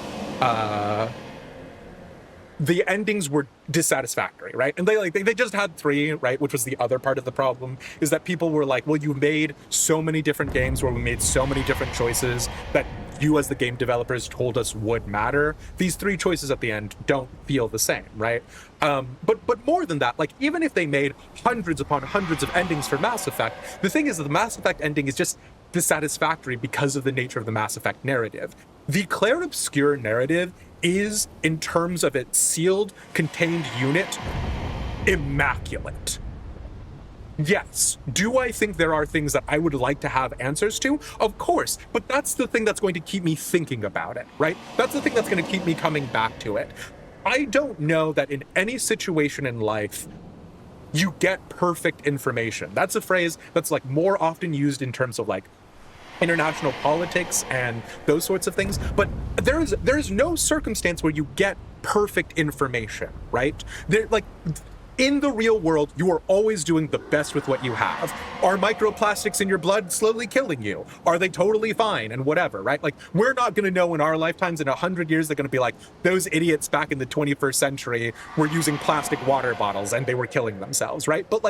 the endings were dissatisfactory, right? And they just had 3, right? Which was the other part of the problem, is that people were like, well, you made so many different games where we made so many different choices that you as the game developers told us would matter. These 3 choices at the end don't feel the same, right? But more than that, like, even if they made hundreds upon hundreds of endings for Mass Effect, the thing is that the Mass Effect ending is just dissatisfactory because of the nature of the Mass Effect narrative. The Clair Obscur narrative is, in terms of its sealed, contained unit, immaculate. Yes. Do I think there are things that I would like to have answers to? Of course. But that's the thing that's going to keep me thinking about it, right? That's the thing that's going to keep me coming back to it. I don't know that in any situation in life, you get perfect information. That's a phrase that's like more often used in terms of like international politics and those sorts of things, but there is no circumstance where you get perfect information, right? In the real world, you are always doing the best with what you have. Are microplastics in your blood slowly killing you? Are they totally fine and whatever, right? Like, we're not going to know in our lifetimes. In 100 years, they're going to be like, those idiots back in the 21st century were using plastic water bottles and they were killing themselves, right? But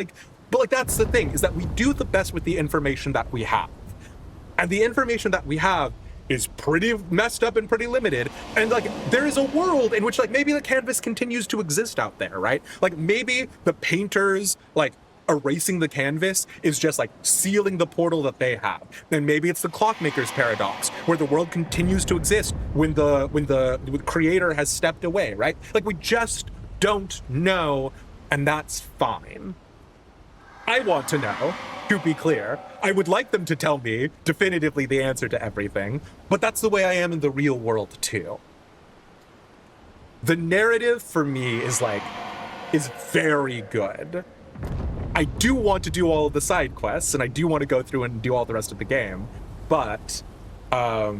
that's the thing, is that we do the best with the information that we have. And the information that we have is pretty messed up and pretty limited. And like, there is a world in which like maybe the canvas continues to exist out there, right? Like maybe the painters like erasing the canvas is just like sealing the portal that they have. And maybe it's the clockmaker's paradox, where the world continues to exist when the creator has stepped away, right? Like, we just don't know, and that's fine. I want to know, to be clear. I would like them to tell me definitively the answer to everything, but that's the way I am in the real world too. The narrative for me is very good. I do want to do all of the side quests, and I do want to go through and do all the rest of the game, but I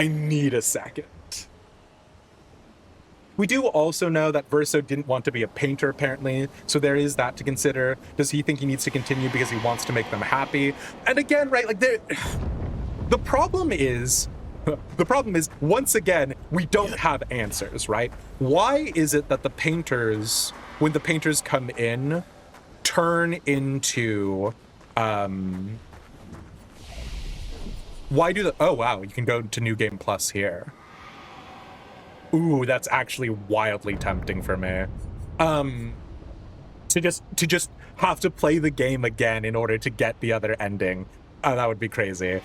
need a second. We do also know that Verso didn't want to be a painter, apparently, so there is that to consider. Does he think he needs to continue because he wants to make them happy? And again, right, like, the problem is, once again, we don't have answers, right? Why is it that the painters, when the painters come in, turn into, oh wow, you can go to New Game Plus here. Ooh, that's actually wildly tempting for me. To just have to play the game again in order to get the other ending. That would be crazy.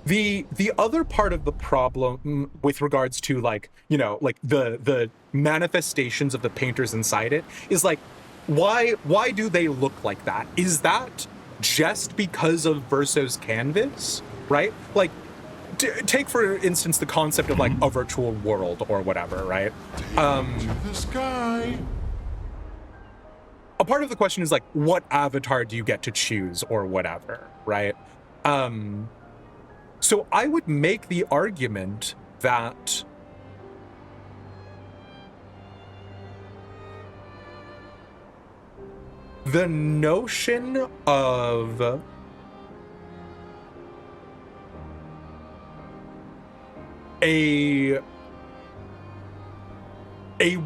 The other part of the problem with regards to like, you know, like the manifestations of the painters inside it is like, why do they look like that? Is that just because of Verso's canvas, right? Like, take for instance the concept of like a virtual world or whatever, right? The sky. A part of the question is like, what avatar do you get to choose or whatever, right? So I would make the argument that the notion of a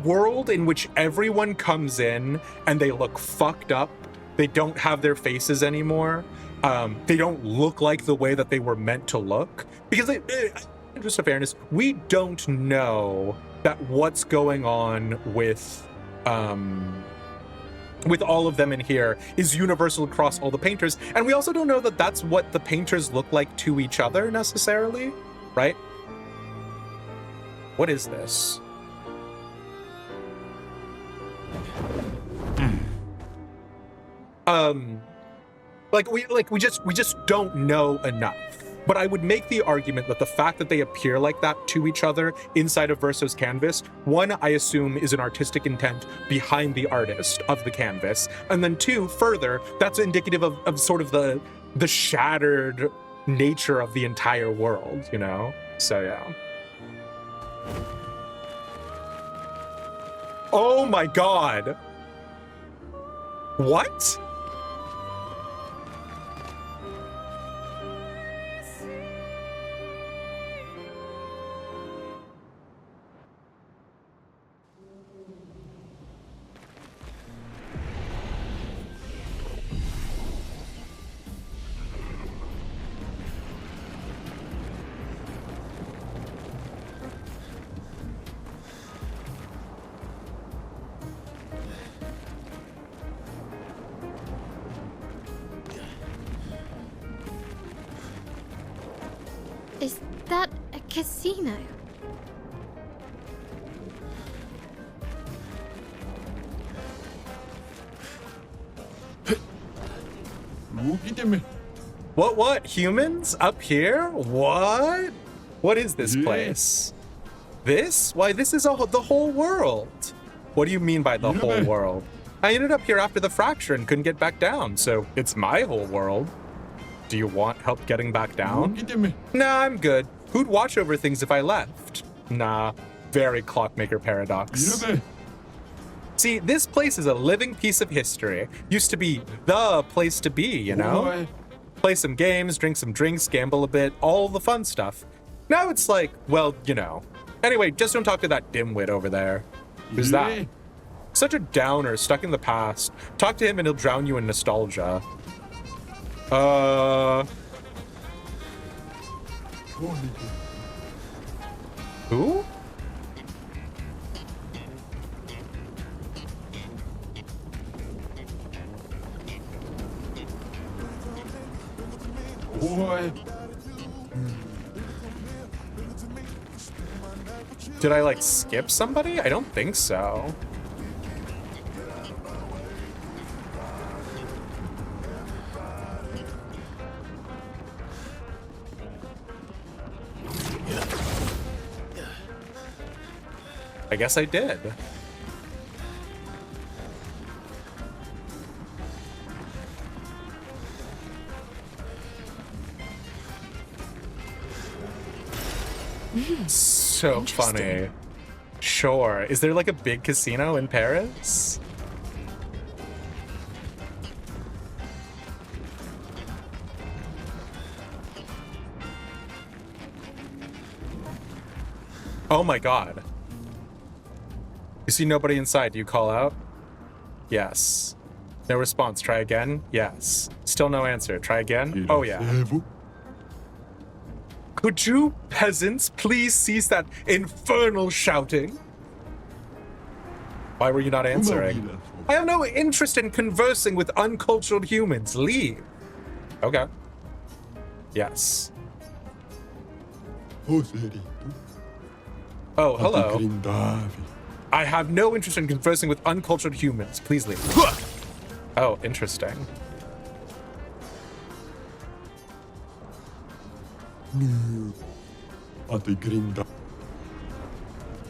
world in which everyone comes in and they look fucked up, they don't have their faces anymore, they don't look like the way that they were meant to look, because just a fairness, we don't know that what's going on with all of them in here is universal across all the painters, and we also don't know that that's what the painters look like to each other necessarily, right? What is this? We just don't know enough. But I would make the argument that the fact that they appear like that to each other inside of Verso's canvas, one, I assume, is an artistic intent behind the artist of the canvas, and then two, further, that's indicative of sort of the shattered nature of the entire world, you know? So yeah. Oh my god! What? Is that a casino? What? Humans? Up here? What? What is this place? This? Why, this is the whole world. What do you mean by the whole world? I ended up here after the fracture and couldn't get back down, so it's my whole world. Do you want help getting back down? Nah, I'm good. Who'd watch over things if I left? Nah, very clockmaker paradox. See, this place is a living piece of history. Used to be the place to be, you know? Play some games, drink some drinks, gamble a bit, all the fun stuff. Now it's like, well, you know. Anyway, just don't talk to that dimwit over there. Who's that? Such a downer, stuck in the past. Talk to him and he'll drown you in nostalgia. Who? Did I, like, skip somebody? I don't think so. I guess I did. So funny. Sure. Is there like a big casino in Paris? Oh my god. You see nobody inside. Do you call out? Yes. No response. Try again? Yes. Still no answer. Try again? Oh yeah. Could you peasants please cease that infernal shouting? Why were you not answering? I have no interest in conversing with uncultured humans. Leave. Okay. Yes. Oh, hello. I have no interest in conversing with uncultured humans. Please leave. Oh, interesting.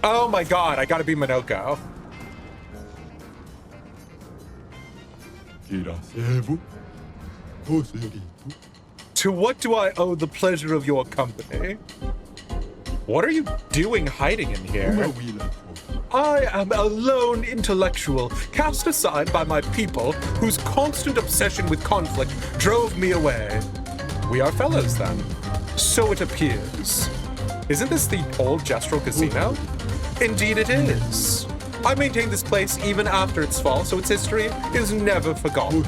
Oh my god, I gotta be Minoko. To what do I owe the pleasure of your company? What are you doing hiding in here? I am a lone intellectual, cast aside by my people, whose constant obsession with conflict drove me away. We are fellows, then. So it appears. Isn't this the old Gestural Casino? Indeed it is. I maintain this place even after its fall, so its history is never forgotten.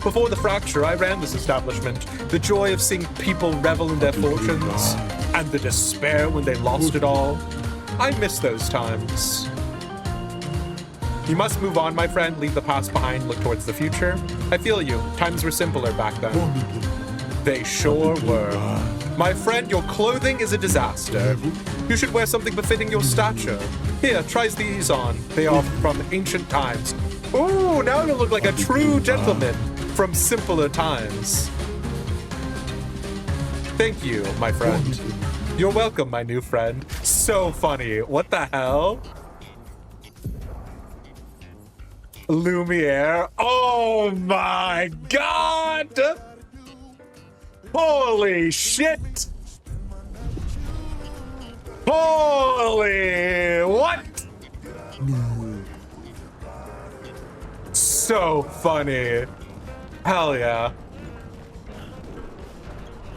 Before the fracture, I ran this establishment. The joy of seeing people revel in their fortunes, and the despair when they lost it all. I miss those times. You must move on, my friend. Leave the past behind, look towards the future. I feel you. Times were simpler back then. They sure were. My friend, your clothing is a disaster. You should wear something befitting your stature. Here, try these on. They are from ancient times. Ooh, now you look like a true gentleman from simpler times. Thank you, my friend. You're welcome, my new friend. So funny. What the hell? Lumiere. Oh my god! Holy shit! Holy what? So funny. Hell yeah.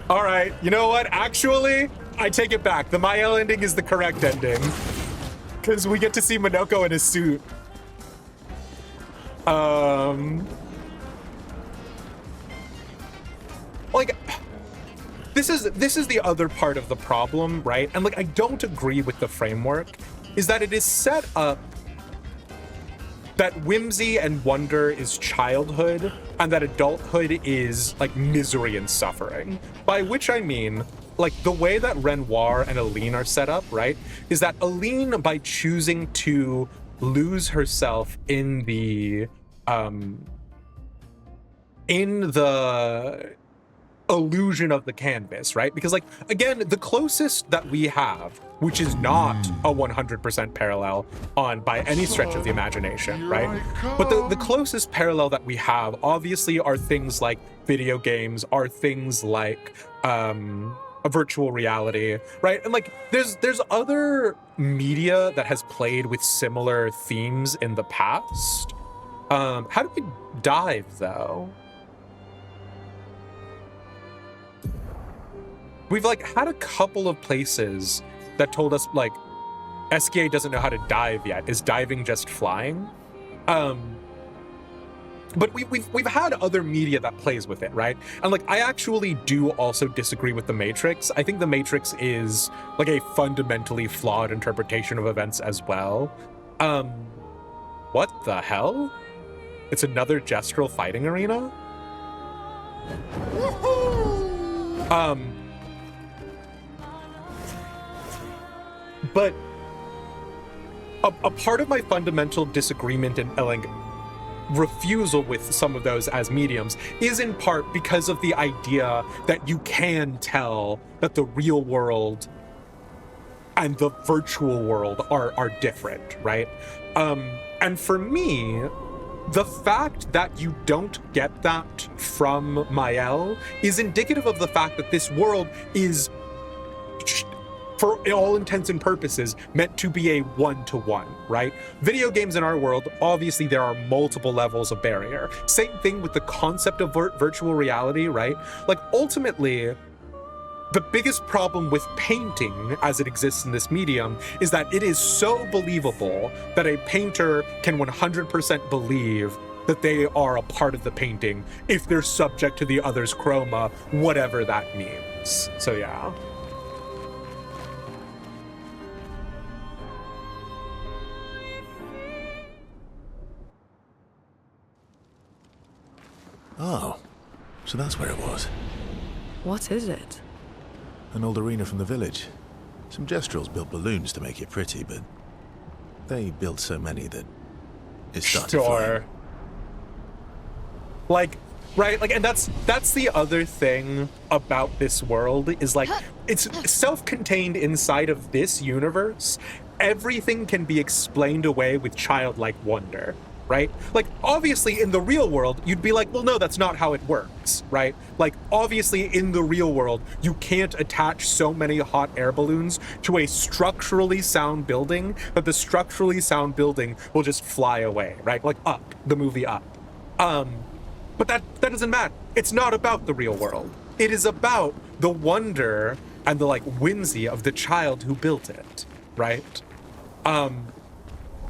All right, you know what? Actually, I take it back. The Mael ending is the correct ending. Because we get to see Minoko in his suit. Like, this is the other part of the problem, right? And like, I don't agree with the framework, is that it is set up that whimsy and wonder is childhood, and that adulthood is like misery and suffering. By which I mean, like the way that Renoir and Aline are set up, right, is that Aline, by choosing to lose herself in the illusion of the canvas, right? Because like, again, the closest that we have, which is not a 100% parallel on by any stretch of the imagination, right? But the closest parallel that we have obviously are things like video games, are things like a virtual reality, right? And like there's other media that has played with similar themes in the past. How do we dive though? We've like had a couple of places that told us like SKA doesn't know how to dive yet. Is diving just flying? But we've had other media that plays with it, right? And like I actually do also disagree with the Matrix. I think the Matrix is like a fundamentally flawed interpretation of events as well. What the hell? It's another gestural fighting arena? But a part of my fundamental disagreement and like refusal with some of those as mediums is in part because of the idea that you can tell that the real world and the virtual world are different, right? And for me, the fact that you don't get that from Mael is indicative of the fact that this world is, for all intents and purposes, meant to be a one-to-one, right? Video games in our world, obviously there are multiple levels of barrier. Same thing with the concept of virtual reality, right? Like ultimately, the biggest problem with painting as it exists in this medium is that it is so believable that a painter can 100% believe that they are a part of the painting if they're subject to the other's chroma, whatever that means. So yeah. Oh, so that's where it was. What is it? An old arena from the village. Some Gestrels built balloons to make it pretty, but they built so many that it started flying. Like, right, like, and that's the other thing about this world is like, it's self-contained inside of this universe. Everything can be explained away with childlike wonder, right? Like, obviously, in the real world, you'd be like, well, no, that's not how it works, right? Like, obviously, in the real world, you can't attach so many hot air balloons to a structurally sound building that the structurally sound building will just fly away, right? Like, Up, the movie Up. But that doesn't matter. It's not about the real world. It is about the wonder and the, like, whimsy of the child who built it, right?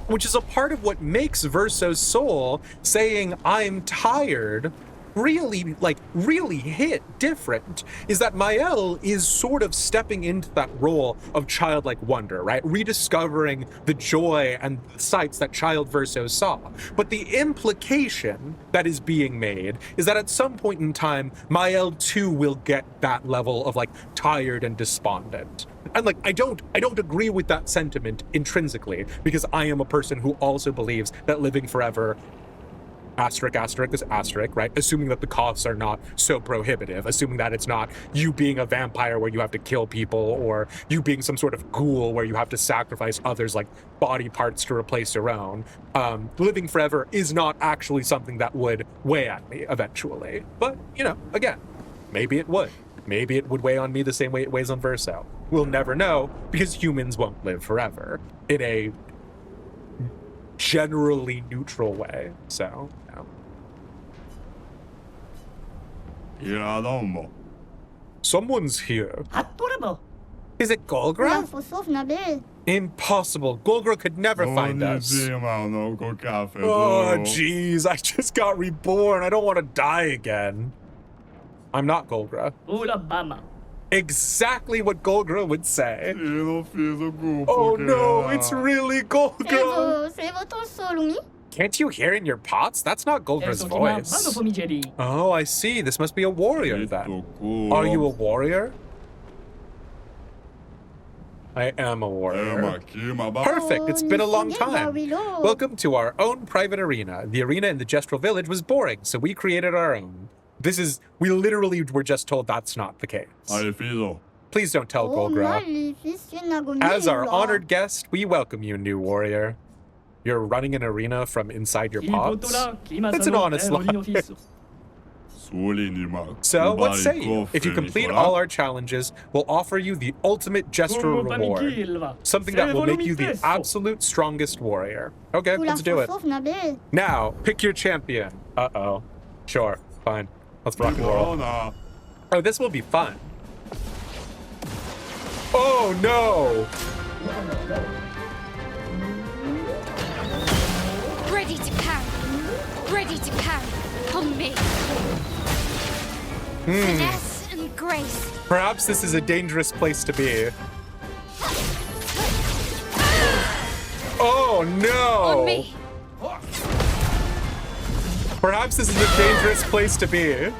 Which is a part of what makes Verso's soul saying, I'm tired, really hit different, is that Mael is sort of stepping into that role of childlike wonder, right? Rediscovering the joy and sights that child Verso saw. But the implication that is being made is that at some point in time, Mael too will get that level of like tired and despondent. And like, I don't agree with that sentiment intrinsically, because I am a person who also believes that living forever, asterisk is asterisk, right? Assuming that the costs are not so prohibitive, assuming that it's not you being a vampire where you have to kill people, or you being some sort of ghoul where you have to sacrifice others like body parts to replace your own. Living forever is not actually something that would weigh on me eventually. But, you know, again, maybe it would. Maybe it would weigh on me the same way it weighs on Verso. We'll never know, because humans won't live forever in a generally neutral way. So, yeah. Someone's here. Is it Golgra? Impossible. Golgra could never find us. Oh, jeez. I just got reborn. I don't want to die again. I'm not Golgra. Exactly what Golgra would say. Oh no, it's really Golgra. Can't you hear in your pots? That's not Golgra's voice. Oh, I see. This must be a warrior then. Are you a warrior? I am a warrior. Perfect. It's been a long time. Welcome to our own private arena. The arena in the Gestral village was boring, so we created our own. we literally were just told that's not the case. Please don't tell Golgra. As our honored guest, we welcome you, new warrior. You're running an arena from inside your pods? That's an honest lie. So, what say you? If you complete all our challenges, we'll offer you the ultimate gesture reward. Something that will make you the absolute strongest warrior. Okay, let's do it. Now, pick your champion. Uh-oh. Sure, fine. Let's rock and roll. Oh, this will be fun. Oh, no! Ready to parry. Ready to parry. On me. Finesse and grace. Perhaps this is a dangerous place to be. Oh, no! On me. Perhaps this is a dangerous place to be.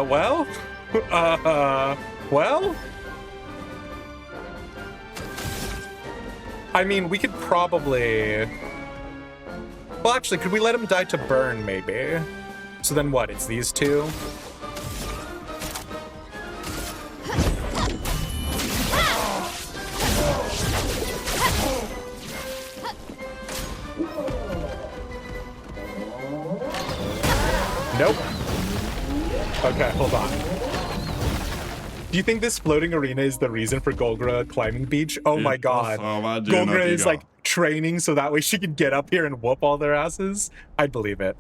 Well? Well? I mean, we could probably... Well, actually, could we let him die to burn, maybe? So then what, it's these two? Nope. Okay, hold on. Do you think this floating arena is the reason for Golgra climbing beach? Oh my god. Golgra is like training so that way she can get up here and whoop all their asses? I'd believe it.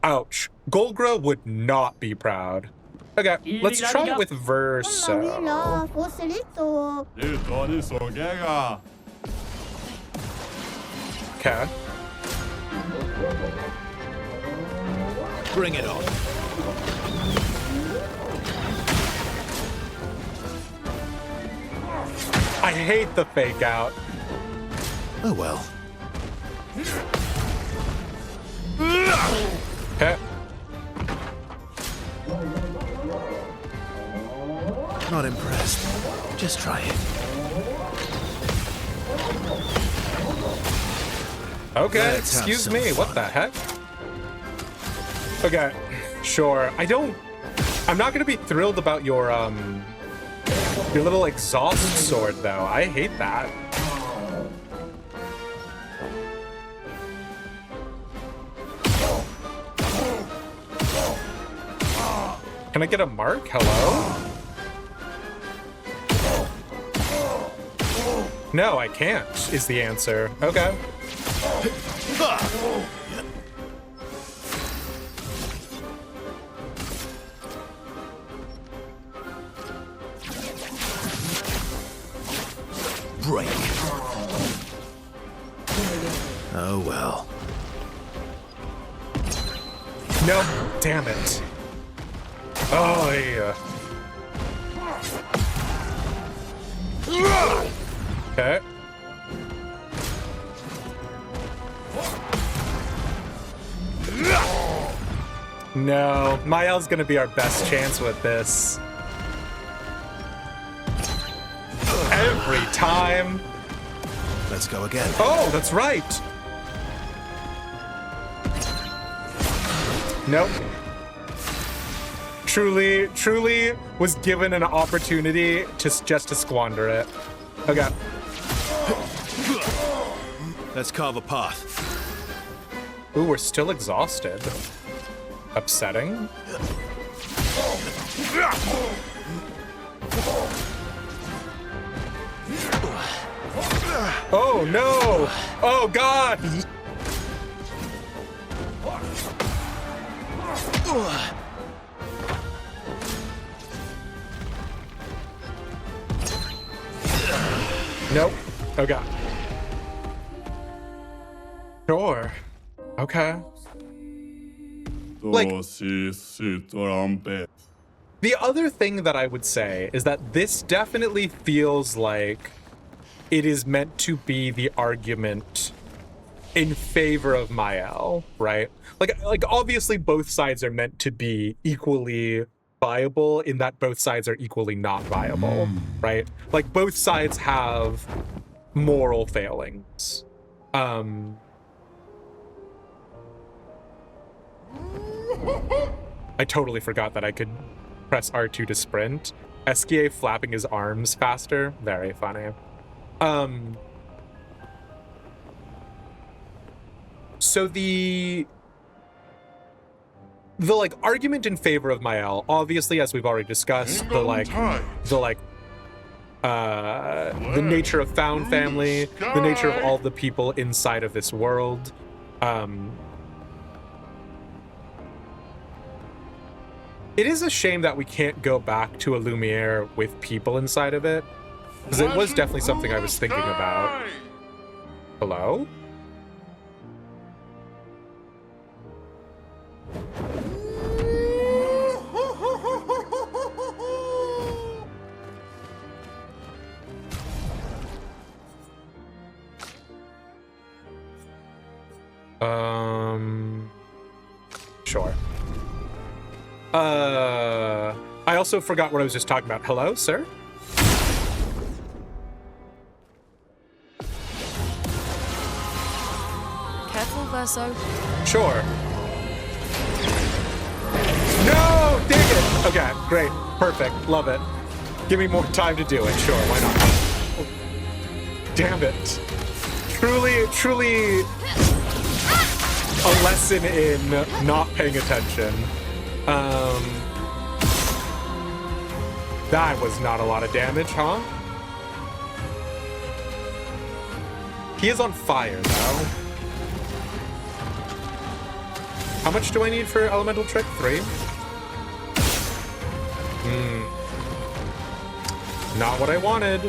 Ouch. Golgra would not be proud. Okay, let's try it with Verso. Okay. Bring it on. I hate the fake out. Oh well. Okay. Not impressed. Just try it. Okay, Let's have excuse some me, fun. what the heck? Okay, sure. I'm not gonna be thrilled about your little exhaust sword, though. I hate that. Can I get a mark? Hello? No, I can't, is the answer. Okay. Break. Oh well. No, damn it. Oh, yeah. Okay. No, Mael's gonna be our best chance with this. Every time. Let's go again. Oh, that's right. Nope. Truly was given an opportunity just to squander it. Okay. Let's carve a path. Ooh, we're still exhausted. Upsetting. Oh no! Oh god! Nope. Oh god. Sure. Okay. Like, the other thing that I would say is that this definitely feels like it is meant to be the argument in favor of Mael, right? Like obviously both sides are meant to be equally viable in that both sides are equally not viable, right? Like both sides have moral failings. I totally forgot that I could press R2 to sprint. SKA flapping his arms faster. Very funny. So the like argument in favor of Mael, obviously, as we've already discussed, the nature of found family, the nature of all the people inside of this world. It is a shame that we can't go back to a Lumiere with people inside of it, because it was definitely something I was thinking about. Hello? Sure. I also forgot what I was just talking about. Hello, sir? Careful, Verso. Sure. No! Dang it! Okay, great. Perfect. Love it. Give me more time to do it. Sure, why not? Oh, damn it. Truly a lesson in not paying attention. That was not a lot of damage, huh? He is on fire, though. How much do I need for elemental trick? 3? Not what I wanted.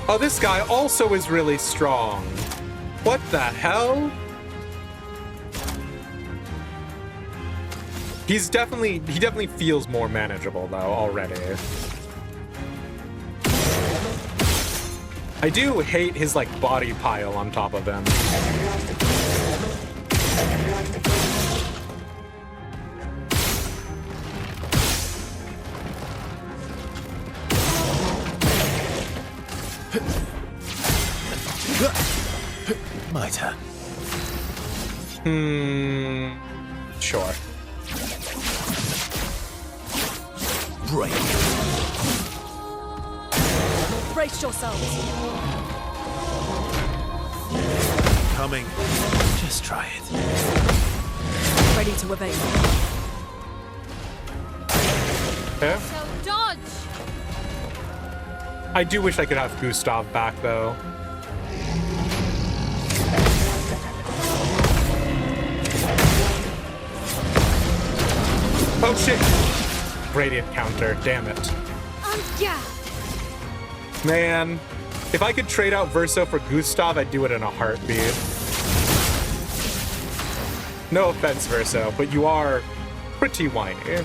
Oh, this guy also is really strong. What the hell? He definitely feels more manageable though already. I do hate his like body pile on top of him. My turn. Sure. Break. Brace yourselves. Coming. Just try it. Ready to evade. Yeah. So dodge! I do wish I could have Gustav back though. Oh shit! Radiant counter, damn it. Yeah. Man, if I could trade out Verso for Gustav, I'd do it in a heartbeat. No offense, Verso, but you are pretty whiny.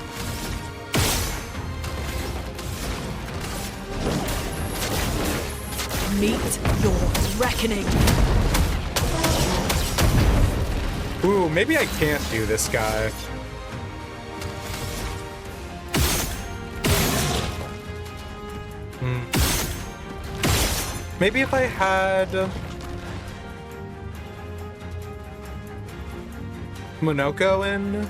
Meet your reckoning. Ooh, maybe I can't do this guy. Maybe if I had Monoko in.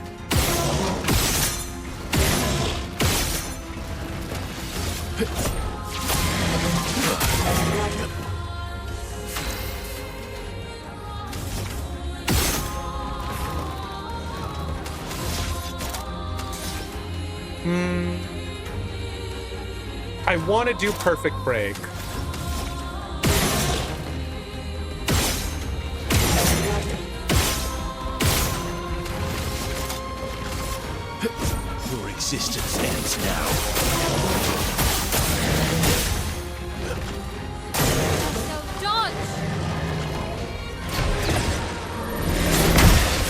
I want to do perfect break. Your existence ends now. So dodge!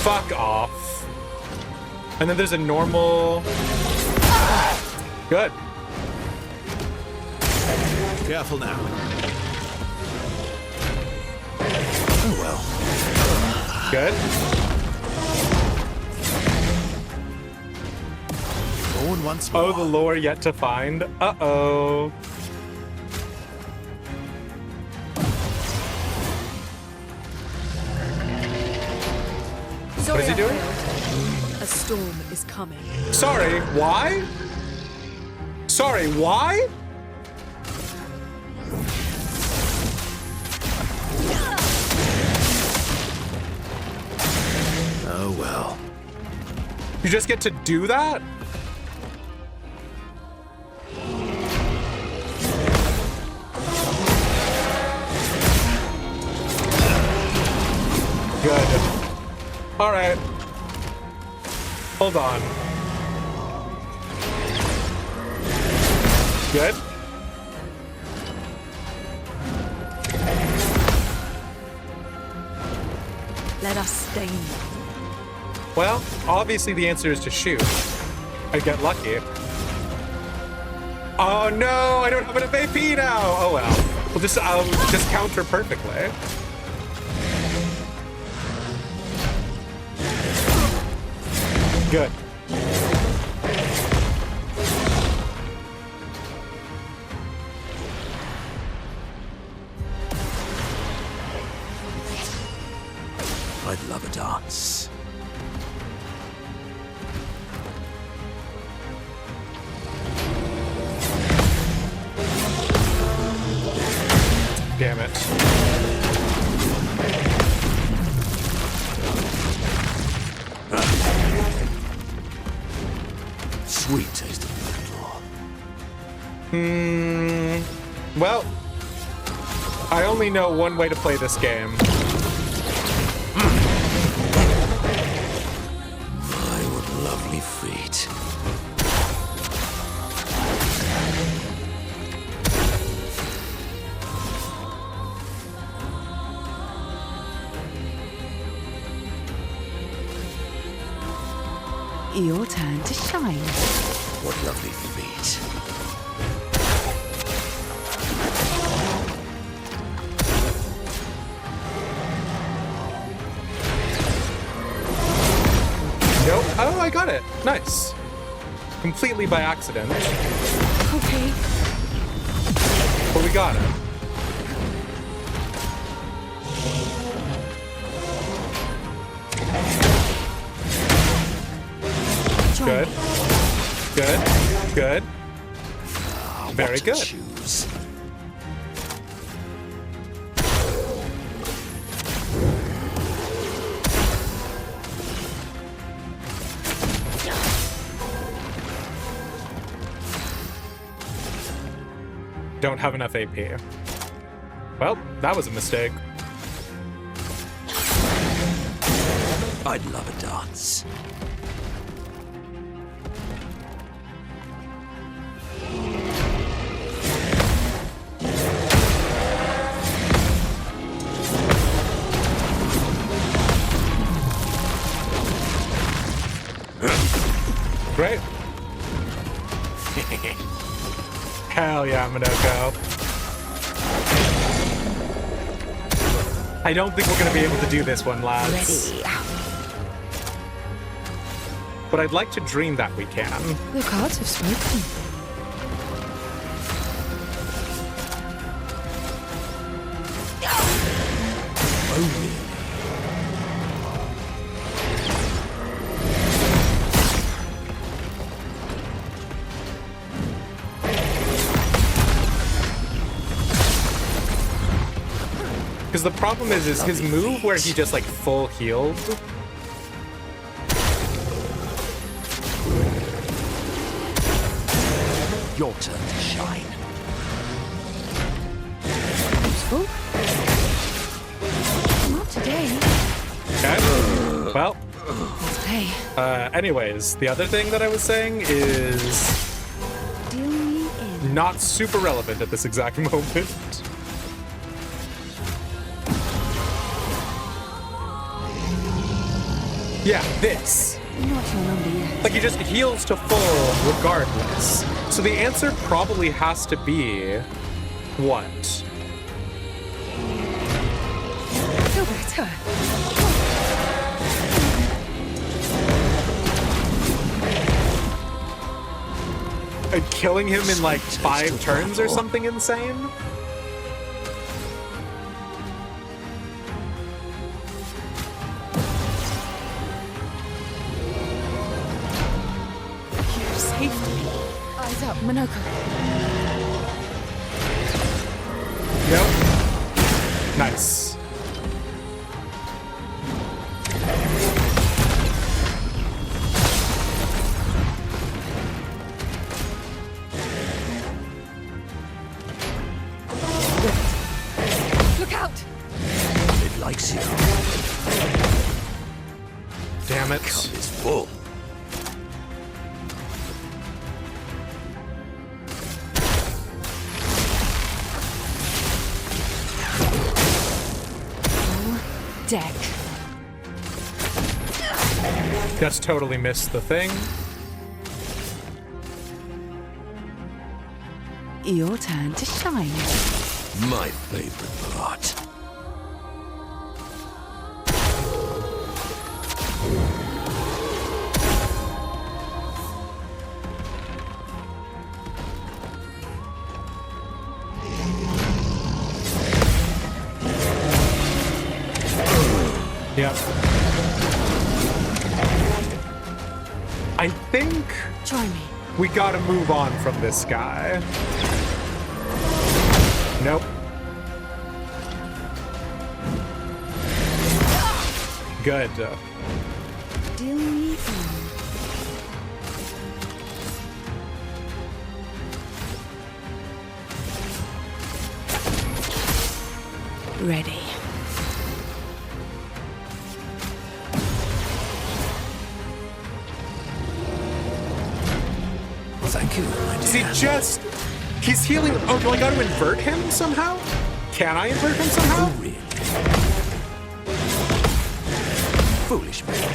Fuck off. And then there's a normal. Good. Careful now. Oh well. Good. known once more. Oh, the lore yet to find. Uh-oh. What is he doing? A storm is coming. Sorry, why? Sorry, why? Oh well. You just get to do that? Good. All right. Hold on. Good. Let us stain. Well, obviously the answer is to shoot. I get lucky. Oh no, I don't have enough AP now. Oh well. I'll just counter perfectly. Good. I'd love a dance. Damn it. Sweet taste of Hmm. Well, I only know one way to play this game. My, what lovely feet. Your turn to shine. What lovely feet. Nope. Oh, I got it. Nice. Completely by accident. Okay. But we got it. Good. Good. Good. Very good. Choose. Don't have enough AP. Well, that was a mistake. I'd love a dance. Great. Hell yeah, Minoko. I don't think we're gonna be able to do this one, lads. Ready. But I'd like to dream that we can. The cards have spoken. Because the problem is his move where he just like full healed. Your turn to shine. Useful. Not today. Okay. Well. Hey. Anyways, the other thing that I was saying is Deal me in. not super relevant at this exact moment. Yeah, this. Not your number yet. Like, he just heals to full regardless. So the answer probably has to be what? Feel better. killing him in like 5 turns or something insane. You saved me. Eyes up, Monoko. Nope. Nice. Look out! It likes you. Damn it. Cup is full. Deck. Just totally missed the thing. Your turn to shine. My favorite part. Yep. I think Try me. we gotta move on from this guy. Nope. Good. Deal me in. Ready. Thank you, my Is he dear. just... He's healing... Oh, do I gotta invert him somehow? Can I invert him somehow? Oh, really? Foolish man.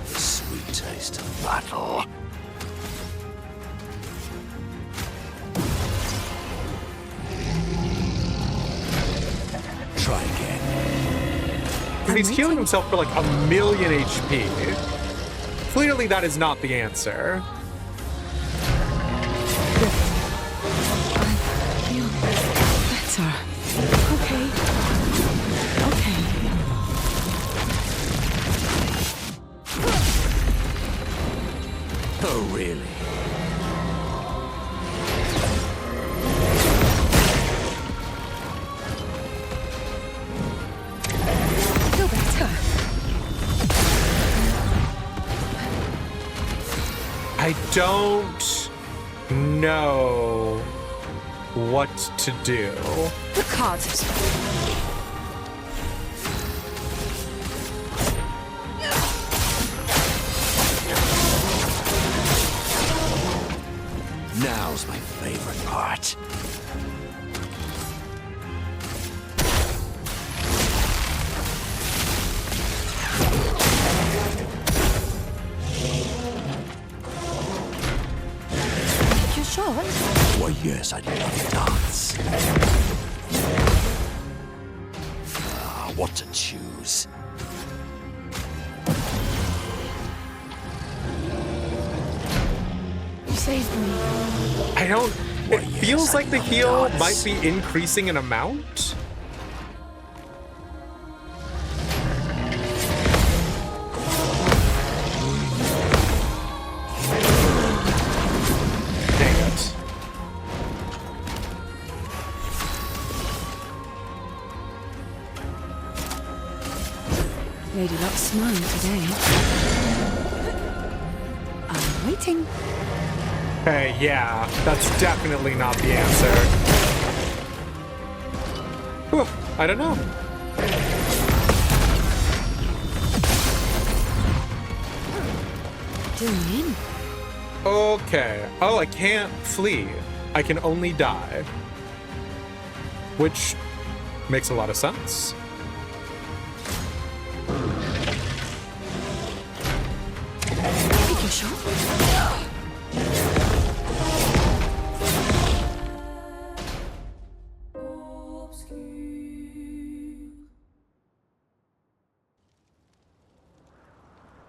The sweet taste of battle. Try again. But he's healing himself for like 1,000,000 HP. Clearly that is not the answer. Feel better. Okay. Okay. Oh, really? Feel better. I don't know what to do. The cards have spoken. Now's my favorite part. You sure? Why, yes, I'd love to dance. Ah, what to choose? You saved me. I don't... It Why, yes, feels like the I'd love heal to might dance. be increasing in amount. Dang it. Lady Luck's smiling today. I'm waiting. Hey, yeah, that's definitely not the answer. Whew, I don't know. Doing in. Okay. Oh, I can't flee. I can only die. Which makes a lot of sense. Take your shot.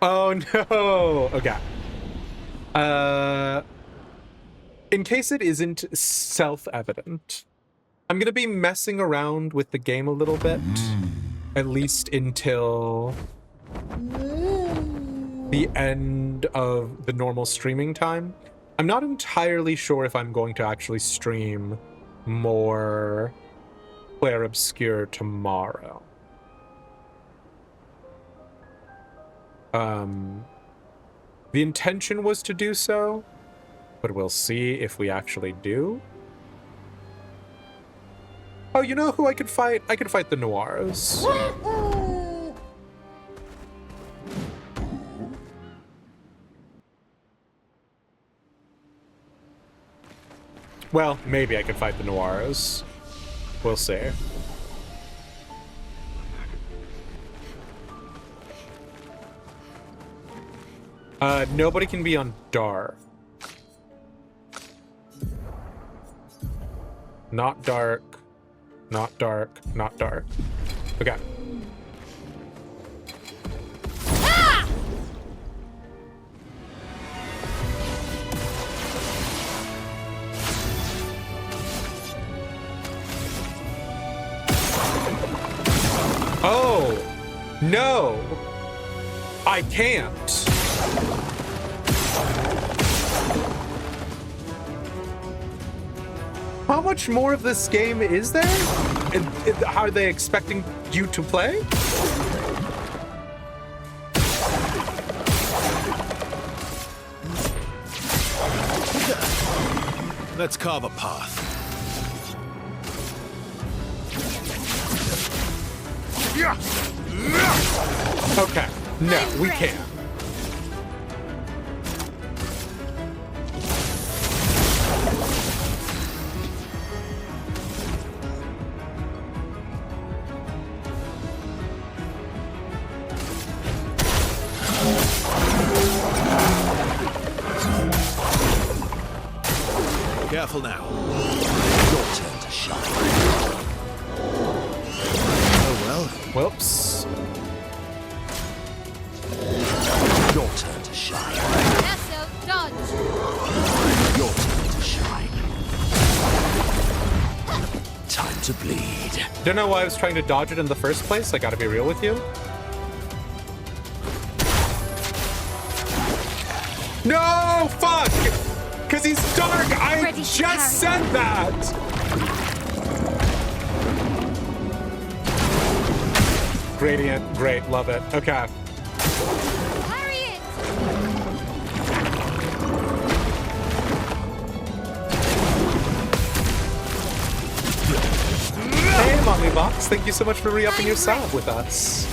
Oh no. Okay. In case it isn't self-evident, I'm going to be messing around with the game a little bit, at least until the end of the normal streaming time. I'm not entirely sure if I'm going to actually stream more Clair Obscur tomorrow. The intention was to do so, but we'll see if we actually do. Oh, you know who I could fight? I could fight the Noirs. Well, maybe I could fight the Noirs. We'll see. Nobody can be on dark. Not dark. Not dark. Not dark. Okay. Oh, no, I can't. How much more of this game is there? Are they expecting you to play? Let's carve a path. Okay, no, we can't. Careful now. Your turn to shine. Oh well. Whoops. Your turn to shine. Lasso, dodge. Your turn to shine. Time to bleed. Don't know why I was trying to dodge it in the first place. I gotta be real with you. No, fuck! Because he's dark! I Ready to just carry. said that! Gradient, great, love it. Okay. Carry it. Hey, Mommy Box, thank you so much for re-upping your sub with us.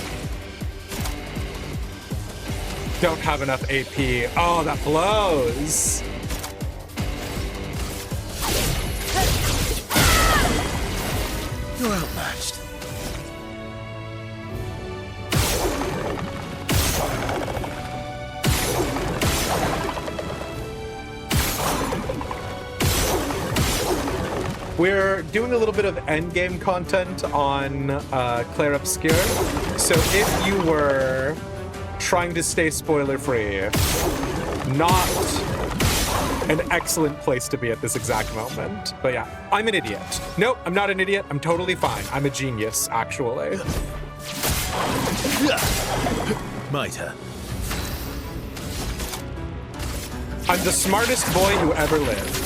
Don't have enough AP. Oh, that blows. You're outmatched. We're doing a little bit of endgame content on Clair Obscur. So if you were trying to stay spoiler-free, not an excellent place to be at this exact moment. But yeah, I'm an idiot. Nope, I'm not an idiot. I'm totally fine. I'm a genius, actually. Mitre. I'm the smartest boy who ever lived.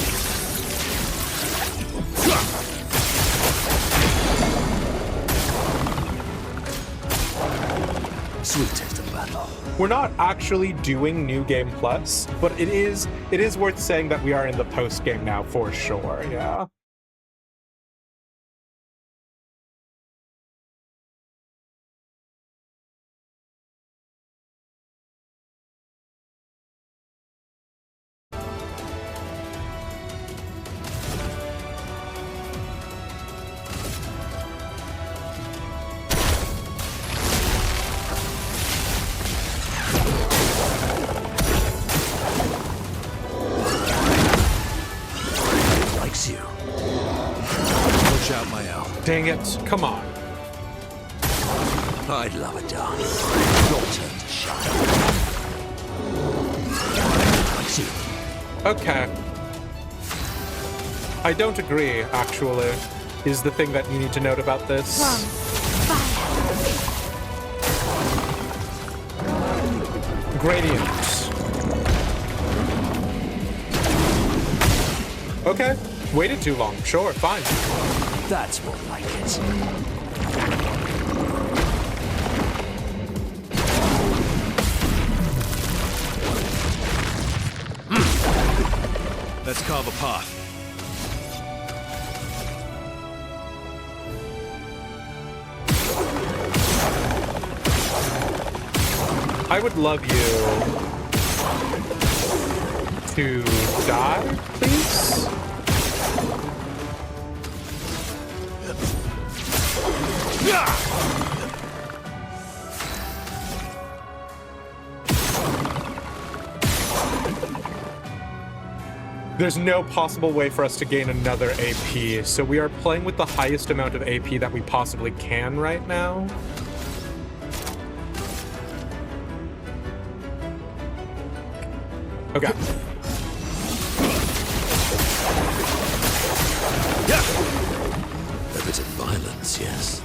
Sweet taste of battle. We're not actually doing New Game Plus, but it is worth saying that we are in the post game now for sure. Yeah. Likes you. Watch out, my owl. Dang it! Come on. I'd love a dance. Your turn to shine. Likes you. Okay. I don't agree, actually, is the thing that you need to note about this. Gradient. Okay, waited too long. Sure, fine. That's more like it. Let's carve a path. I would love you to die, please. There's no possible way for us to gain another AP, so we are playing with the highest amount of AP that we possibly can right now. Okay. A bit of violence, yes.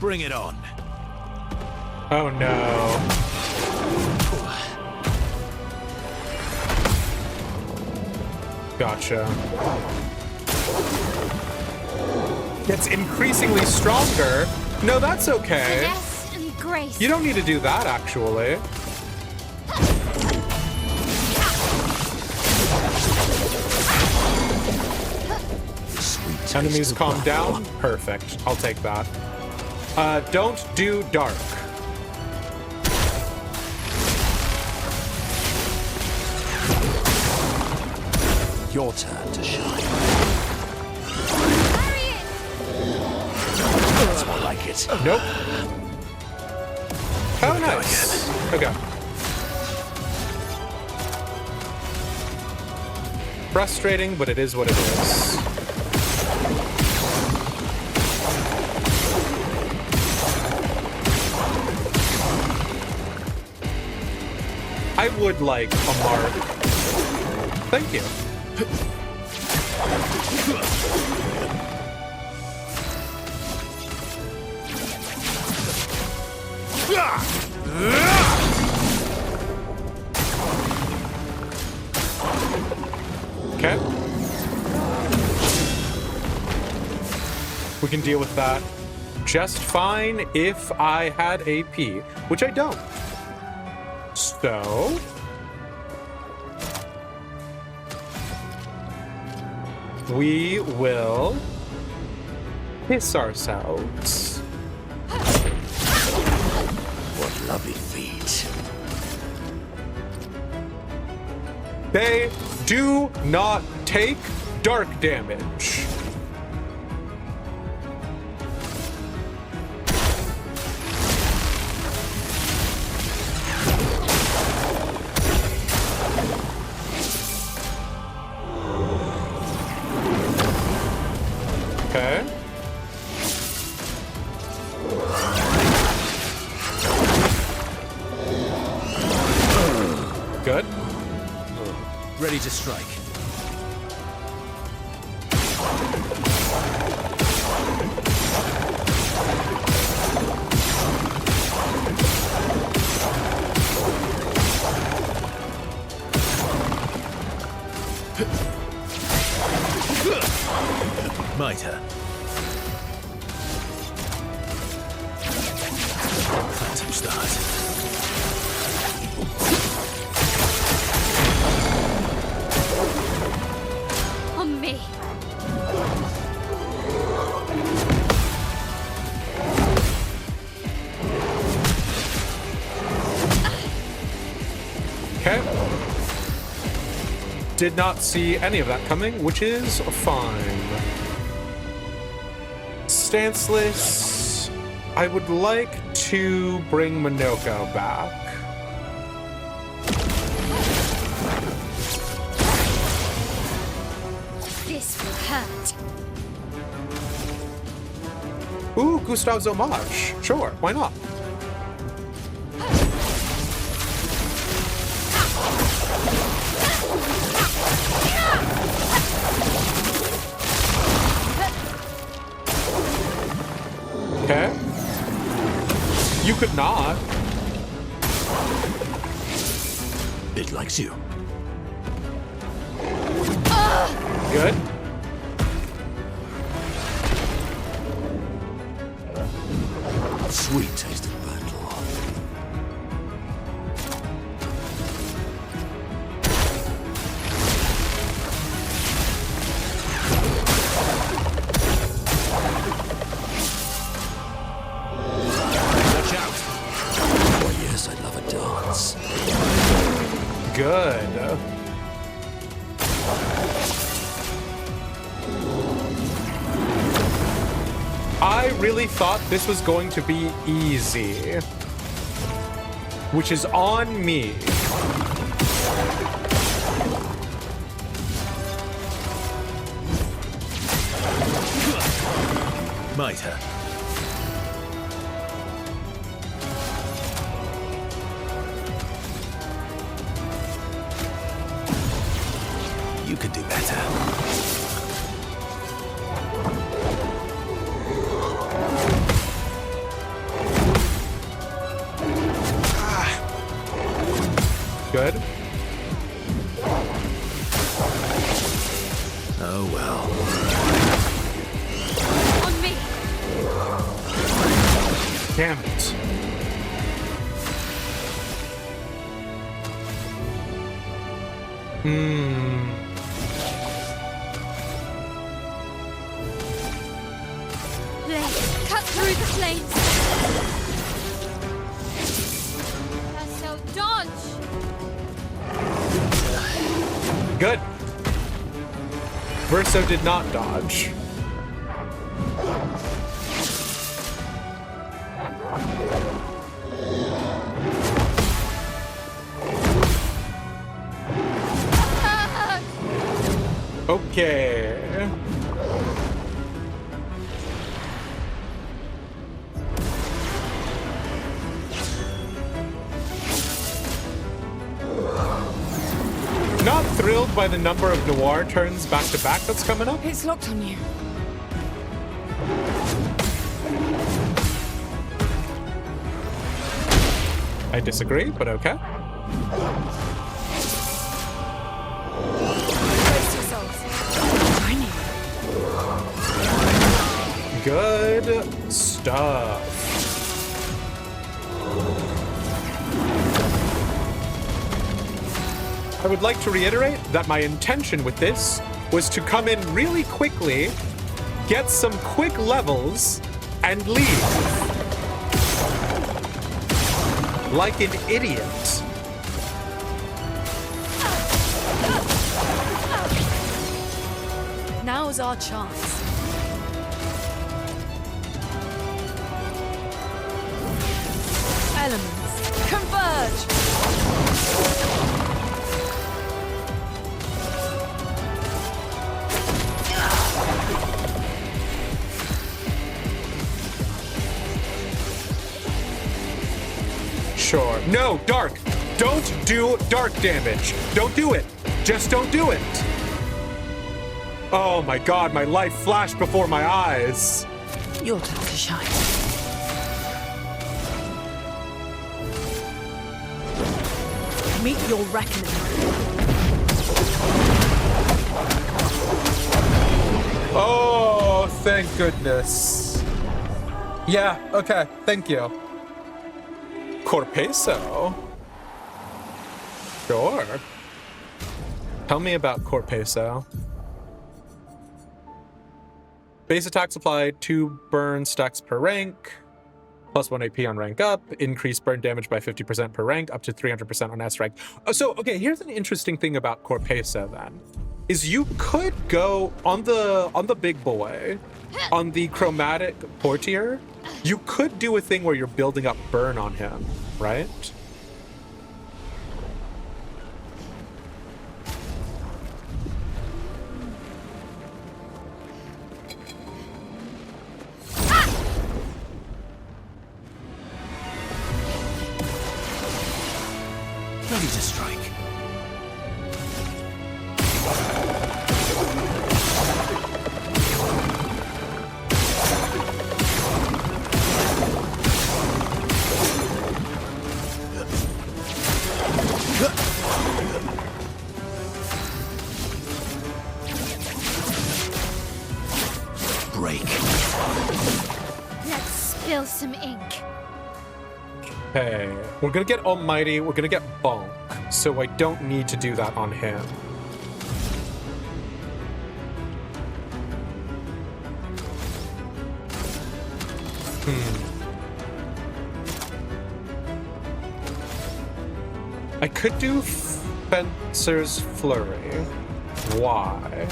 Bring it on. Oh no. Gotcha. It's increasingly stronger. No, that's okay. Finesse and grace. You don't need to do that, actually. Enemies calm down. Perfect. I'll take that. Don't do dark. Your turn to shine. That's more like it. Nope. Oh, nice. Okay. Frustrating, but it is what it is. I would like a mark. Thank you. Okay. We can deal with that just fine if I had AP, which I don't. So... we will piss ourselves. What lovely feet. They do not take dark damage. Okay. Good. Ready to strike. Mitre. Phantom start. On me. Okay. Did not see any of that coming, which is fine. Stanceless. I would like to bring Minoko back. This will hurt. Ooh, Gustav's homage. Sure, why not? Okay. You could not. It likes you. Good. Sweet taste of battle. Watch out. Oh yes, I love a dance. Good. I really thought this was going to be easy, which is on me. Mitre. You could do better. Good. Oh well. On me. Damn it. Blade, cut through the flames. So dodge. Good. Verso did not dodge. Okay. Not thrilled by the number of noir turns back to back that's coming up. It's locked on you. I disagree, but okay. Brace yourselves. I knew. Good stuff. I would like to reiterate that my intention with this was to come in really quickly, get some quick levels, and leave. Like an idiot. Now's our chance. Elements, converge! Sure. No, dark. Don't do dark damage. Don't do it. Just don't do it. Oh my god, my life flashed before my eyes. Your time to shine. Meet your reckoning. Oh, thank goodness. Yeah, okay, thank you. Corpeso? Sure. Tell me about Corpeso. Base attack supply, 2 burn stacks per rank, plus 1 AP on rank up, increase burn damage by 50% per rank, up to 300% on S rank. Oh, so, okay, here's an interesting thing about Corpeso then, is you could go on the big boy, on the chromatic portier, you could do a thing where you're building up burn on him, right? Ready to strike. Okay, we're gonna get Almighty, we're gonna get Bonk, so I don't need to do that on him. I could do Fencer's Flurry. Why?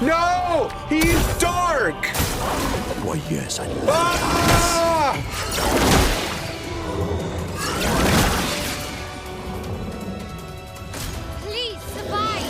No! He's dark! Why, yes, I love Ah! Please survive!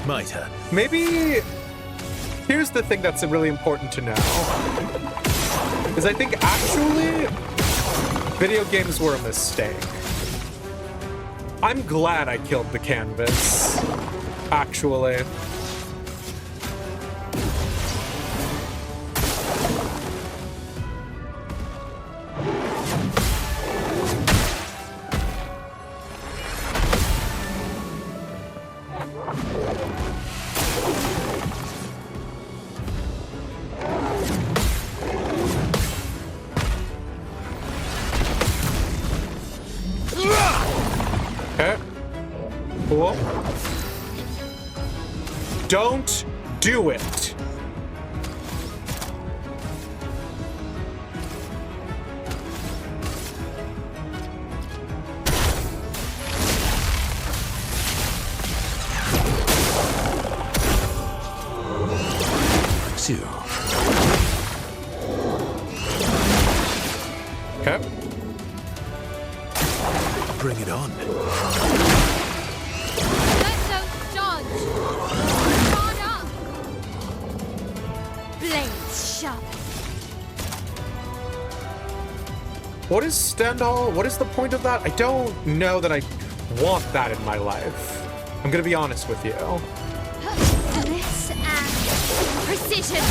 Might hurt. Maybe here's the thing that's really important to know. Is I think actually video games were a mistake. I'm glad I killed the canvas. Actually. Okay. Cool. Don't do it. you. Okay. Bring it on. Let's don't dodge. Guard up. Blades sharp. What is Stendhal? What is the point of that? I don't know that I want that in my life. I'm gonna be honest with you. Finesse and precision.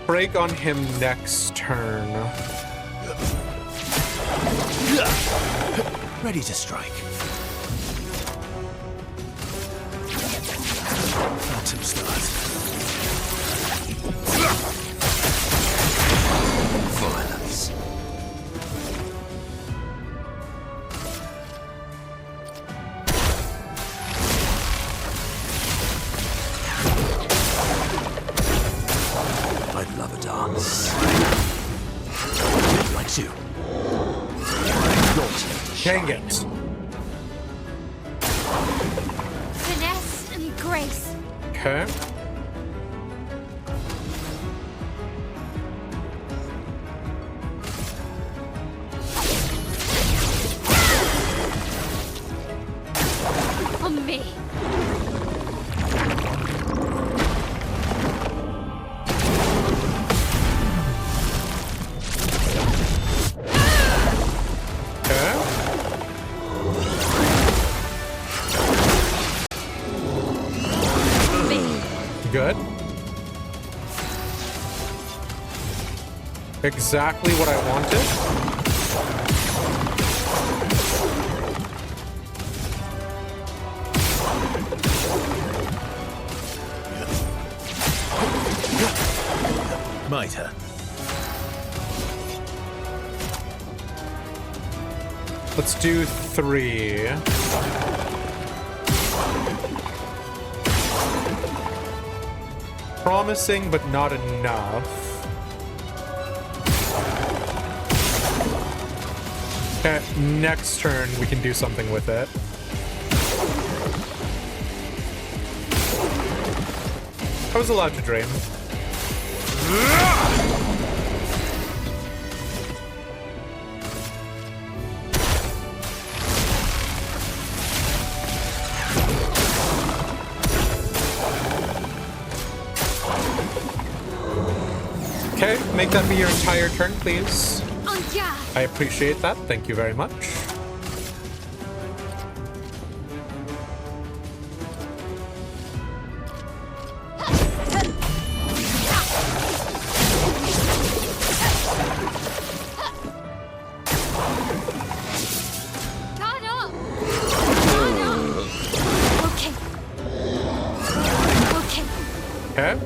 Break on him next turn. Ready to strike. Phantom start. Violence. I'd love a dance. Like you. Dang it. Finesse and grace. Okay. On me. Exactly what I wanted. Mitre. Let's do 3. Promising, but not enough. Okay, next turn we can do something with it. I was allowed to dream. Okay, make that be your entire turn, please. I appreciate that. Thank you very much. Okay.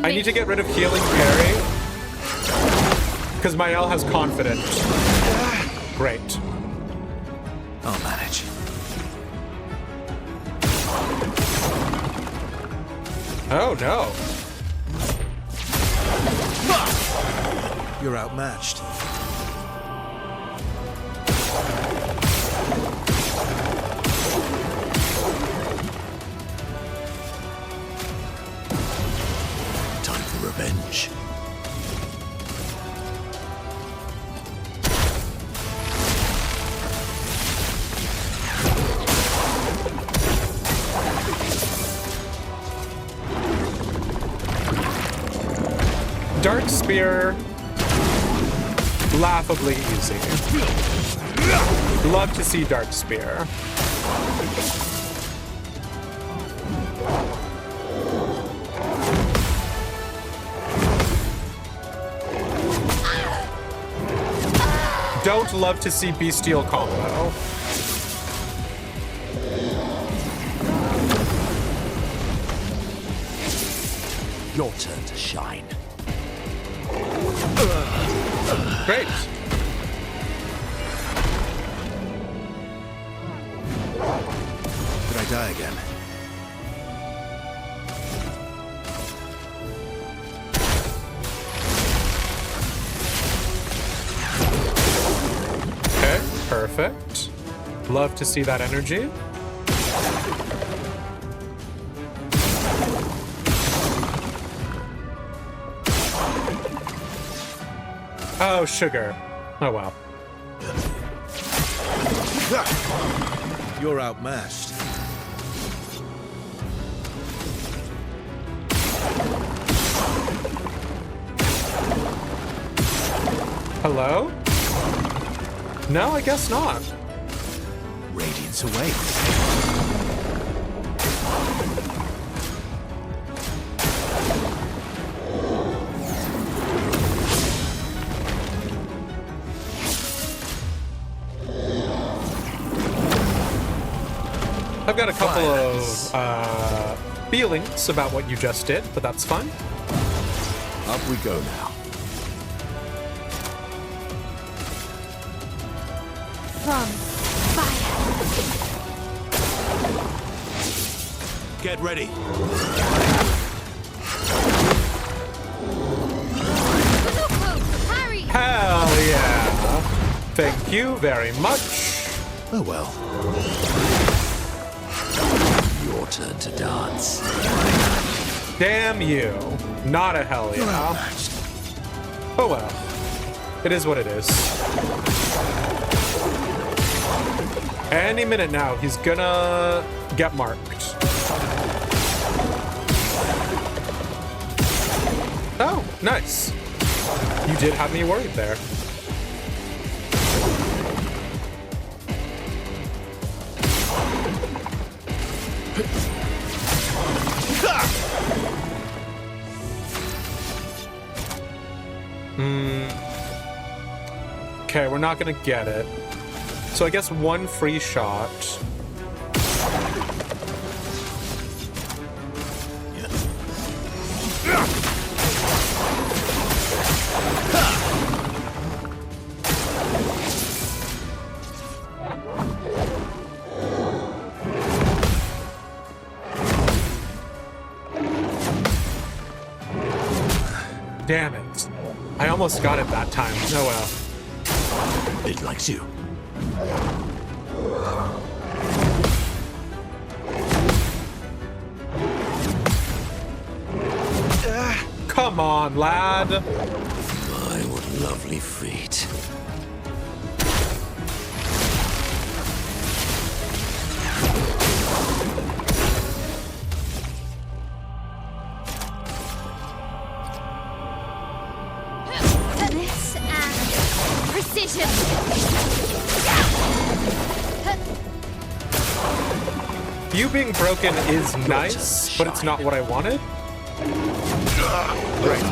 I need to get rid of healing parry because Mael has confidence. Great. I'll manage. Oh no. You're outmatched. Time for revenge. Dark Spear, laughably easy. Love to see Dark Spear. Don't love to see Bestial combo. Your turn to shine. Great. Did I die again? Okay, perfect. Love to see that energy. Oh, sugar. Oh, well. You're outmatched. Hello? No, I guess not. Radiance away. I've got a couple of feelings about what you just did, but that's fine. Up we go now. From fire. Get ready. Harry! Hell yeah. Thank you very much. Oh well. Your turn to dance. Damn you. Not a hell You're yeah. outmatched. Oh well. It is what it is. Any minute now, he's gonna get marked. Oh, nice. You did have me worried there. Okay, we're not gonna get it. So I guess one free shot. Damn it. I almost got it that time. Oh well. It likes you. Come on, lad. My, what lovely feet. This and precision. You being broken is nice, but it's not what I wanted. Great.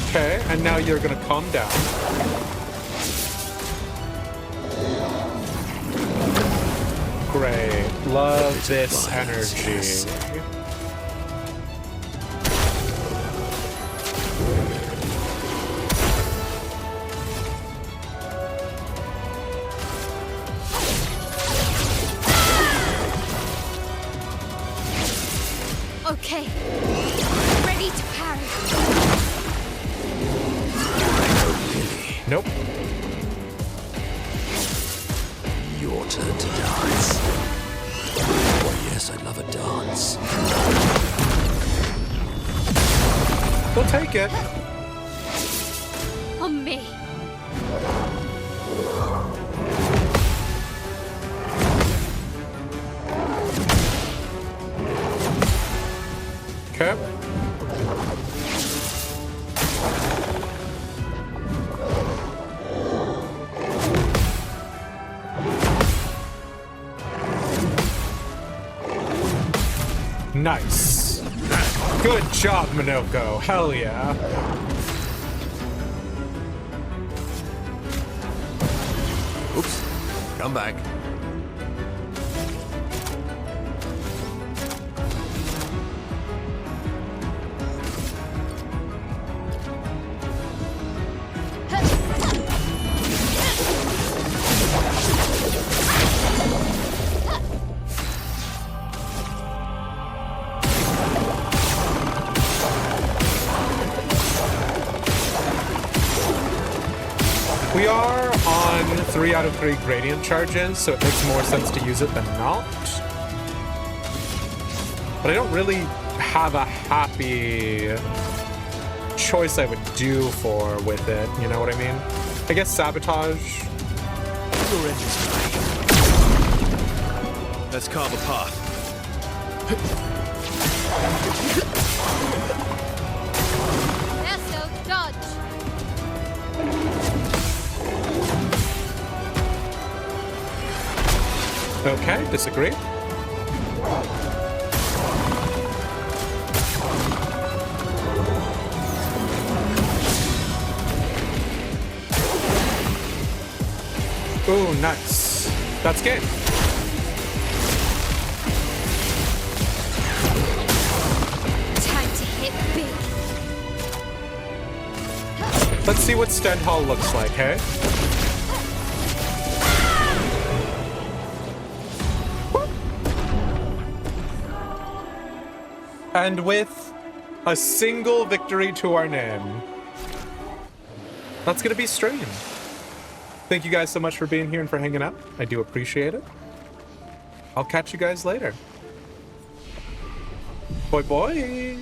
Okay, and now you're gonna calm down. Great. Love this energy. Okay. Ready to parry. Nope. Your turn to dance. Oh yes, I'd love a dance. We'll take it. On me. Okay. Nice. Good job, Minoko. Hell yeah. Oops. Come back. We are on 3 out of 3 gradient charges, so it makes more sense to use it than not. But I don't really have a happy choice I would do for with it, you know what I mean? I guess sabotage. Your end is free. Let's carve a path. Verso, dodge. Okay, disagree. Ooh, nice. That's game. Time to hit big. Let's see what Stenhall looks like, hey? And with a single victory to our name. That's gonna be stream. Thank you guys so much for being here and for hanging out. I do appreciate it. I'll catch you guys later. Boy, boy.